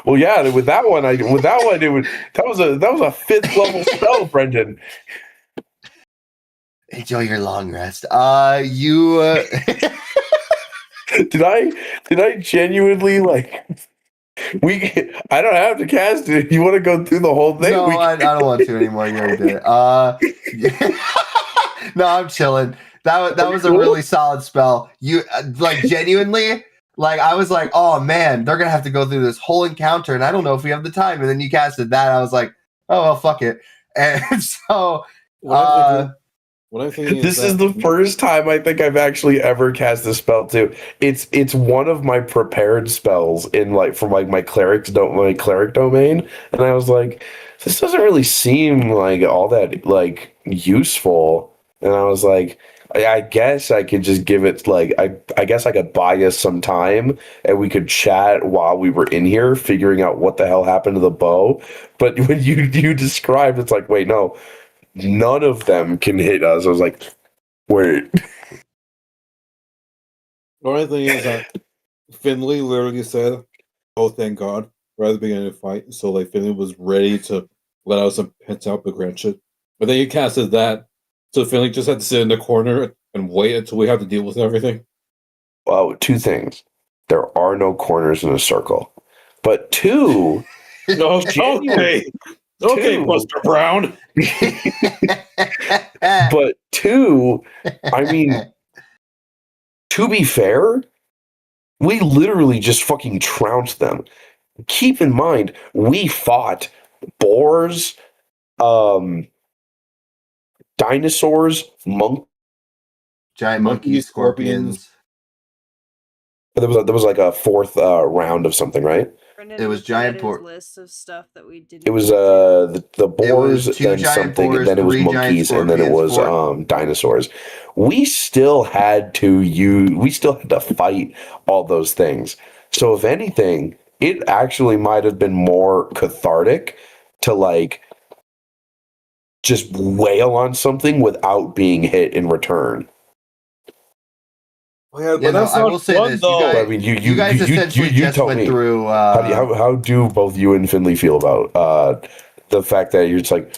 Well, yeah, with that one, that was a 5th level spell, Brendan. Enjoy your long rest. Did I genuinely like? I don't have to cast it. You want to go through the whole thing? No, I don't want to anymore. You already did it. No, I'm chilling. That was a really solid spell. You like genuinely. Like, I was like, oh, man, they're going to have to go through this whole encounter, and I don't know if we have the time. And then you casted that, I was like, oh, well, fuck it. And so... What I'm thinking this is the first time I think I've actually ever cast this spell, too. It's one of my prepared spells in, like, from, like, my cleric domain. And I was like, this doesn't really seem, like, all that, like, useful. And I was like... I guess I could just give it, like, I guess I could buy us some time and we could chat while we were in here figuring out what the hell happened to the bow. But when you described, it's like, wait, no, none of them can hit us. I was like, wait. The only thing is that Finley literally said, oh, thank God, right at the beginning of the fight. So, like, Finley was ready to let out some pent out the grand shit. But then you casted that. So Finley just had to sit in the corner and wait until we have to deal with everything? Well, two things. There are no corners in a circle. But two, No, okay. Okay, Two. Buster Brown. but two, I mean, to be fair, we literally just fucking trounced them. Keep in mind, we fought boars, dinosaurs, Giant monkeys, Monkeys, scorpions. scorpions. There was like a fourth round of something, right? Brendan It was looking at giant his pork. list of stuff that we didn't. It was get to. the boars, two then giant something, boars, and then it was 3 giant monkeys, and then it was scorpions, dinosaurs. We still had to fight all those things. So if anything, it actually might have been more cathartic to like just wail on something without being hit in return. Oh, yeah, but Yeah, no, that's I not will say fun, this. though. I mean, You guys essentially just tell went me. through. How do both you and Finley feel about the fact that you're just like,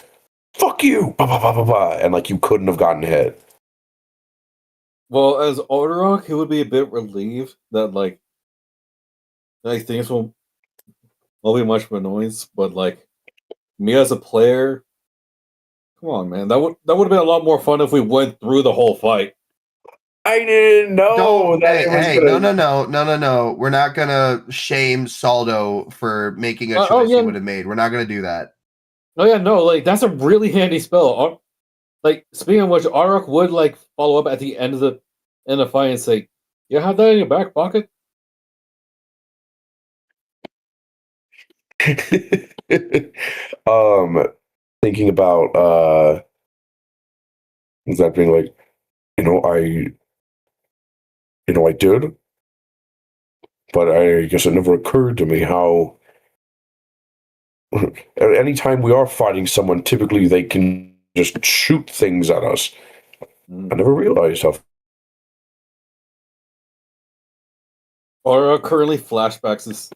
fuck you, blah, blah, blah, blah, blah, and like you couldn't have gotten hit? Well, as Odorok, he would be a bit relieved that like things won't be much of an annoyance, but like me as a player, come on, man, that would have been a lot more fun if we went through the whole fight. I didn't know No. We're not gonna shame Saldo for making a choice he would have made. We're not gonna do that. Oh yeah, no, like that's a really handy spell. Like speaking of which, Arok would like follow up at the end of the fight and say, "You have that in your back pocket." Thinking about that being like, I did, but I guess it never occurred to me how anytime we are fighting someone, typically they can just shoot things at us. I never realized how. Or currently flashbacks,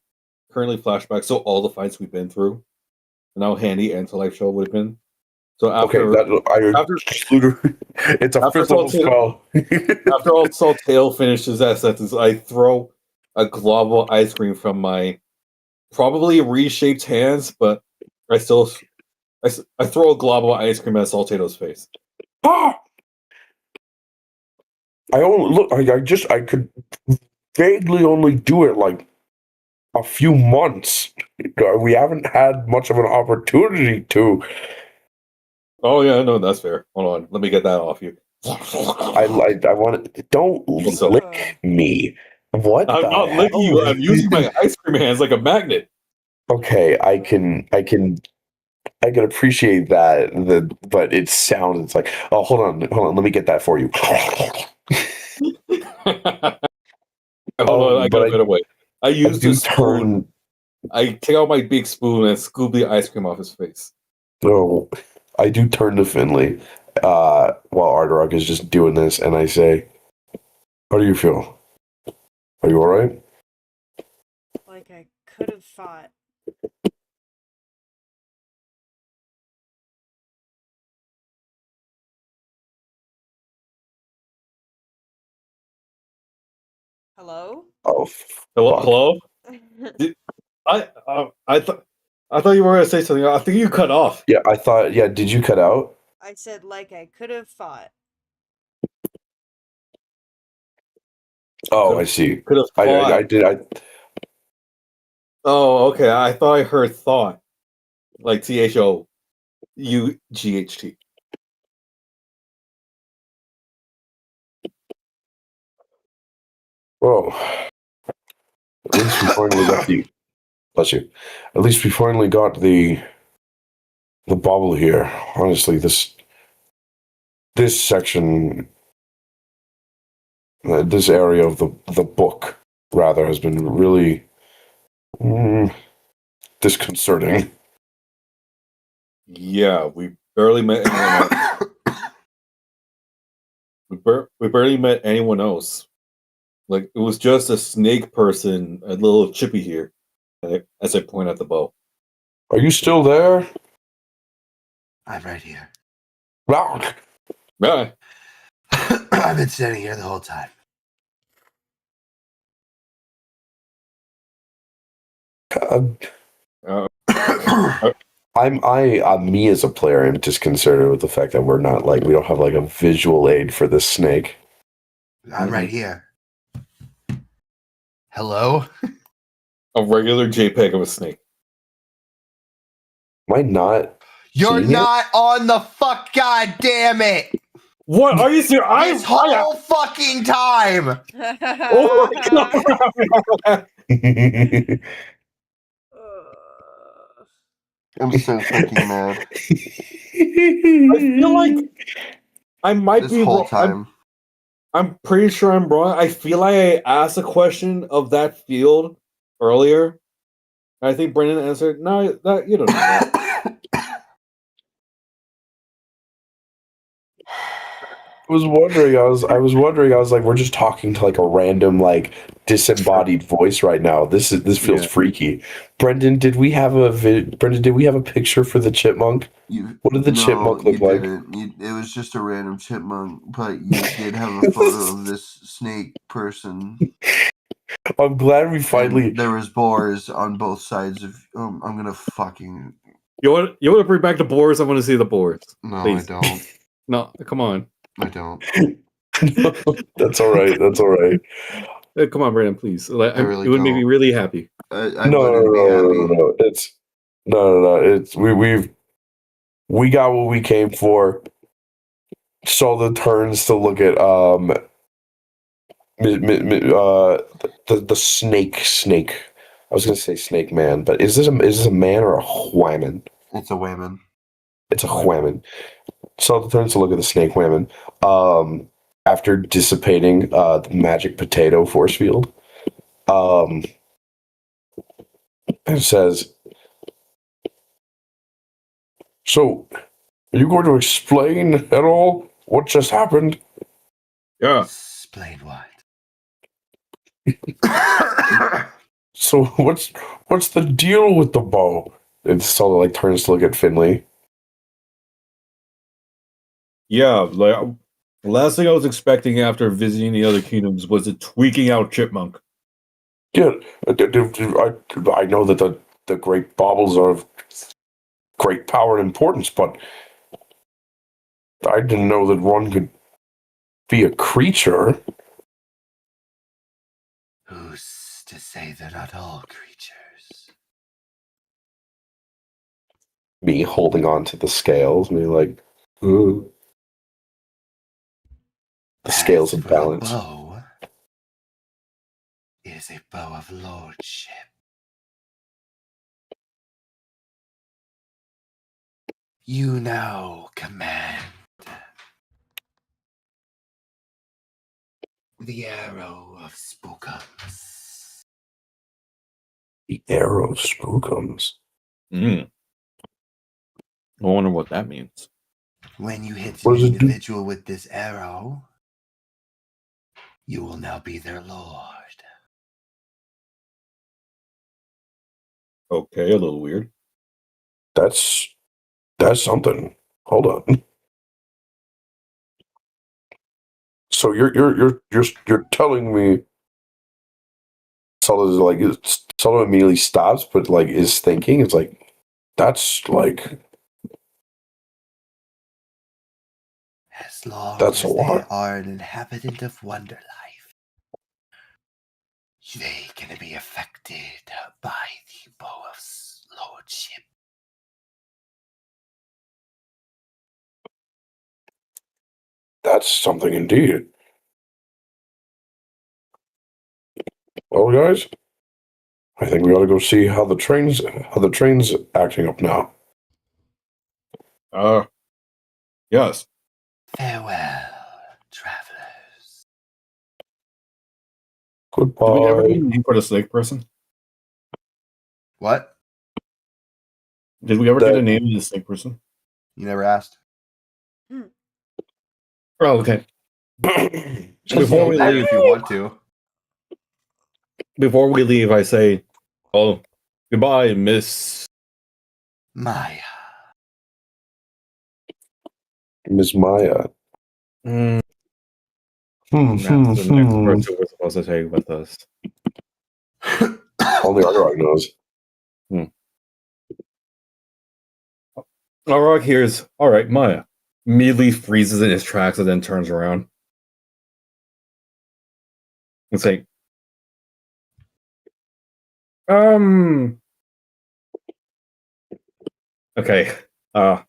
so all the fights we've been through, and how handy Anti-Life Show would have been. So after it's a fifth level spell. After all Saltail finishes that sentence, I throw a glob of ice cream from my probably reshaped hands, but I throw a glob of ice cream at Saltato's face. Ah! I could vaguely only do it like a few months. We haven't had much of an opportunity to. Oh yeah, no, that's fair. Hold on, let me get that off you. I want to. Don't lick me. What? I'm not licking you. I'm using my ice cream hands like a magnet. Okay, I can appreciate that. But it sounds like. Oh, hold on. Let me get that for you. Hold on, I got a better way. I use the spoon. I take out my big spoon and scoop the ice cream off his face. So I do turn to Finley while Ardarok is just doing this, and I say, "How do you feel? Are you all right?" Like I could have thought. Hello? Oh, hello. I thought you were going to say something. I think you cut off. Yeah, I thought. Yeah, did you cut out? I said like I could have thought. Oh, I see. Could have thought. I did. Oh, okay. I thought I heard thought, like THOUGHT. Well, at least we finally got the. Bless you. At least we finally got the bauble here. Honestly, this section, this area of the book, rather, has been really disconcerting. Yeah, we barely met anyone else. we barely met anyone else. Like, it was just a snake person, a little chippy here, as I point at the bow. Are you still there? I'm right here. Round. Yeah. I've been standing here the whole time. Me as a player, I'm disconcerted with the fact that we don't have like a visual aid for this snake. I'm right here. Hello? A regular JPEG of a snake. Am I not? You're seeing it? not on the fuck. God damn it! What are you serious? This whole fucking time. Oh my god! I'm so fucking mad. I feel like I might This be whole wrong. time. I'm pretty sure I'm wrong. I feel like I asked a question of that field earlier. I think Brendan answered, "No, that you don't know that." I was wondering. I was like, we're just talking to like a random, like disembodied voice right now. This feels Yeah. freaky. Brendan, did we have a picture for the chipmunk? What did the chipmunk look like? It was just a random chipmunk, but you did have a photo of this snake person. I'm glad we finally. And there was boars on both sides of. I'm gonna fucking. You want to bring back the boars? I want to see the boars. No, Please. I don't. No, come on. I don't. That's all right. That's all right. Come on, Brandon, please. Like, I really it would make me don't. really happy. I wouldn't be happy. No. It's no. It's we got what we came for. Saw the turns to look at the snake. I was gonna say snake man, but is this a man or a whammon? It's a women. It's a whammon. Saw the turns to look at the snake whammon. After dissipating the magic potato force field, it says, "So, are you going to explain at all what just happened?" Yeah. Explain what? So what's the deal with the bow? And Solo like turns to look at Finley. Yeah, like the last thing I was expecting after visiting the other kingdoms was a tweaking out chipmunk. Yeah, I know that the great baubles are of great power and importance, but I didn't know that one could be a creature. Who's to say they're not all creatures? Me holding on to the scales, me like, ooh. The scales of As for the balance. bow, it is a bow of lordship. You now command the arrow of spookums. The arrow of spookums. I wonder what that means. When you hit What an does it do? individual with this arrow, you will now be their lord. Okay, a little weird. That's something. Hold on. So you're telling me Solo immediately stops, but like is thinking. It's like that's like As long That's as a they lot. are an inhabitant of Wonderlife, they can be affected by the bow of lordship. that's something indeed. Well, guys, I think we ought to go see how the train's acting up now. Yes. Farewell, travelers. Goodbye. Did we ever get a name for the snake person? What? Did we ever get a name of the snake person? You never asked. Oh, okay. Just Before we go there leave, if you want to. I say, "Oh, goodbye, Miss." Maya. Miss Maya. That's the next person we're supposed to take with us. Only Aragog knows. Arog hears, all right, Maya. Immediately freezes in his tracks and then turns around. It's like, okay. I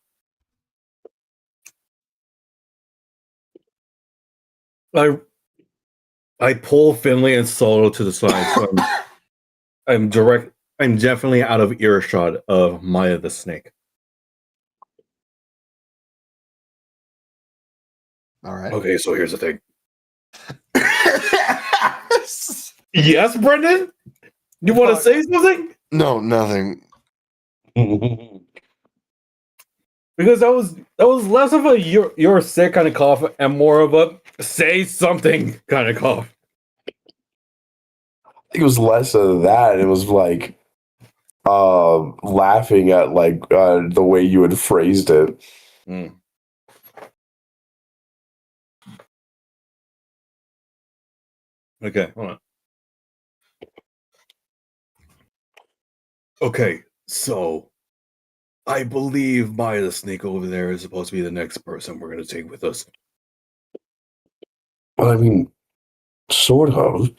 I pull Finley and Solo to the side, so I'm definitely out of earshot of Maya the Snake. All right. Okay, so here's the thing. Yes, Brendan? You want to say something? No, nothing. Because that was less of a you're sick kind of cough and more of a say something kind of cough. I think it was less of that. It was like laughing at like the way you had phrased it. Mm. Okay, hold on. Okay, so I believe Maya the Snake over there is supposed to be the next person we're going to take with us. Well, I mean, sort of.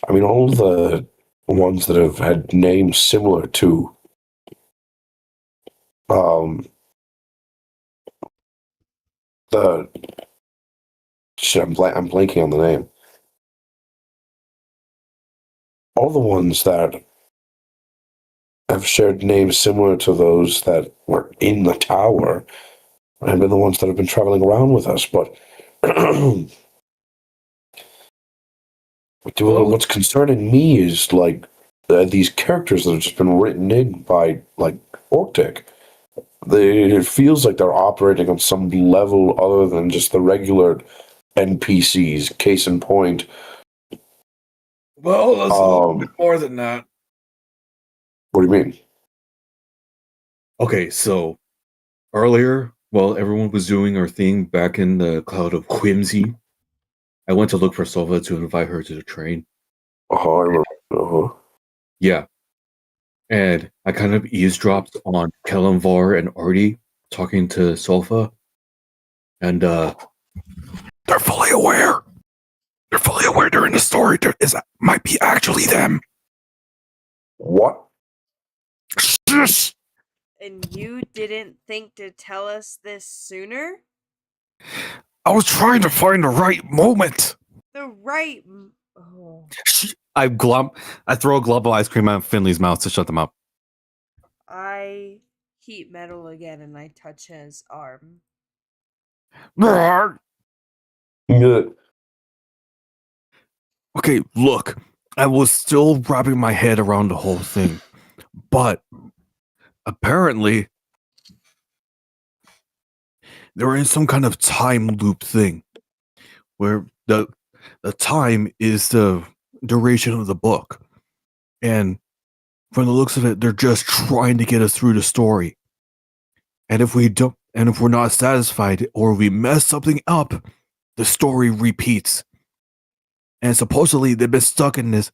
I mean, all the ones that have had names similar to the shit, I'm blanking on the name. All the ones that have shared names similar to those that were in the tower have been the ones that have been traveling around with us. But what's concerning me is like these characters that have just been written in by like Orctic. It feels like they're operating on some level other than just the regular NPCs. Case in point. Well, that's a little bit more than that. What do you mean? Okay, so earlier, while everyone was doing their thing back in the cloud of Whimsy, I went to look for Sova to invite her to the train. I remember. Yeah. And I kind of eavesdropped on Kelenvar and Artie talking to Sofa. And they're fully aware. They're fully aware during the story might be actually them. What? Shush! And you didn't think to tell us this sooner? I was trying to find the right moment. The right. Oh. I throw a glob of ice cream at Finley's mouth to shut them up. I heat metal again and I touch his arm. Good. Okay, look. I was still wrapping my head around the whole thing. But apparently they're in some kind of time loop thing where the time is the duration of the book. And from the looks of it, they're just trying to get us through the story. And if we're not satisfied or we mess something up, the story repeats. And supposedly they've been stuck in this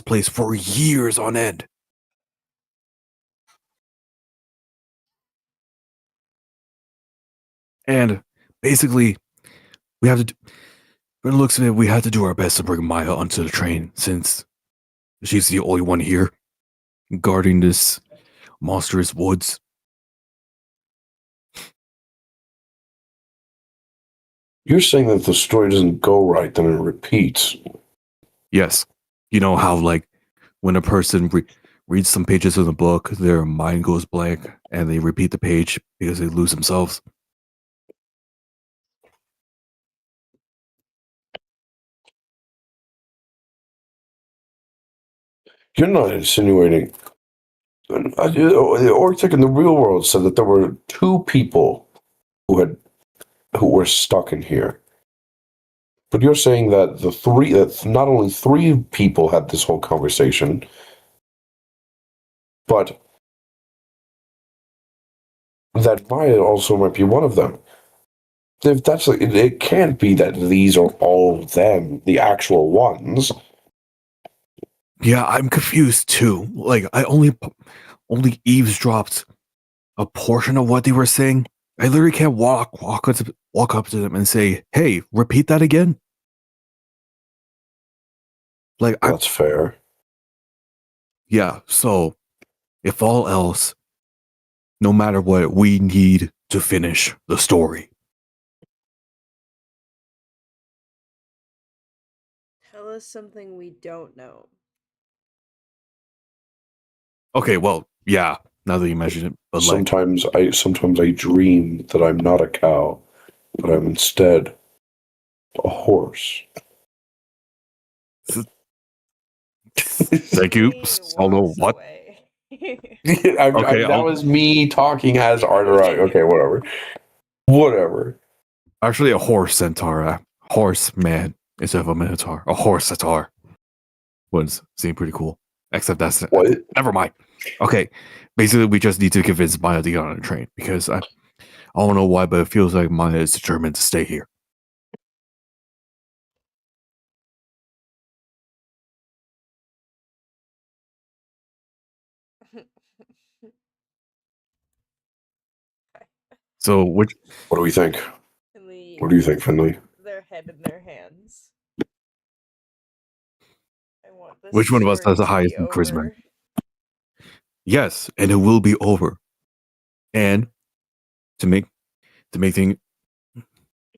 place for years on end. And basically, we have to. From the looks of it, we had to do our best to bring Maya onto the train since she's the only one here guarding this monstrous woods. You're saying that the story doesn't go right, then it repeats. Yes. You know how, like, when a person reads some pages of the book, their mind goes blank and they repeat the page because they lose themselves? You're not insinuating. The Orctic in the real world said that there were two people who were stuck in here. But you're saying that that not only three people had this whole conversation, but that Maya also might be one of them. If that's it can't be that these are all them, the actual ones. Yeah, I'm confused too. Like, I only eavesdropped a portion of what they were saying. I literally can't walk up to them and say, "Hey, repeat that again." Like, That's fair. yeah. So, if all else, no matter what, we need to finish the story. Tell us something we don't know. Okay, well, yeah. Now that you mention it, but like, Sometimes I dream that I'm not a cow, but I'm instead a horse. thank you. He Solo, walks what? away. That was me talking as Arterock. Okay, whatever. Whatever. Actually, a horse centaur, horse man instead of a minotaur, a horse centaur would seem pretty cool. Except that's What? never mind. Okay, basically, we just need to convince Maya to get on a train because I don't know why, but it feels like Maya is determined to stay here. So, which What do we think? Finley What do you think, Finley? their head in their hands. I want this which one of us story has the to highest be in charisma? over. Yes, and it will be over. And to make things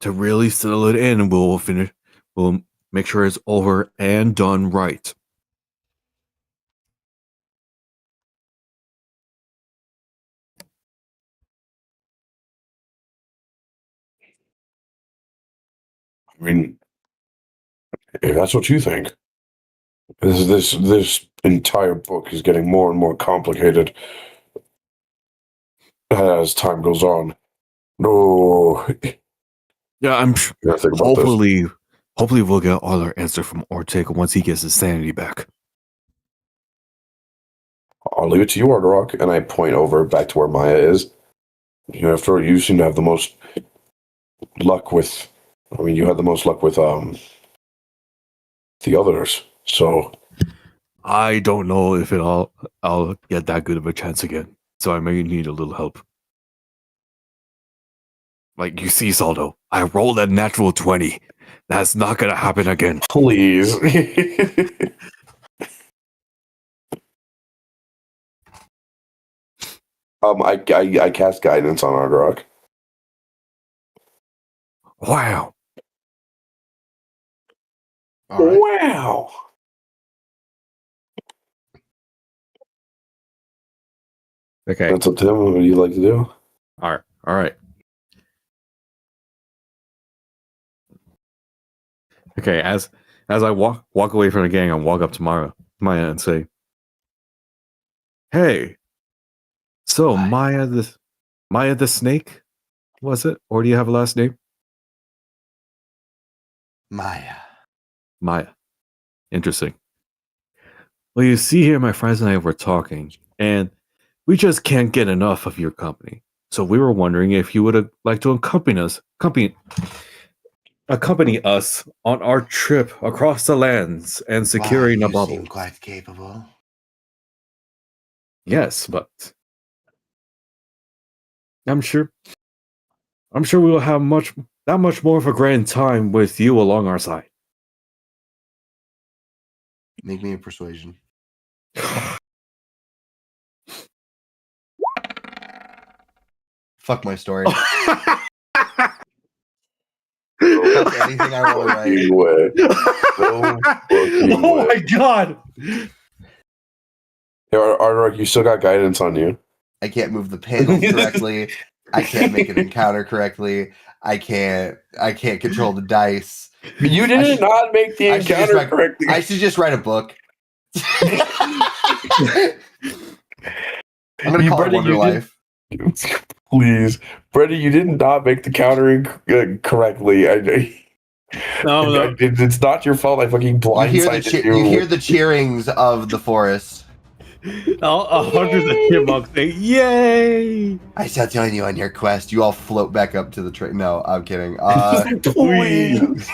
to really settle it in, we'll finish. We'll make sure it's over and done right. I mean, if that's what you think, this entire book is getting more and more complicated as time goes on. No, Yeah, I'm gotta think about this. hopefully we'll get all our answer from Ortega once he gets his sanity back. I'll leave it to you, Arterock, and I point over back to where Maya is. After all, you seem to have the most luck with. I mean, you had the most luck with the others. So I don't know if I'll get that good of a chance again. So I may need a little help. Like you see, Saldo, I rolled a natural 20. That's not gonna happen again. please. I cast guidance on Arterock. Wow. All right. Wow. Okay. That's up to him. What do you like to do? All right. Okay, as I walk away from the gang, I walk up to Maya and say, "Hey, so Maya the snake, was it? Or do you have a last name?" Maya. Maya. Interesting. Well, you see here, my friends and I were talking, and we just can't get enough of your company. So we were wondering if you would like to accompany us on our trip across the lands and securing a You bubble. seem quite capable. Yes, but I'm sure we will have that much more of a grand time with you along our side. Make me a persuasion. Fuck my story. Fuck anything I want to write. Way. No fucking Oh way. my god! Hey, Arterock, you still got guidance on you. I can't move the panels correctly. I can't make an encounter correctly. I can't control the dice. You did not make the encounter correctly. I should just write a book. I'm gonna call it Wonderlife. Please, Brenda, you did not make the countering correctly. No. It's not your fault. I fucking blindsided you. You hear the cheerings of the forest. Hundreds of chipmunks saying, "Yay!" I shall join you on your quest. You all float back up to the train. No, I'm kidding. Twins.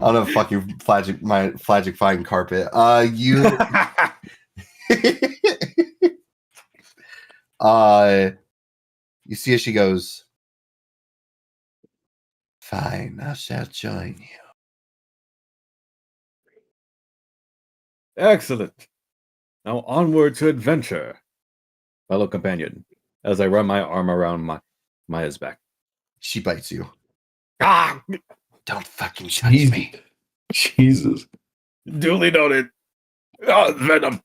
On a fucking flagic fine carpet. You you see as she goes, fine, I shall join you. Excellent. Now onward to adventure, fellow companion. As I run my arm around Maya's back. She bites you. Ah! Don't fucking touch me. Jesus. Duly noted. Oh, venom.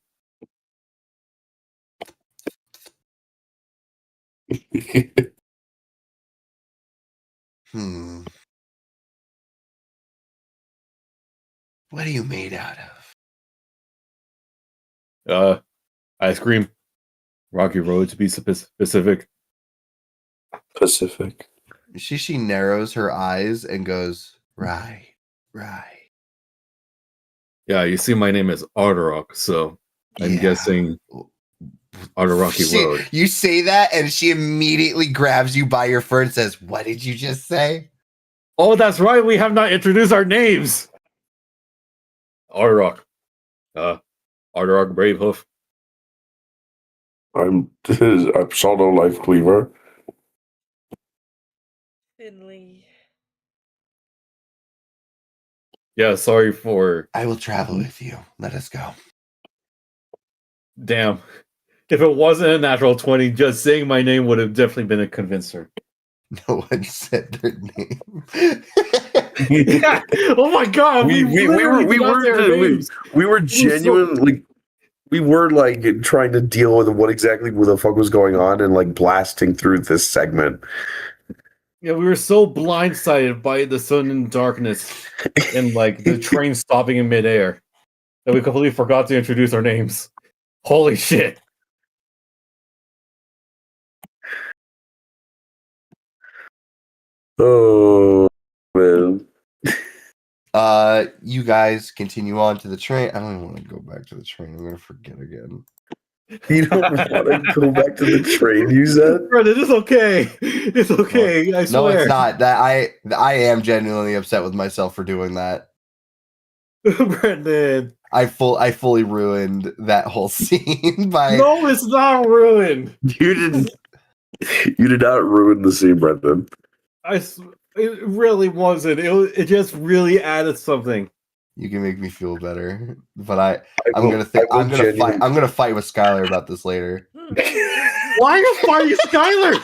What are you made out of? Ice cream. Rocky Road, to be specific. Pacific. She narrows her eyes and goes, right. Yeah, you see, my name is Arterok, so I'm guessing Rocky Road. You say that, and she immediately grabs you by your fur and says, "What did you just say?" Oh, that's right. We have not introduced our names. Arterok. Arterok Bravehoof. I'm Pseudo Life Cleaver. Finley. Yeah, sorry for... I will travel with you. Let us go. Damn. If it wasn't a natural 20, just saying my name would have definitely been a convincer. No one said their name. Yeah. Oh my god. We were genuinely we were like trying to deal with what the fuck was going on and like blasting through this segment. Yeah, we were so blindsided by the sun and darkness and like the train stopping in midair that we completely forgot to introduce our names. Holy shit. Oh man. You guys continue on to the train. I don't even want to go back to the train. I'm gonna forget again. You don't want to go back to the train, you said? Brendan, it's okay. It's okay. I swear. No, it's not. That I am genuinely upset with myself for doing that. Brendan. I fully ruined that whole scene by No, it's not ruined. You did not ruin the scene, Brendan. it really wasn't. It just really added something. You can make me feel better, but I'm gonna fight with Skylar about this later. Why are you fighting Skylar?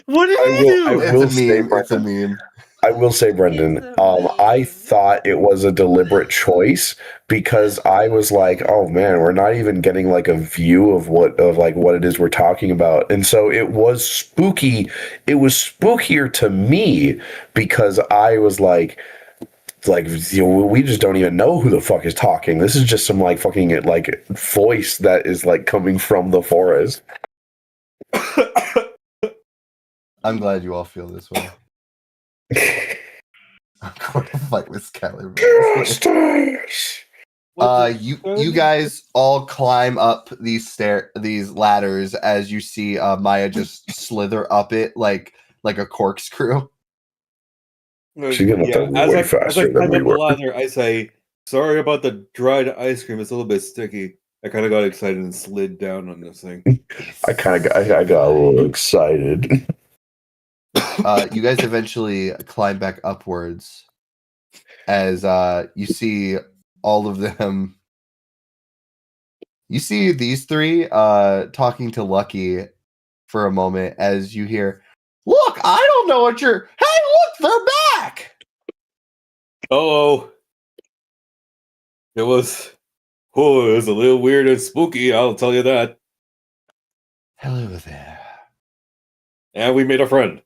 What did he do? It's a meme. I will say, Brendan, I thought it was a deliberate choice because I was like, oh man, we're not even getting like a view of what it is we're talking about. And so it was spooky. It was spookier to me because I was like, we just don't even know who the fuck is talking. This is just some like fucking like voice that is like coming from the forest. I'm glad you all feel this way. I'm going to fight with Skylar. You guys all climb up these ladders as you see Maya just slither up it like a corkscrew. She's getting up there way faster than we were. Ladder, I say, sorry about the dried ice cream. It's a little bit sticky. I kind of got excited and slid down on this thing. I got a little excited. You guys eventually climb back upwards as you see all of them. You see these three talking to Lucky for a moment as you hear, "Look, I don't know what you're... Hey, look, they're back!" Oh, it was a little weird and spooky, I'll tell you that. Hello there. And we made a friend.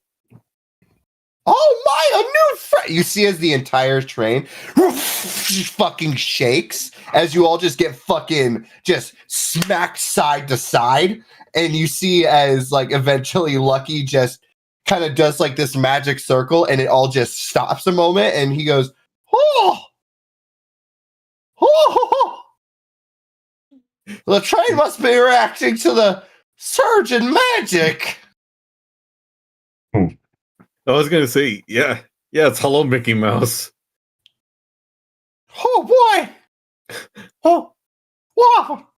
Oh my, a new friend! You see as the entire train fucking shakes as you all just get fucking just smacked side to side. And you see as like eventually Lucky just kind of does like this magic circle and it all just stops a moment and he goes, oh, The train must be reacting to the surge in magic. I was gonna say, yeah, it's hello, Mickey Mouse. Oh boy! Oh, Wow!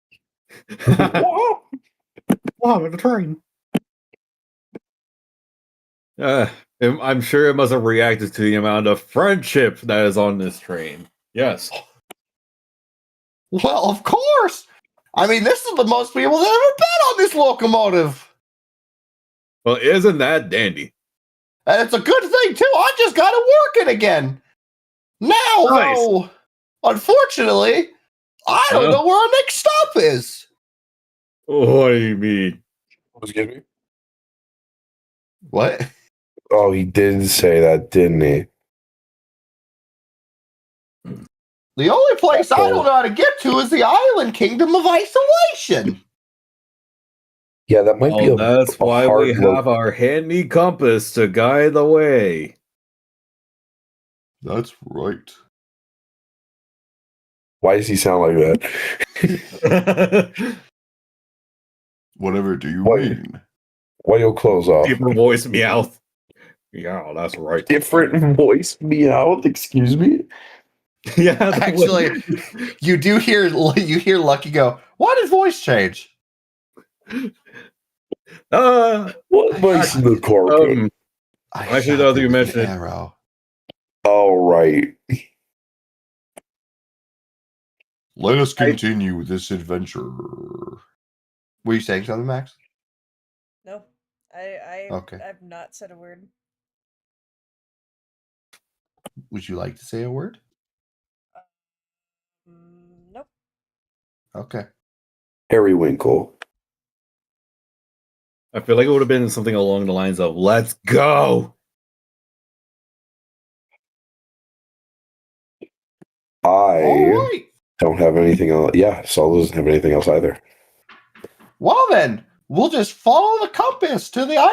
wow, the train. I'm sure it must have reacted to the amount of friendship that is on this train. Yes. Well, of course. I mean, this is the most people that ever been on this locomotive. Well, isn't that dandy? And it's a good thing, too. I just got it working again. Now, Nice. though, unfortunately, I don't know where our next stop is. What do you mean? Excuse me? What? Oh, he did say that, didn't he? The only place I don't know how to get to is the island kingdom of isolation. Yeah, that might be That's why we have our handy compass to guide the way. That's right. Why does he sound like that? Whatever do you What? mean? Why your clothes off? Different voice, meow. Yeah, that's right. Different voice, meowth. Excuse me. Yeah, Actually, you hear Lucky go, why did voice change? What voice in the carpet? Actually, though, you mentioned it. Arrow. All right. Let us continue this adventure. Were you saying something, Max? No, I Okay. I've not said a word. Would you like to say a word? Nope. Okay. Periwinkle. I feel like it would have been something along the lines of "Let's go." I don't have anything else. Yeah, Saul doesn't have anything else either. Well then, we'll just follow the compass to the island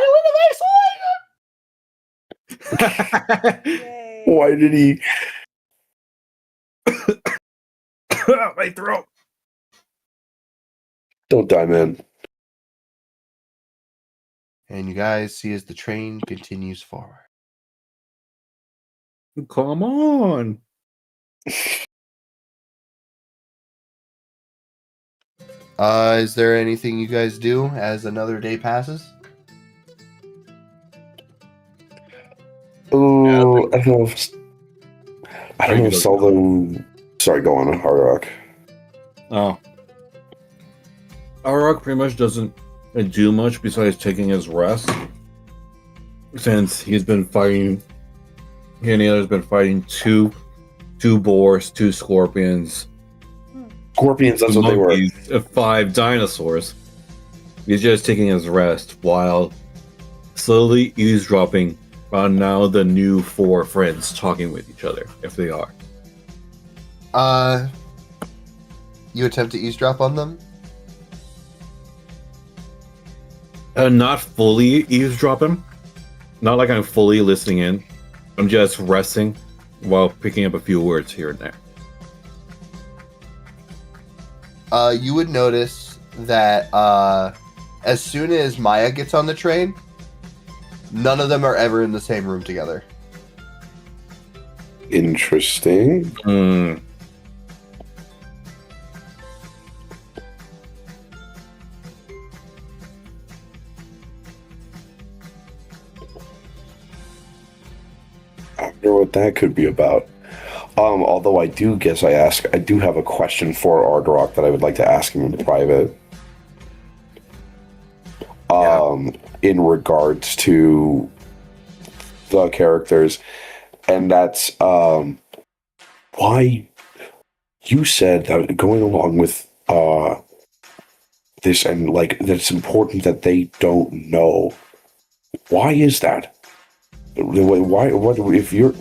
of isolation. Yay. Why did he? My throat. Don't die, man. And you guys see as the train continues forward. Come on. Is there anything you guys do as another day passes? Oh, I don't know if Saldo. Sorry, go on, Hard Rock. Oh. Arok pretty much doesn't do much besides taking his rest. Since he's been fighting, he and the others been fighting two boars, 2 scorpions, Scorpions, that's what they were. monkeys, 5 dinosaurs. He's just taking his rest while slowly eavesdropping on now the new 4 friends talking with each other, if they are. You attempt to eavesdrop on them? Not fully eavesdropping. Not like I'm fully listening in. I'm just resting while picking up a few words here and there. You would notice that as soon as Maya gets on the train, none of them are ever in the same room together. Interesting. I wonder what that could be about. Although I do have a question for Ardrock that I would like to ask him in private. In regards to the characters, and that's why you said that going along with this, and like that it's important that they don't know. Why is that? Why? What if you're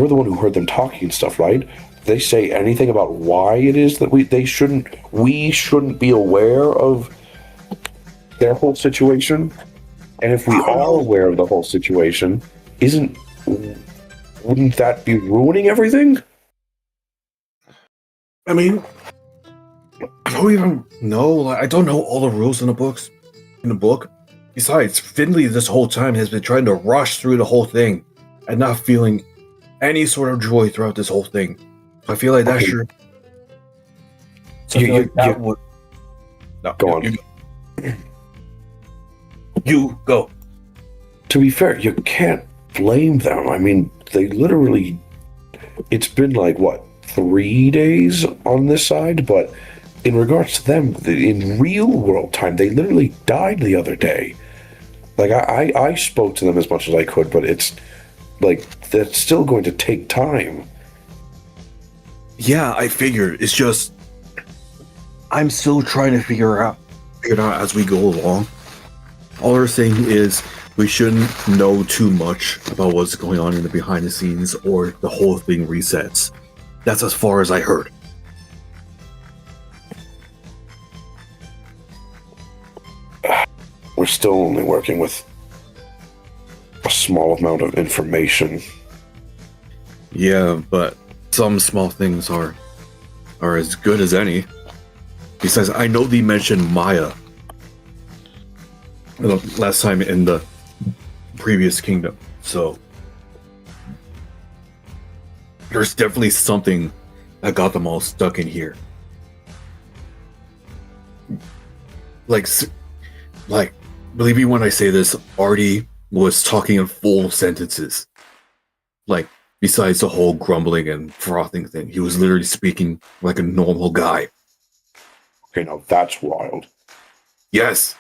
the one who heard them talking and stuff, right? Did they say anything about why it is that we shouldn't be aware of their whole situation? And if we are aware of the whole situation, wouldn't that be ruining everything? I mean, I don't even know. Like, I don't know all the rules in the books. In the book. Besides, Finley this whole time has been trying to rush through the whole thing and not feeling any sort of joy throughout this whole thing. So I feel like that Okay. should. So I feel like that you- would. No, Go on. You go. To be fair, you can't blame them. I mean, they literally. It's been like, what, 3 days on this side? But in regards to them, in real world time, they literally died the other day. Like, I spoke to them as much as I could, but it's like, that's still going to take time. Yeah, I figured. It's just I'm still trying to figure it out as we go along. All they're saying is we shouldn't know too much about what's going on in the behind the scenes or the whole thing resets. That's as far as I heard. We're still only working with a small amount of information. Yeah, but some small things are as good as any. Besides, I know they mentioned Maya the last time in the previous kingdom, so there's definitely something that got them all stuck in here. Like, believe me when I say this, Artie was talking in full sentences. Like, besides the whole grumbling and frothing thing, he was literally speaking like a normal guy. Okay, now that's wild. Yes,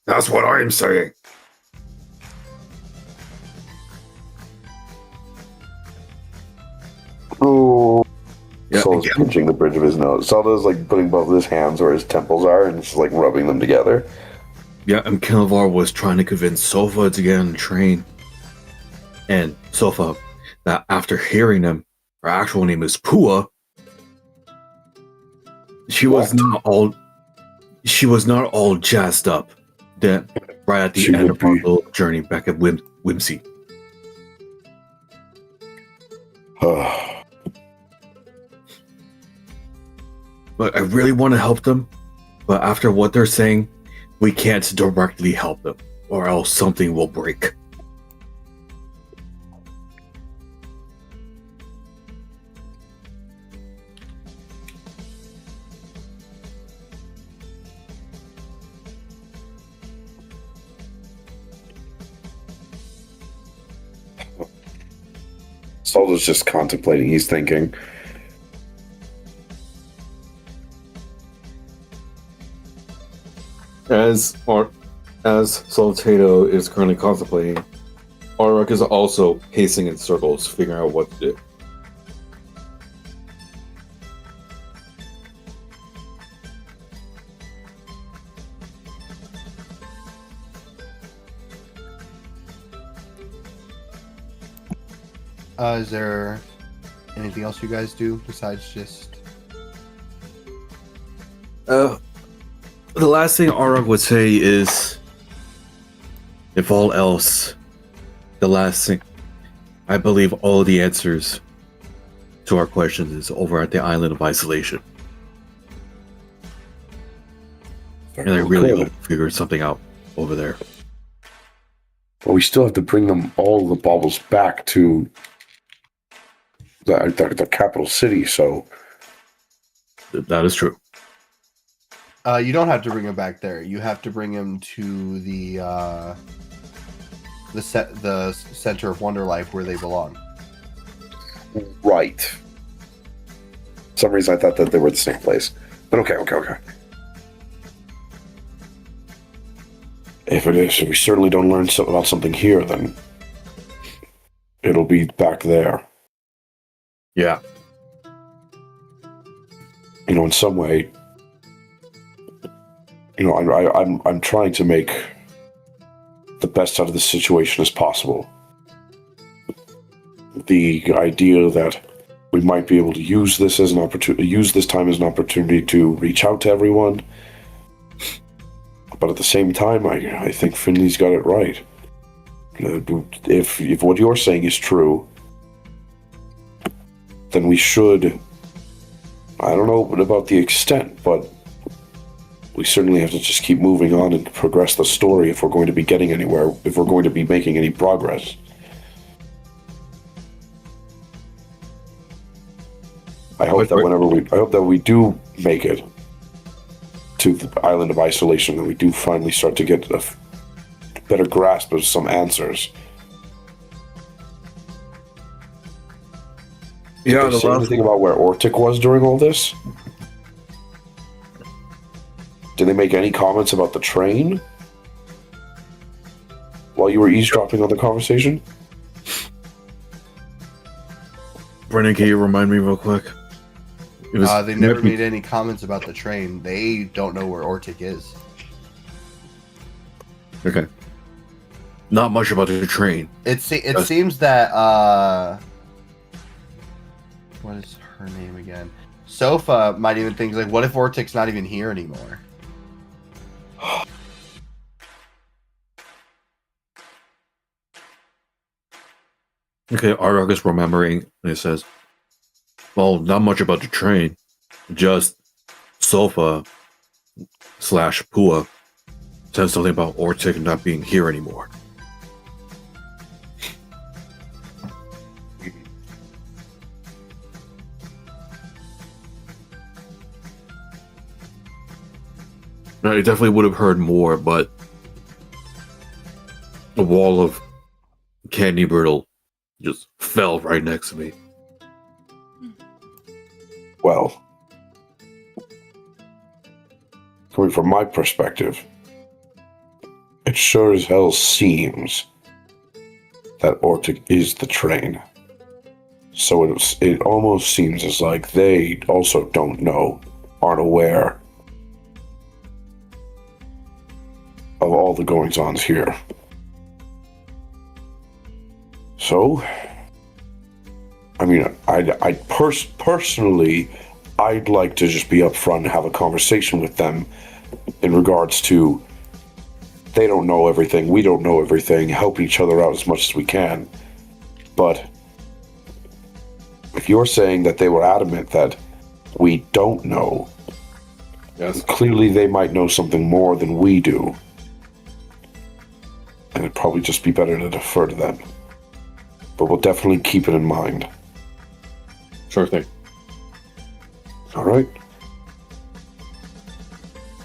that's what I'm saying. Oh. Yeah, Saul's yeah. pinching the bridge of his nose. Saul's like putting both of his hands where his temples are and just like rubbing them together. Yeah, and Kinavar was trying to convince Sofa to get on the train. And Sofa, that after hearing them, her actual name is Pua, she was not all jazzed up. Then right at the She end would of our be. little journey back at Whimsy. But I really want to help them. But after what they're saying, we can't directly help them, or else something will break. Saul's just contemplating. He's thinking. As Soltato is currently contemplating, Arak is also pacing in circles, figuring out what to do. Is there anything else you guys do besides just? The last thing Arak would say is, if all else, the last thing, I believe all the answers to our questions is over at the island of isolation. And I really Cool. hope to figure something out over there. But we still have to bring them all the baubles back to the capital city, so That is true. You don't have to bring him back there. You have to bring him to the center of Wonderlife where they belong. right. For some reason I thought that they were the same place. But okay. If it is, if we certainly don't learn about something here, then it'll be back there. Yeah. You know, in some way, you know, I'm trying to make the best out of the situation as possible. The idea that we might be able to use this as an opportunity, use this time as an opportunity to reach out to everyone. But at the same time, I think Finley's got it right. If what you're saying is true, then we should. I don't know about the extent, but we certainly have to just keep moving on and progress the story if we're going to be getting anywhere, if we're going to be making any progress. I hope that we do make it to the island of isolation, and we do finally start to get a better grasp of some answers. Did they say anything about where Ortic was during all this? Did they make any comments about the train while you were eavesdropping on the conversation? Brennan, can you remind me real quick? They never made any comments about the train. They don't know where Ortic is. Okay. Not much about the train. It seems that what is her name again? Sofa might even think like, what if Ortic's not even here anymore? Okay, Arok is remembering, and it says, well, not much about the train. Just Sofa / Pua said something about Ortic not being here anymore. I definitely would have heard more, but a wall of candy brittle just fell right next to me. Well, coming from my perspective, it sure as hell seems that Ortic is the train. So it almost seems as like they also don't know, aren't aware of all the goings-ons here. So, I mean, personally, I'd like to just be upfront and have a conversation with them in regards to they don't know everything, we don't know everything, help each other out as much as we can. But if you're saying that they were adamant that we don't know, yes, clearly they might know something more than we do. And it'd probably just be better to defer to them. But we'll definitely keep it in mind. Sure thing. All right.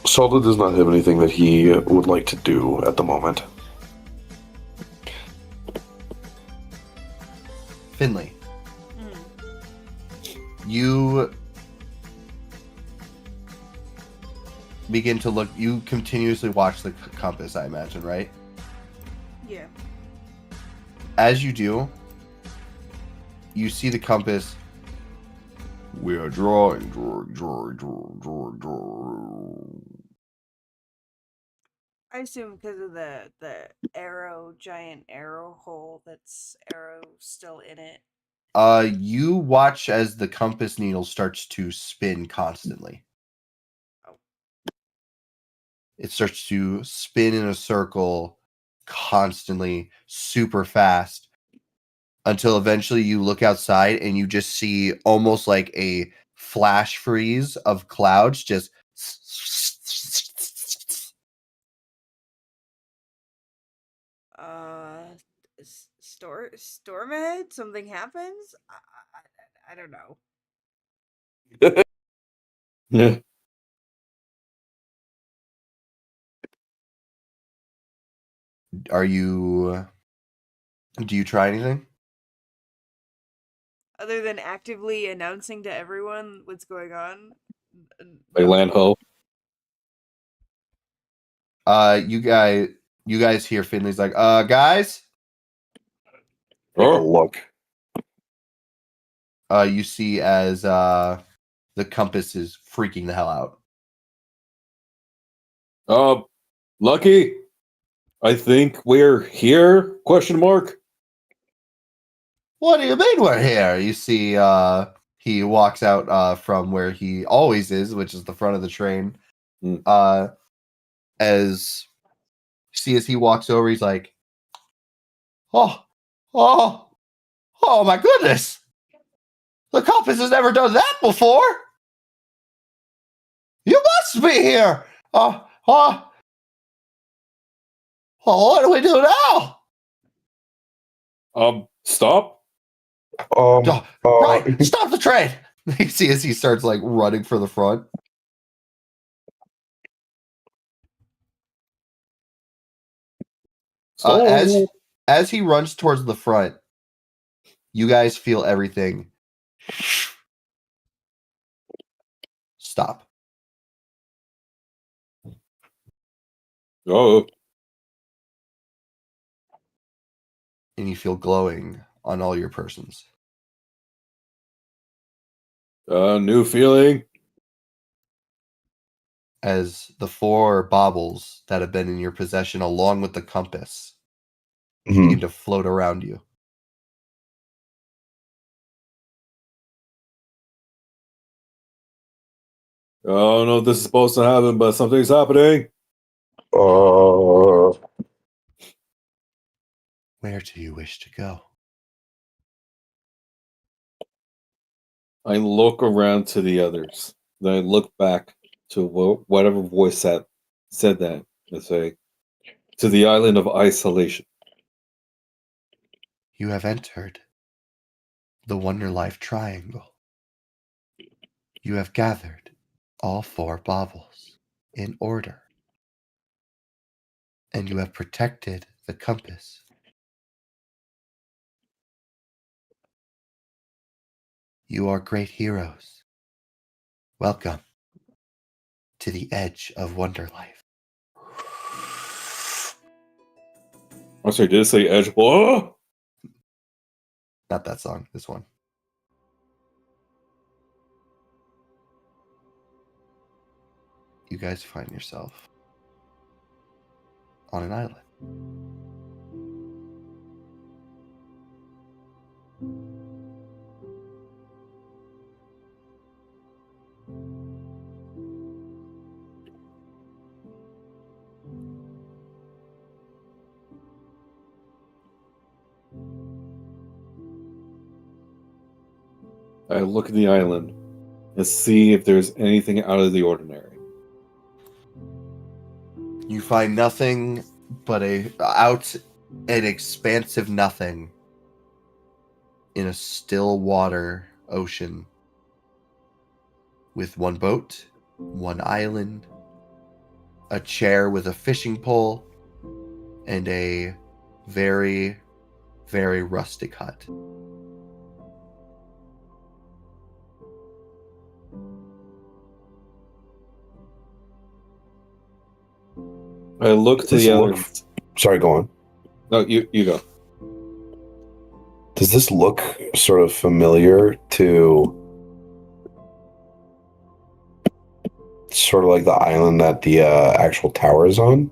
Solid does not have anything that he would like to do at the moment. Finley, you begin to look. You continuously watch the compass, I imagine, right? Yeah. As you do, you see the compass. We are drawing. I assume because of the giant arrow hole that's arrow still in it. You watch as the compass needle starts to spin constantly. Oh. It starts to spin in a circle constantly, super fast, until eventually you look outside and you just see almost like a flash freeze of clouds just Stormhead? Something happens? I don't know. Yeah. Do you try anything? Other than actively announcing to everyone what's going on? Like land ho. You guys hear Finley's like, guys? Look. You see as the compass is freaking the hell out. Lucky? I think we're here? Question mark. What do you mean we're here? You see he walks out from where he always is, which is the front of the train. As he walks over, he's like, oh my goodness! The compass has never done that before! You must be here! Oh, oh, oh, what do we do now? Stop. Oh, right, stop the train. You see as he starts like running for the front. As he runs towards the front, you guys feel everything stop. Oh, And you feel glowing on all your persons. new feeling. As the 4 baubles that have been in your possession, along with the compass, begin to float around you. I don't know if this is supposed to happen, but something's happening. Where do you wish to go? I look around to the others. Then I look back to whatever voice that said that. And say, to the island of isolation. You have entered the Wonderlife Triangle. You have gathered all 4 baubles in order. And you have protected the compass. You are great heroes. Welcome to the edge of Wonderlife. I'm sorry, did it say edge? Whoa! Not that song, this one. You guys find yourself on an island. I look at the island and see if there's anything out of the ordinary. You find nothing but an expansive nothing in a still water ocean with 1 boat, 1 island, a chair with a fishing pole, and a very, very rustic hut. I look to the other. Sorry, go on. No, you go. Does this look sort of familiar to sort of like the island that the actual tower is on?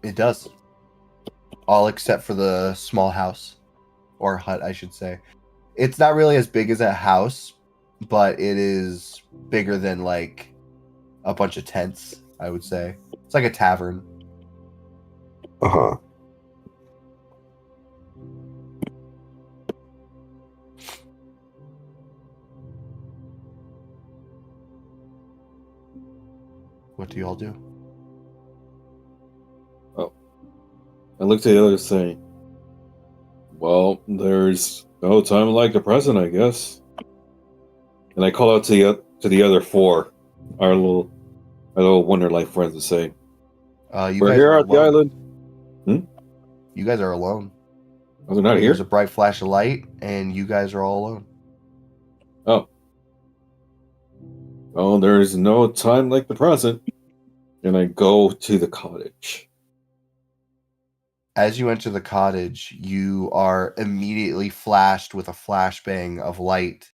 It does. All except for the small house. Or hut, I should say. It's not really as big as a house, but it is bigger than like a bunch of tents, I would say. It's like a tavern. Uh-huh. What do you all do? Oh. I look to the others saying, well, there's no time like the present, I guess. And I call out to the other 4, our little Wonderlife friends, and say, You we're guys here are at the alone. island. You guys are alone. Oh, they're not here? There's a bright flash of light, and you guys are all alone. Oh. Oh, there's no time like the present. And I go to the cottage. As you enter the cottage, you are immediately flashed with a flashbang of light.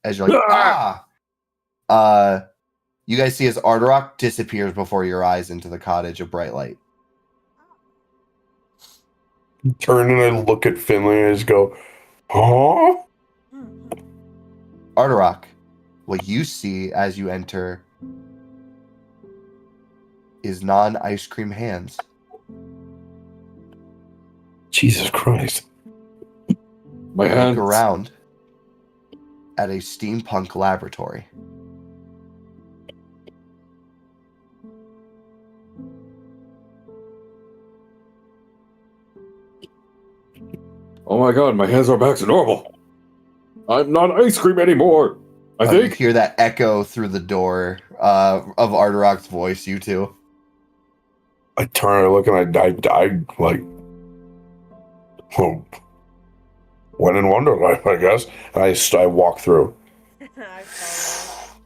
As you're like, ah! You guys see as Arderock disappears before your eyes into the cottage of bright light. Turn and I look at Finley and I just go, huh? Arderock, what you see as you enter is non-ice cream hands. Jesus Christ. My Look hands. around at a steampunk laboratory. Oh my god, my hands are back to normal. I'm not ice cream anymore. I You think. hear that echo through the door of Arderok's voice, you two. I turn and look and I like, oh, when in Wonderlife, I guess. And I walk through. I follow.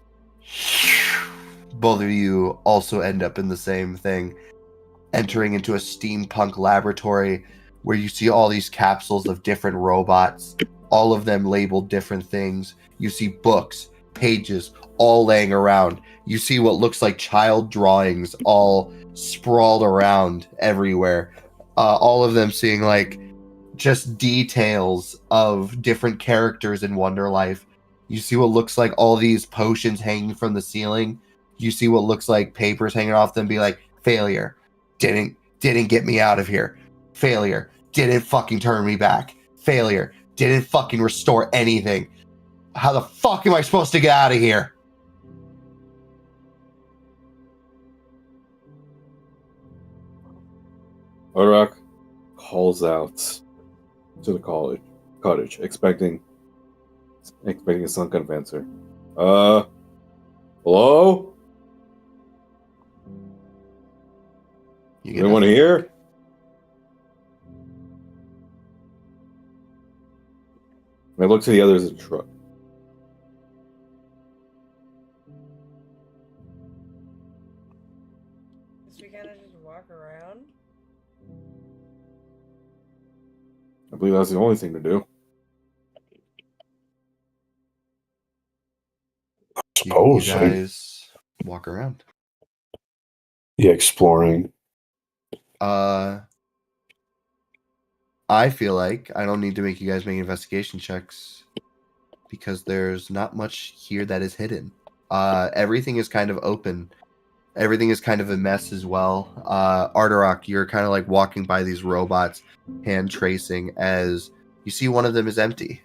Both of you also end up in the same thing, entering into a steampunk laboratory where you see all these capsules of different robots, all of them labeled different things. You see books, pages, all laying around. You see what looks like child drawings all sprawled around everywhere. All of them seeing like just details of different characters in Wonderlife. You see what looks like all these potions hanging from the ceiling. You see what looks like papers hanging off them, be like, failure. Didn't get me out of here. Failure. Didn't fucking turn me back. Failure. Didn't fucking restore anything. How the fuck am I supposed to get out of here? Uruk calls out to the cottage, expecting a sunken fencer. Hello? You get Anyone nothing. here? I look to the others in the truck. Guess we kind of just walk around. I believe that's the only thing to do. You Suppose. guys walk around. Yeah, exploring. I feel like I don't need to make you guys make investigation checks because there's not much here that is hidden. Everything is kind of open. Everything is kind of a mess as well. Arderok, you're kind of like walking by these robots, hand tracing, as you see one of them is empty.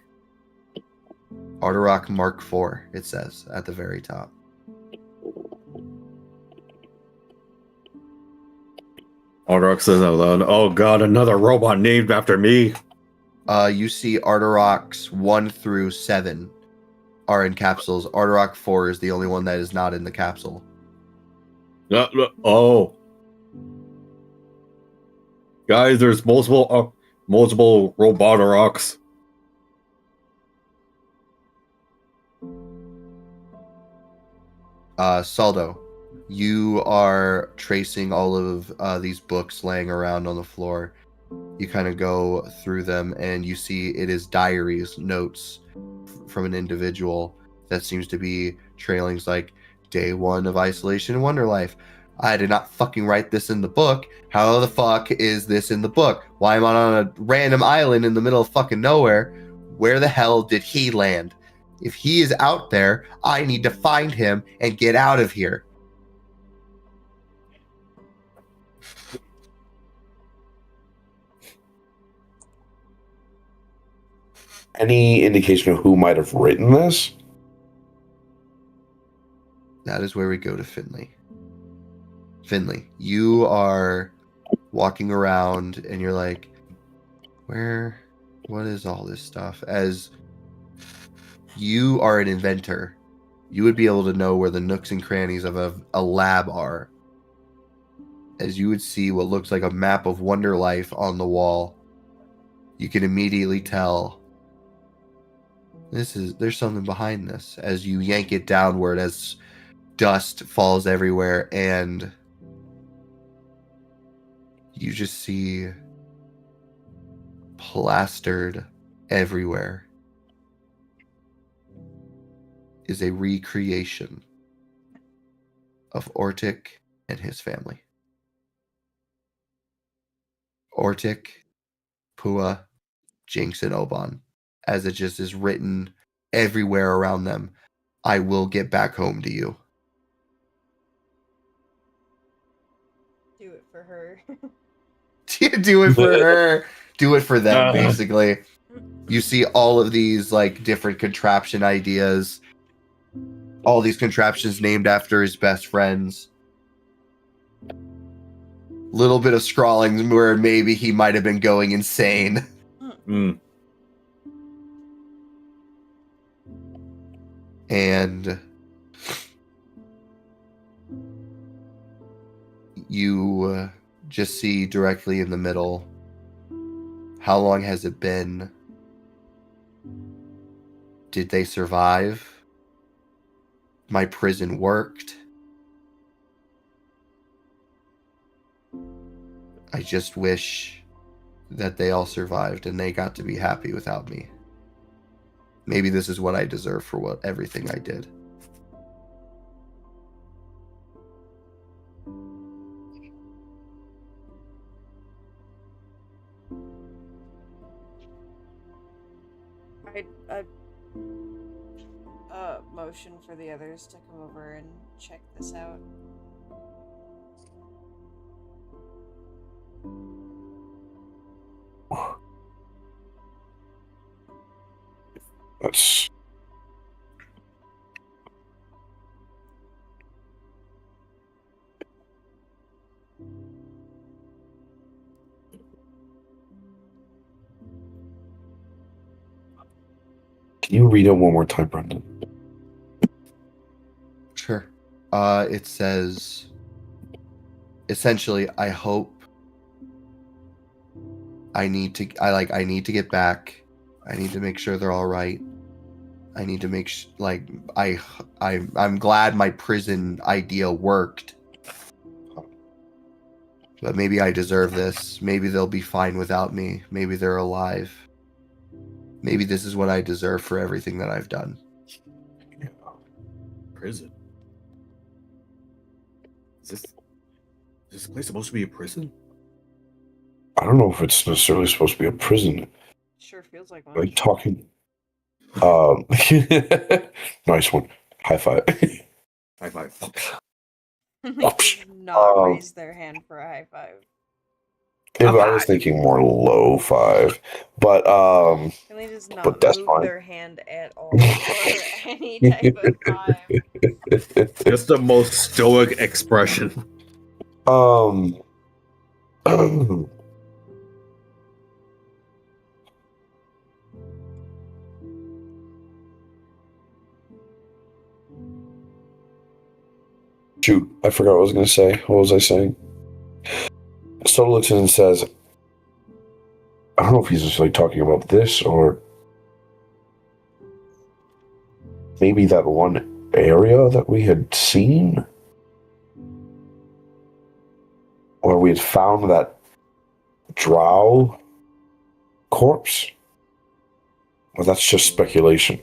Arderok Mark IV, it says at the very top. Aldrock says out loud, "Oh god, another robot named after me." You see Arderok's 1 through 7 are in capsules. Arderok 4 is the only one that is not in the capsule. Oh. Guys, there's multiple Robotaroks. Saldo, you are tracing all of these books laying around on the floor. You kind of go through them and you see it is diaries, notes from an individual that seems to be trailings like day 1 of isolation in Wonderlife. I did not fucking write this in the book. How the fuck is this in the book? Why am I on a random island in the middle of fucking nowhere? Where the hell did he land? If he is out there, I need to find him and get out of here. Any indication of who might have written this? That is where we go to Finley. Finley, you are walking around and you're like, what is all this stuff? As you are an inventor, you would be able to know where the nooks and crannies of a lab are. As you would see what looks like a map of Wonderlife on the wall, you can immediately tell there's something behind this. As you yank it downward, as dust falls everywhere, and you just see plastered everywhere is a recreation of Ortic and his family. Ortic, Pua, Jinx, and Oban, as it just is written everywhere around them. I will get back home to you. Do it for her. Do it for her. Do it for them, basically. You see all of these like different contraption ideas. All these contraptions named after his best friends. Little bit of scrawling where maybe he might have been going insane. And you just see directly in the middle, how long has it been? Did they survive? My prison worked. I just wish that they all survived and they got to be happy without me. Maybe this is what I deserve for everything I did. I'd motion for the others to come over and check this out. That's Can you read it one more time, Brendan? Sure. It says, essentially, I hope I need to get back. I need to make sure they're all right. I need to make I'm glad my prison idea worked. But maybe I deserve this. Maybe they'll be fine without me. Maybe they're alive. Maybe this is what I deserve for everything that I've done. Prison? Is this place supposed to be a prison? I don't know if it's necessarily supposed to be a prison. Sure feels like one. Like talking. Nice one. High five. High five. They did not raise their hand for a high five. I was thinking more low five, but Finley does not but that's move fine. their hand at all for any type of five. Just the most stoic expression. Shoot, I forgot what I was going to say. What was I saying? Soto looks in and says, I don't know if he's just like talking about this or maybe that one area that we had seen where we had found that drow corpse. Well, that's just speculation.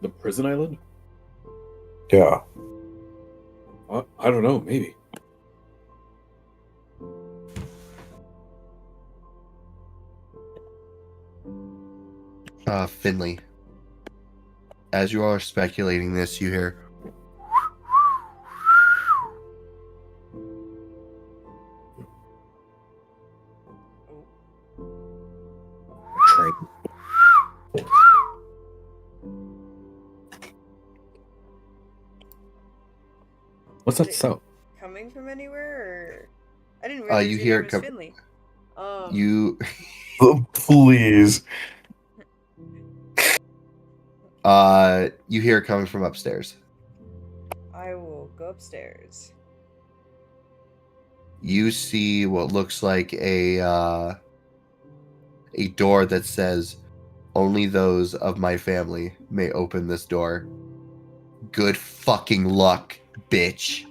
The prison island? Yeah. I don't know, maybe. Finley, as you are speculating this, you hear Train. What's that sound? Coming from anywhere, or I didn't realize you your hear name it was Finley. you Please. you hear it coming from upstairs. I will go upstairs. You see what looks like a door that says, "Only those of my family may open this door." Good fucking luck, bitch.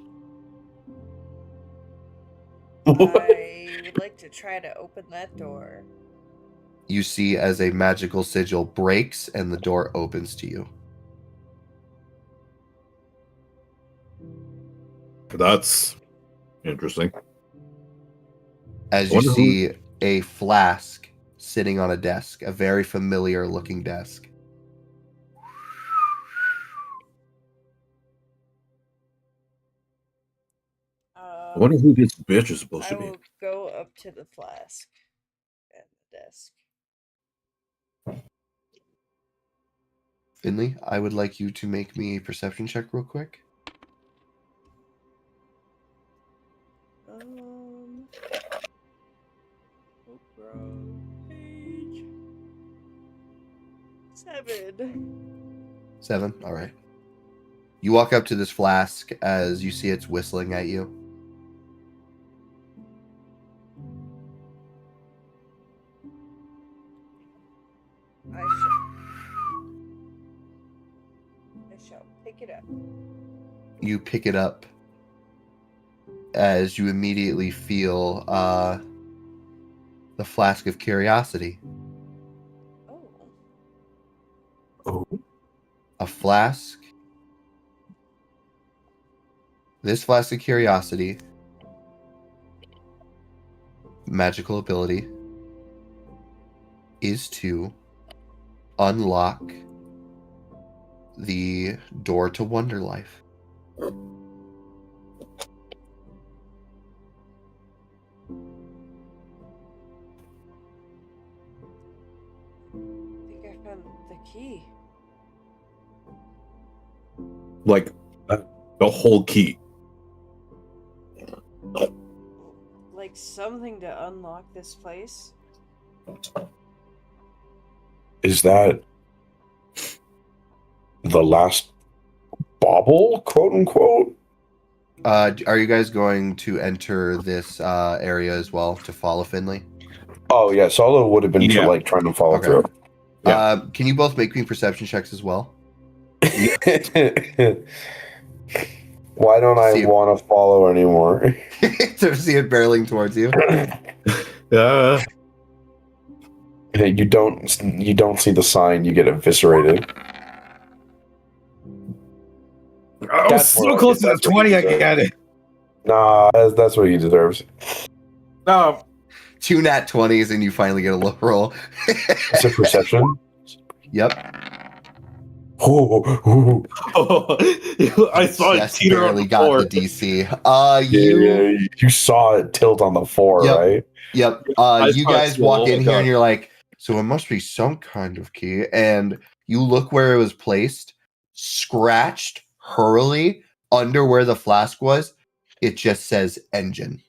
I would like to try to open that door. You see as a magical sigil breaks and the door opens to you. That's interesting. As you see a flask sitting on a desk, a very familiar looking desk. I wonder who this bitch is supposed to I be. will go up to the flask at the desk. Finley, I would like you to make me a perception check real quick. Page 7. 7? All right. You walk up to this flask as you see it's whistling at you. I shall pick it up. You pick it up as you immediately feel the flask of curiosity. Oh. Oh. A flask. This flask of curiosity, magical ability, is to unlock the door to Wonderlife. I think I found the key. Like the whole key. Like something to unlock this place. Is that the last bauble, quote unquote? Are you guys going to enter this area as well to follow Finley? Oh yeah, Solo would have been Yeah. like trying to follow Okay. through. Yeah. Can you both make me perception checks as well? Why don't I See- want to follow anymore? To see it barreling towards you. You don't see the sign, you get eviscerated. I was so close to the 20, I got it. Nah, that's what he deserves. No. 2 nat 20s and you finally get a low roll. It's a perception. Yep. Oh, I saw it Just teeter on barely the got floor. the DC. you saw it tilt on the floor, Yep. right? Yep. I You saw it guys walk swirl in like here a- and you're like, so it must be some kind of key. And you look where it was placed, scratched, hurley, under where the flask was. It just says engine.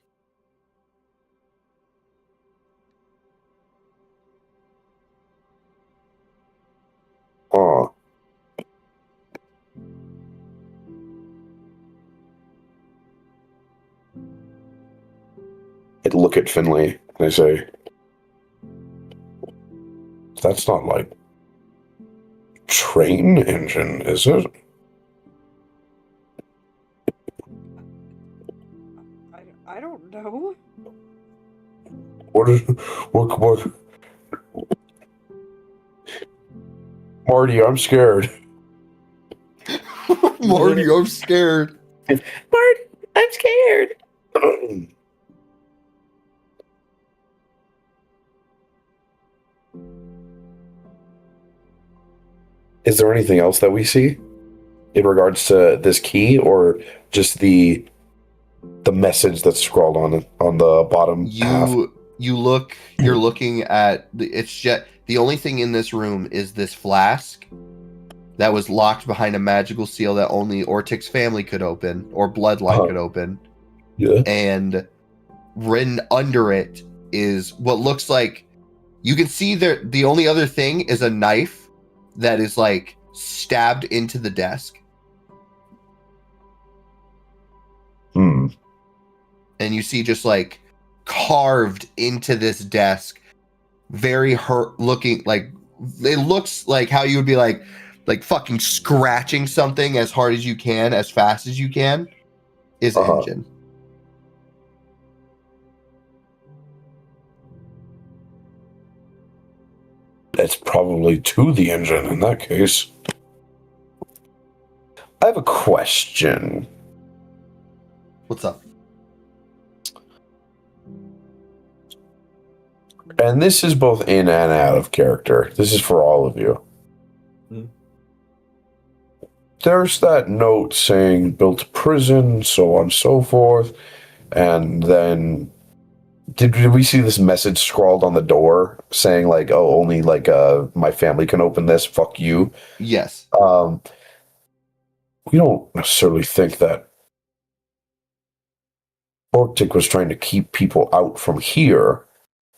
Oh. I'd look at Finley and I say, that's not like train engine, is it? I don't know. What? Marty, I'm scared. Marty, I'm scared. Marty, I'm scared. Is there anything else that we see in regards to this key, or just the message that's scrawled on the bottom half? You're looking at it's just the only thing in this room is this flask that was locked behind a magical seal that only Ortic's family could open or bloodline could open. Yeah. And written under it is what looks like, you can see there, the only other thing is a knife that is like stabbed into the desk. Hmm. And you see just like carved into this desk, very hurt looking, like it looks like how you would be like fucking scratching something as hard as you can, as fast as you can, is engine. It's probably to the engine in that case. I have a question. What's up? And this is both in and out of character. This is for all of you. There's that note saying built a prison, so on and so forth. And then did we see this message scrawled on the door saying like, oh, only like my family can open this, fuck you? Yes. We don't necessarily think that Orctic was trying to keep people out from here,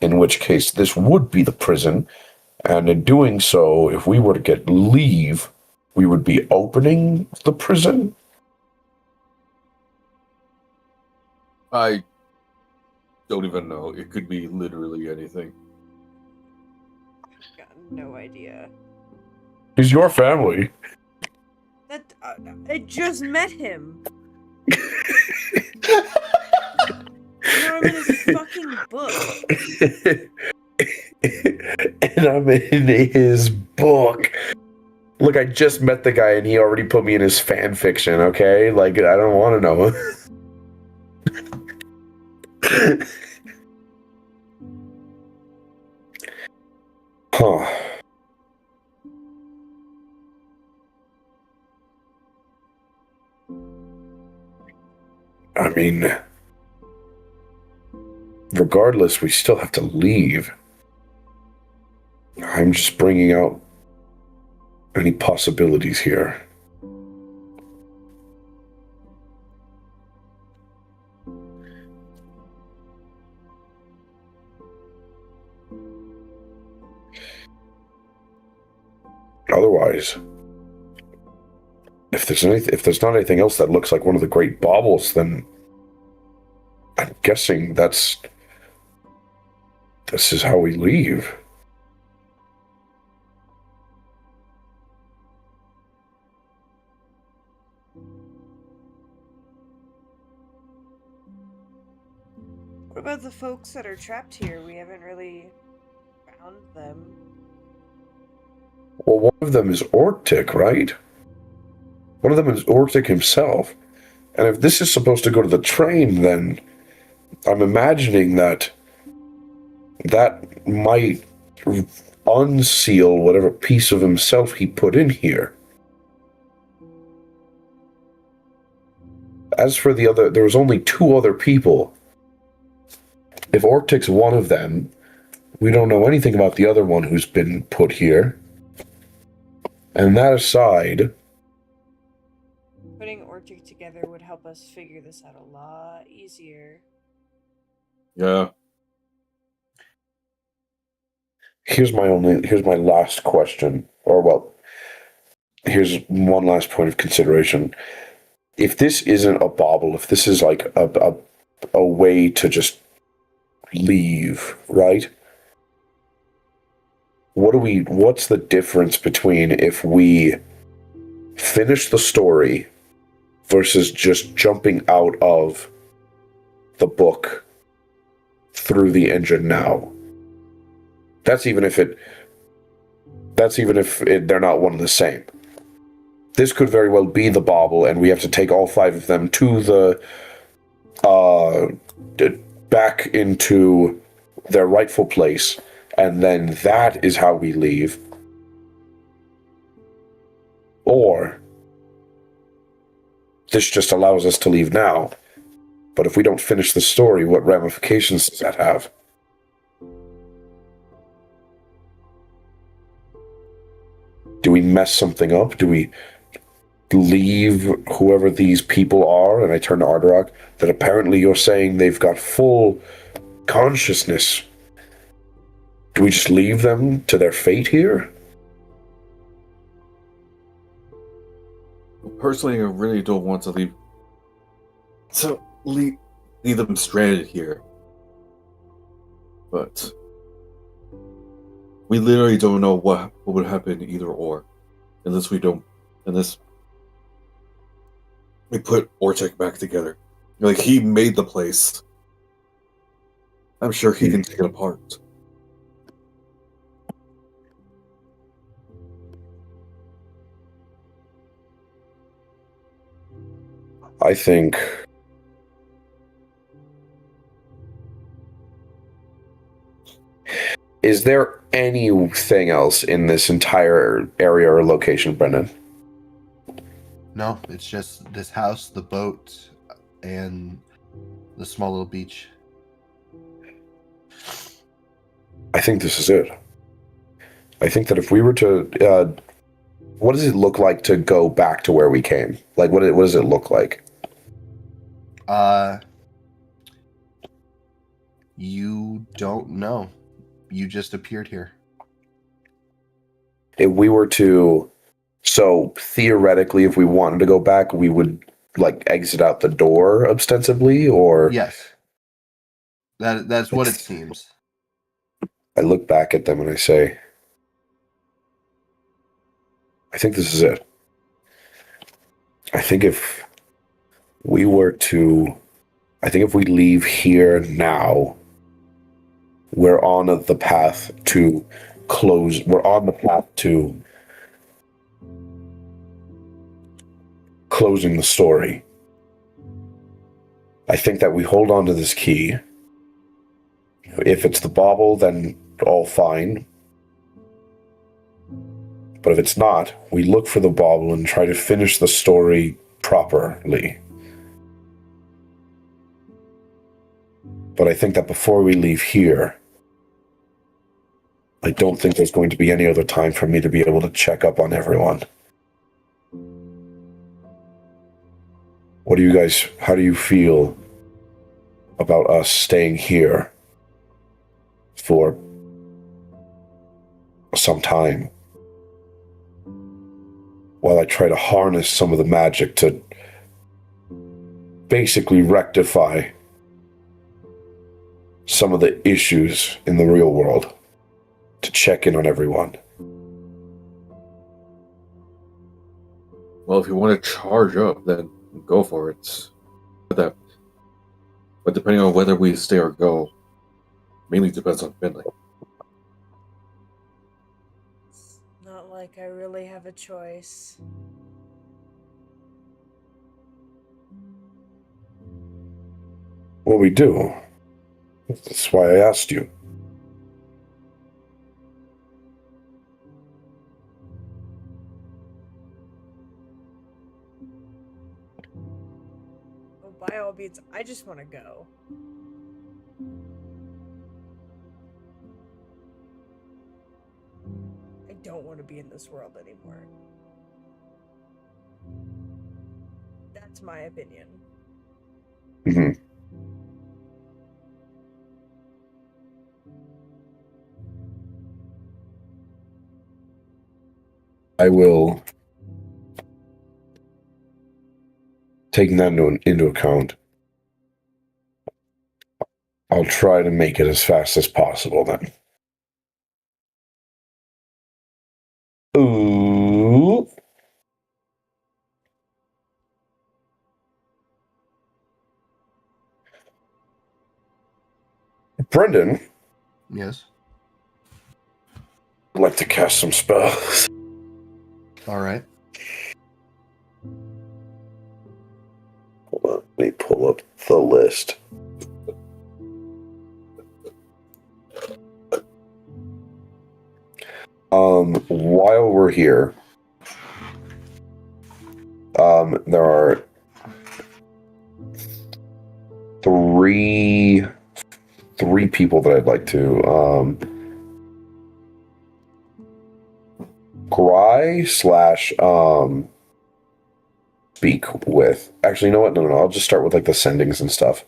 in which case this would be the prison. And in doing so, if we were to get leave, we would be opening the prison? I don't even know. It could be literally anything. I've got no idea. He's your family. That I just met him. Now I'm in his fucking book. And I'm in his book. Look, I just met the guy and he already put me in his fan fiction, okay? Like, I don't want to know. Huh. I mean, regardless, we still have to leave. I'm just bringing out any possibilities here. Otherwise, if there's not anything else that looks like one of the great baubles, then I'm guessing this is how we leave. What about the folks that are trapped here? We haven't really found them. Well, one of them is Ortic, right? One of them is Ortic himself. And if this is supposed to go to the train, then I'm imagining that might unseal whatever piece of himself he put in here. As for the other, there was only 2 other people. If Ortic's one of them, we don't know anything about the other one who's been put here. And that aside, Putting Ortic together would help us figure this out a lot easier. Yeah. here's my last question. Or, well, here's one last point of consideration. If this isn't a bauble, if this is like a way to just leave, right? What's the difference between if we finish the story versus just jumping out of the book through the engine now? That's even if they're not one and the same. This could very well be the bauble, and we have to take all 5 of them to the back into their rightful place, and then that is how we leave. Or this just allows us to leave now. But if we don't finish the story, what ramifications does that have? Do we mess something up? Do we leave whoever these people are? And I turn to Arderak, that apparently you're saying they've got full consciousness. Do we just leave them to their fate here? Personally, I really don't want to leave. So leave them stranded here. But we literally don't know what would happen either or, unless we put Ortek back together. Like, he made the place. I'm sure he can take it apart. I think is there anything else in this entire area or location, Brendan? No, it's just this house, the boat, and the small little beach. I think this is it. I think that if we were to, what does it look like to go back to where we came? Like, what does it look like? You don't know. You just appeared here. If we were to, So theoretically, if we wanted to go back, we would like exit out the door ostensibly, or Yes. That's what it seems. I look back at them and I say, I think this is it. I think if we leave here now, we're on the path to close. We're on the path to closing the story. I think that we hold on to this key. If it's the bauble, then all fine. But if it's not, we look for the bauble and try to finish the story properly. But I think that before we leave here, I don't think there's going to be any other time for me to be able to check up on everyone. How do you feel about us staying here for some time while I try to harness some of the magic to basically rectify some of the issues in the real world, to check in on everyone? Well, if you want to charge up, then go for it. But depending on whether we stay or go, mainly depends on Finley. It's not like I really have a choice. Well, we do. That's why I asked you. Oh, by all means, I just want to go. I don't want to be in this world anymore. That's my opinion. Mm-hmm. I will take that into account. I'll try to make it as fast as possible then. Ooh. Brendan, Yes. I'd like to cast some spells. All right. Hold on, let me pull up the list. While we're here, there are three people that I'd like to Gry / speak with. Actually, you know what? No. I'll just start with like the sendings and stuff.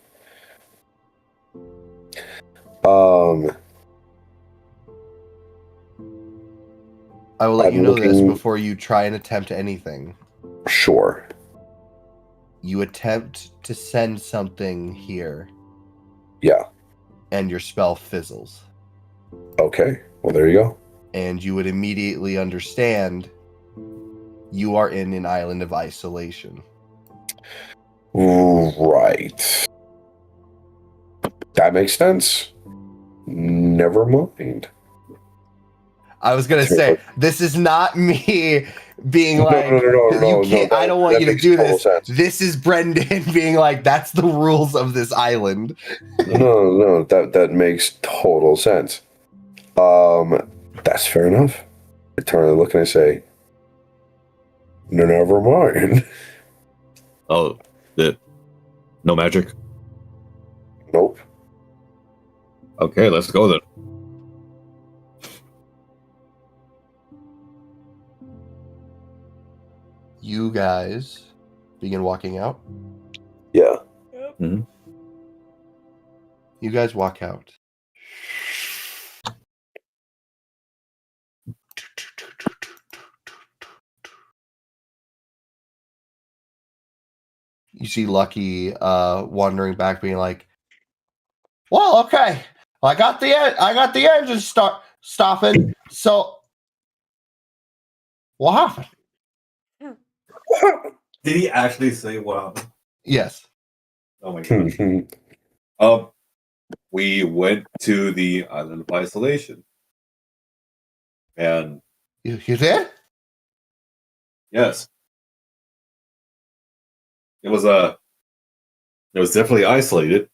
I will let I'm you know this looking- before you try and attempt anything. Sure. You attempt to send something here, Yeah. and your spell fizzles. Okay. Well, there you go. And you would immediately understand you are in an island of isolation. Right. That makes sense. Never mind. I was gonna say, this is not me being No, like, no, you can't. I don't want you to makes do total this. sense. This is Brendan being like, that's the rules of this island. No, that makes total sense. That's fair enough. I turn and look and I say, no, never mind. Oh, no magic? Nope. Okay, let's go then. You guys begin walking out. Yeah. Yep. Mm-hmm. You guys walk out. You see Lucky wandering back, being like, "Well, okay, I got the engine stopping. So, what happened?" Did he actually say wow? Yes. Oh my god. We went to the island of isolation. And You did? yes. It was definitely isolated.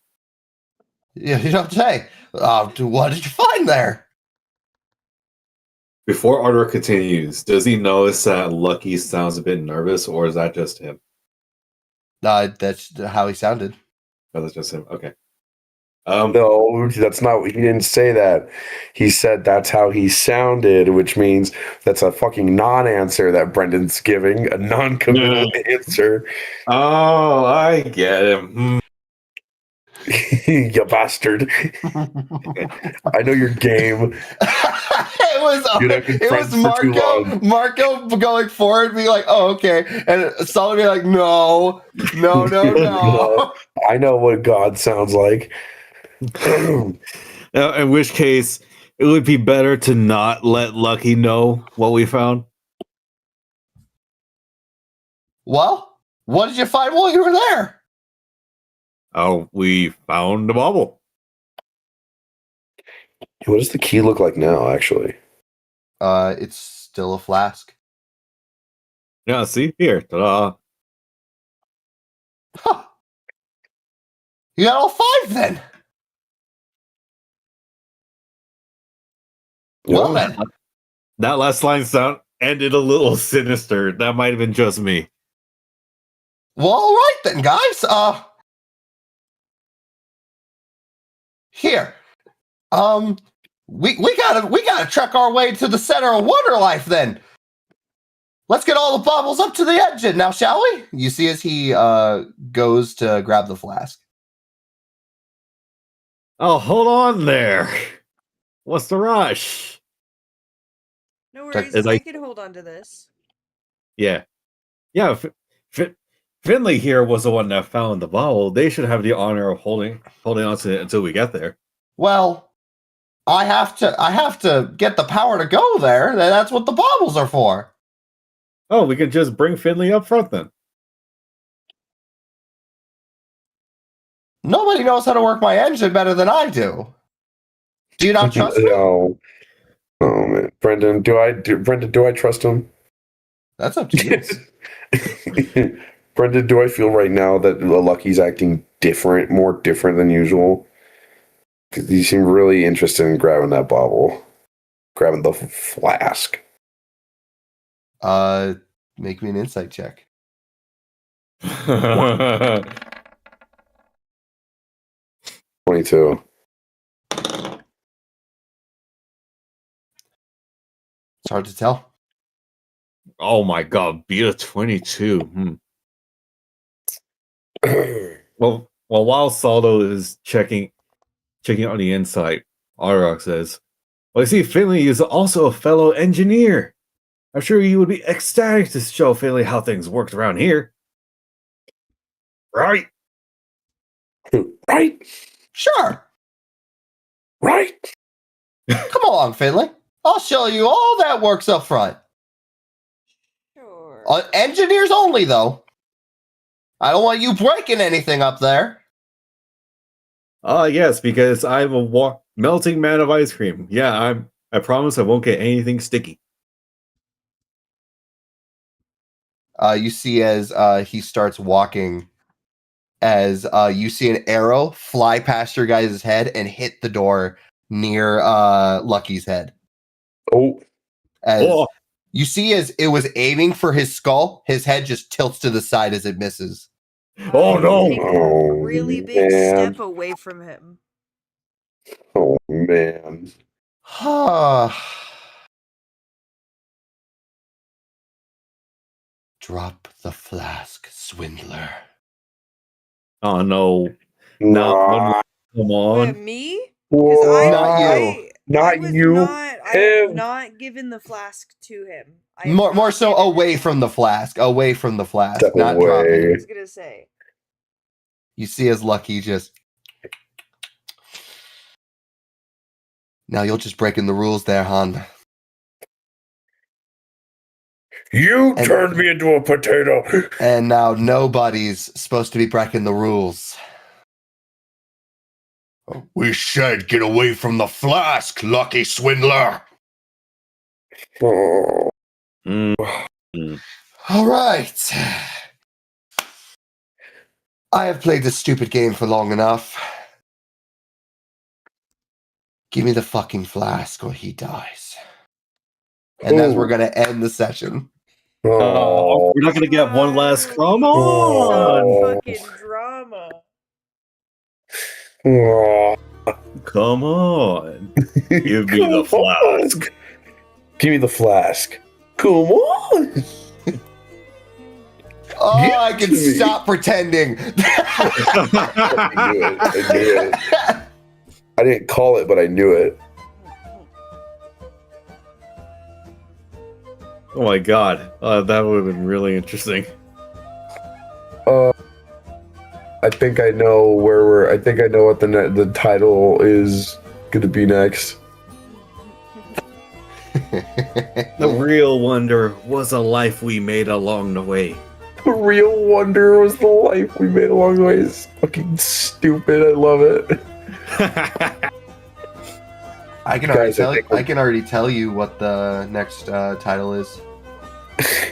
Yeah, you don't say. What did you find there? Before Arthur continues, does he notice that Lucky sounds a bit nervous, or is that just him? That's how he sounded. Oh, that's just him. Okay. No, that's not. He didn't say that. He said that's how he sounded, which means that's a fucking non-answer that Brendan's giving, a non-committal answer. Oh, I get him. You bastard! I know your game. it was Marco going forward, being like, "Oh, okay," and Solomon being like, "No." I know what God sounds like. In which case, it would be better to not let Lucky know what we found. Well, what did you find while you were there? Oh, we found a bubble. What does the key look like now, actually? It's still a flask. Yeah, see here. Ta-da. Huh. You got all 5 then. Well then. That last line sound ended a little sinister. That might have been just me. Well, all right then, guys. Here. We gotta truck our way to the center of Wonderlife then. Let's get all the bubbles up to the engine now, shall we? You see as he goes to grab the flask. Oh, hold on there. What's the rush? No worries, Is I can hold on to this. Yeah. Finley here was the one that found the bottle. They should have the honor of holding on to it until we get there. Well, I have to get the power to go there. That's what the baubles are for. Oh, we can just bring Finley up front then. Nobody knows how to work my engine better than I do. Do you not trust me? No. Oh man, Brendan, do I trust him? That's up to you. Brendan, do I feel right now that Lucky's acting more different than usual? Because you seem really interested in grabbing that bottle, grabbing the flask. Make me an insight check. 22. It's hard to tell. Oh my god, beat a 22. Well, while Saldo is checking on the inside, Arok says, "Well, I see Finley is also a fellow engineer. I'm sure you would be ecstatic to show Finley how things worked around here. Right? Right? Sure. Right? Come along, Finley. I'll show you all that works up front. Sure. Engineers only, though. I don't want you breaking anything up there. Yes, because I'm a melting man of ice cream. Yeah, I promise I won't get anything sticky." You see as he starts walking, as you see an arrow fly past your guys' head and hit the door near Lucky's head. Oh. You see as it was aiming for his skull, his head just tilts to the side as it misses. Oh no! Take a really big step away from him. Oh man. Drop the flask, swindler. Oh no! No. Come on! What, me? Whoa, not you. Not you. I was not given the flask to him. More so away from the flask. Away from the flask. Step not away. dropping. I was gonna say. You see as Lucky just... Now you're just breaking the rules there, Han. You And- turned me into a potato. And now nobody's supposed to be breaking the rules. We said get away from the flask, lucky swindler. Oh. All right. I have played this stupid game for long enough. Give me the fucking flask or he dies. And as we're going to end the session. Oh. We're not gonna get one last. Come Some on, fucking drama. Oh. come on. Give me Come the on. flask. Give me the flask. Come on. Oh, Give I it can to me. stop pretending. I knew it. I knew it. I didn't call it, but I knew it. Oh my god, that would have been really interesting. I think I know where we're. I think I know what the title is going to be next. The real wonder was a life we made along the way. The real wonder was the life we made along the way. It's fucking stupid. I love it. I can already tell you what the next title is.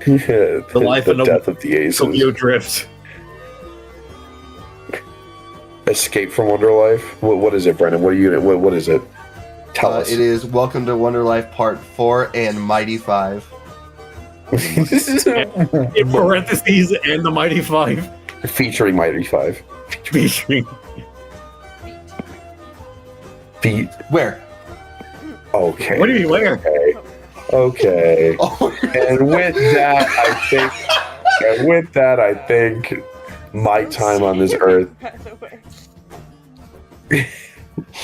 Yeah, The life and the death of the aces. Tokyo Drift. Escape from Wonderlife. What is it, Brennan? What are you? What is it? Tell us. It is Welcome to Wonderlife Part 4 and Mighty 5. In parentheses, and the Mighty Five. Featuring Mighty Five. Featuring. Feet. Where? Okay. What do you mean, where? Okay. Okay. Oh, And with that, I think my time on this earth. By the way.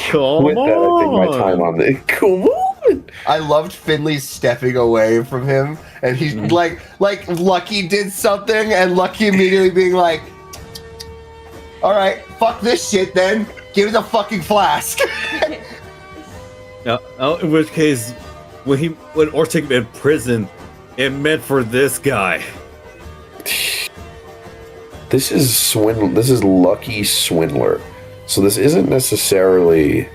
Come With that, I think my on. time on the. Come on. I loved Finley stepping away from him, and he's like Lucky did something, and Lucky immediately being like, "All right, fuck this shit, then give me the fucking flask." In which case, when Ortig in prison, it meant for this guy. This is Lucky Swindler. So this isn't necessarily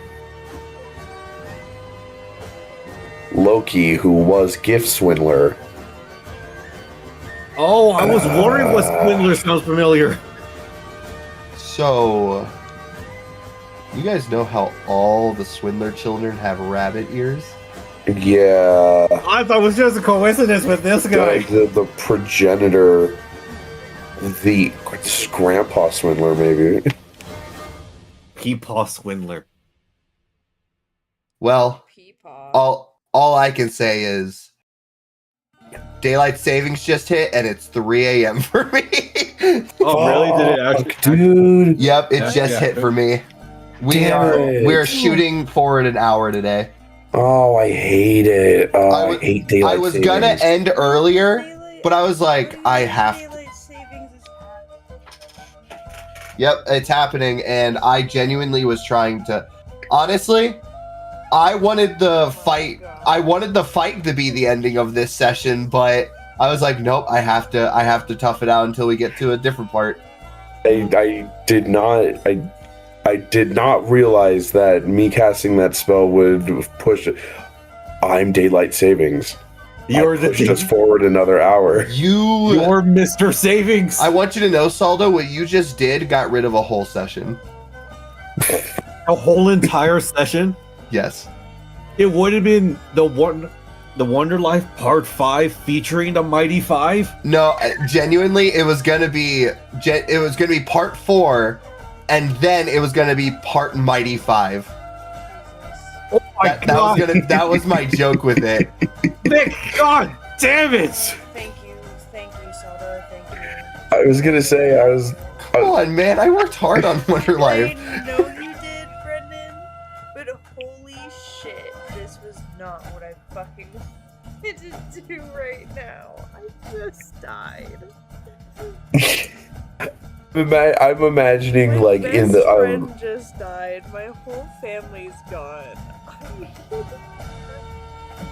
Loki, who was Gift Swindler. Oh, I was wondering what Swindler sounds familiar. So, you guys know how all the Swindler children have rabbit ears? Yeah. I thought it was just a coincidence with this guy. The progenitor, the grandpa Swindler, maybe. Peepaw Swindler. Well, Peepaw. all I can say is daylight savings just hit, and it's 3 a.m. for me. Oh, really? Did it actually? Dude. Yep, it Yeah, just yeah. hit for me. Damn it. We're shooting forward an hour today. Oh, I hate it. Oh, I hate daylight I was savings. gonna end earlier, but I was like, I have to. Daylight savings is Yep, it's happening, and I genuinely was trying to. Honestly, I wanted the fight. I wanted the fight to be the ending of this session, but I was like, nope. I have to tough it out until we get to a different part. I did not realize that me casting that spell would push it. I'm daylight savings. You're I pushed us the forward another hour. You're Mr. Savings. I want you to know, Saldo, what you just did got rid of a whole session. A whole entire session. Yes. It would have been the Wonder Life Part 5 featuring the Mighty Five. No, genuinely, it was gonna be part 4, and then it was gonna be part Mighty 5. Oh my god! That was my joke with it. God damn it! Thank you, Soda. Thank you. I was gonna say Come on, man! I worked hard on Wonderlife. I know you did, Brendan, but holy shit, this was not what I fucking wanted to do right now. I just died. I'm imagining My like best in the friend just died. My whole family's gone.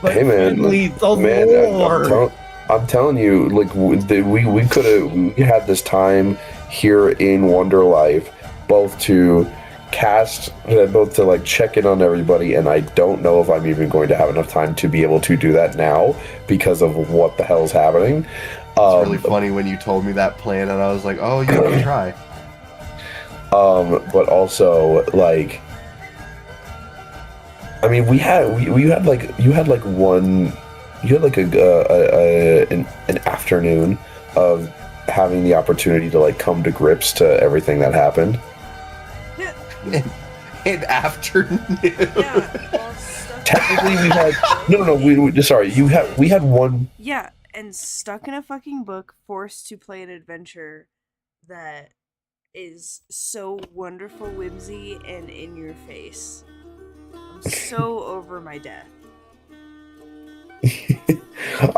But Hey, man. family, the man, Lord. I'm telling you, like we could have we had this time here in Wonderlife, both to both to like check in on everybody, and I don't know if I'm even going to have enough time to be able to do that now because of what the hell's happening. It's really funny when you told me that plan, and I was like, "Oh, you can try." But also like, I mean, you had an afternoon of having the opportunity to like come to grips to everything that happened. In afternoon. Yeah. Well, stuck Technically, we had we had one. Yeah, and stuck in a fucking book, forced to play an adventure that is so wonderful, whimsy, and in your face. I'm so over my death.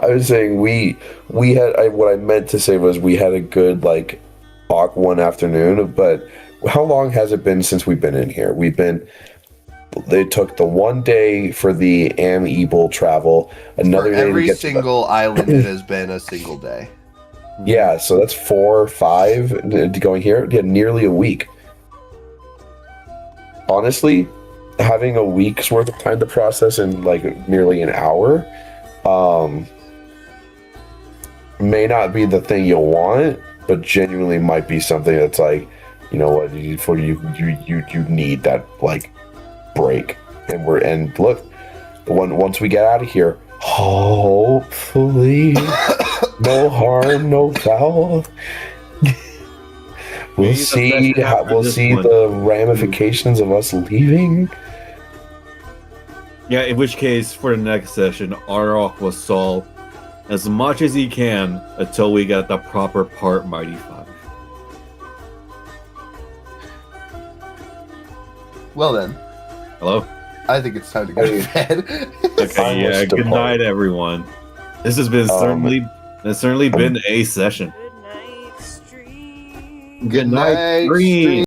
I was saying we had what I meant to say was we had a good like one afternoon, but how long has it been since we've been in here? They took the one day for the Am-Ebol travel, another For day to every get single island, it has been a single day. Yeah, so that's 4 or 5 going here. Yeah, nearly a week. Honestly, having a week's worth of time to process in like nearly an hour, may not be the thing you'll want, but genuinely might be something that's like, you know what, you need that like break. And look, once we get out of here, hopefully, no harm, no foul. We'll see the ramifications of us leaving. Yeah, in which case, for the next session, Arok will solve as much as he can until we get the proper part Mighty 5. Well then, Hello? I think it's time to go to bed. Okay, yeah, good night, everyone. This has been certainly been a session. Good night, stream. Good night, stream.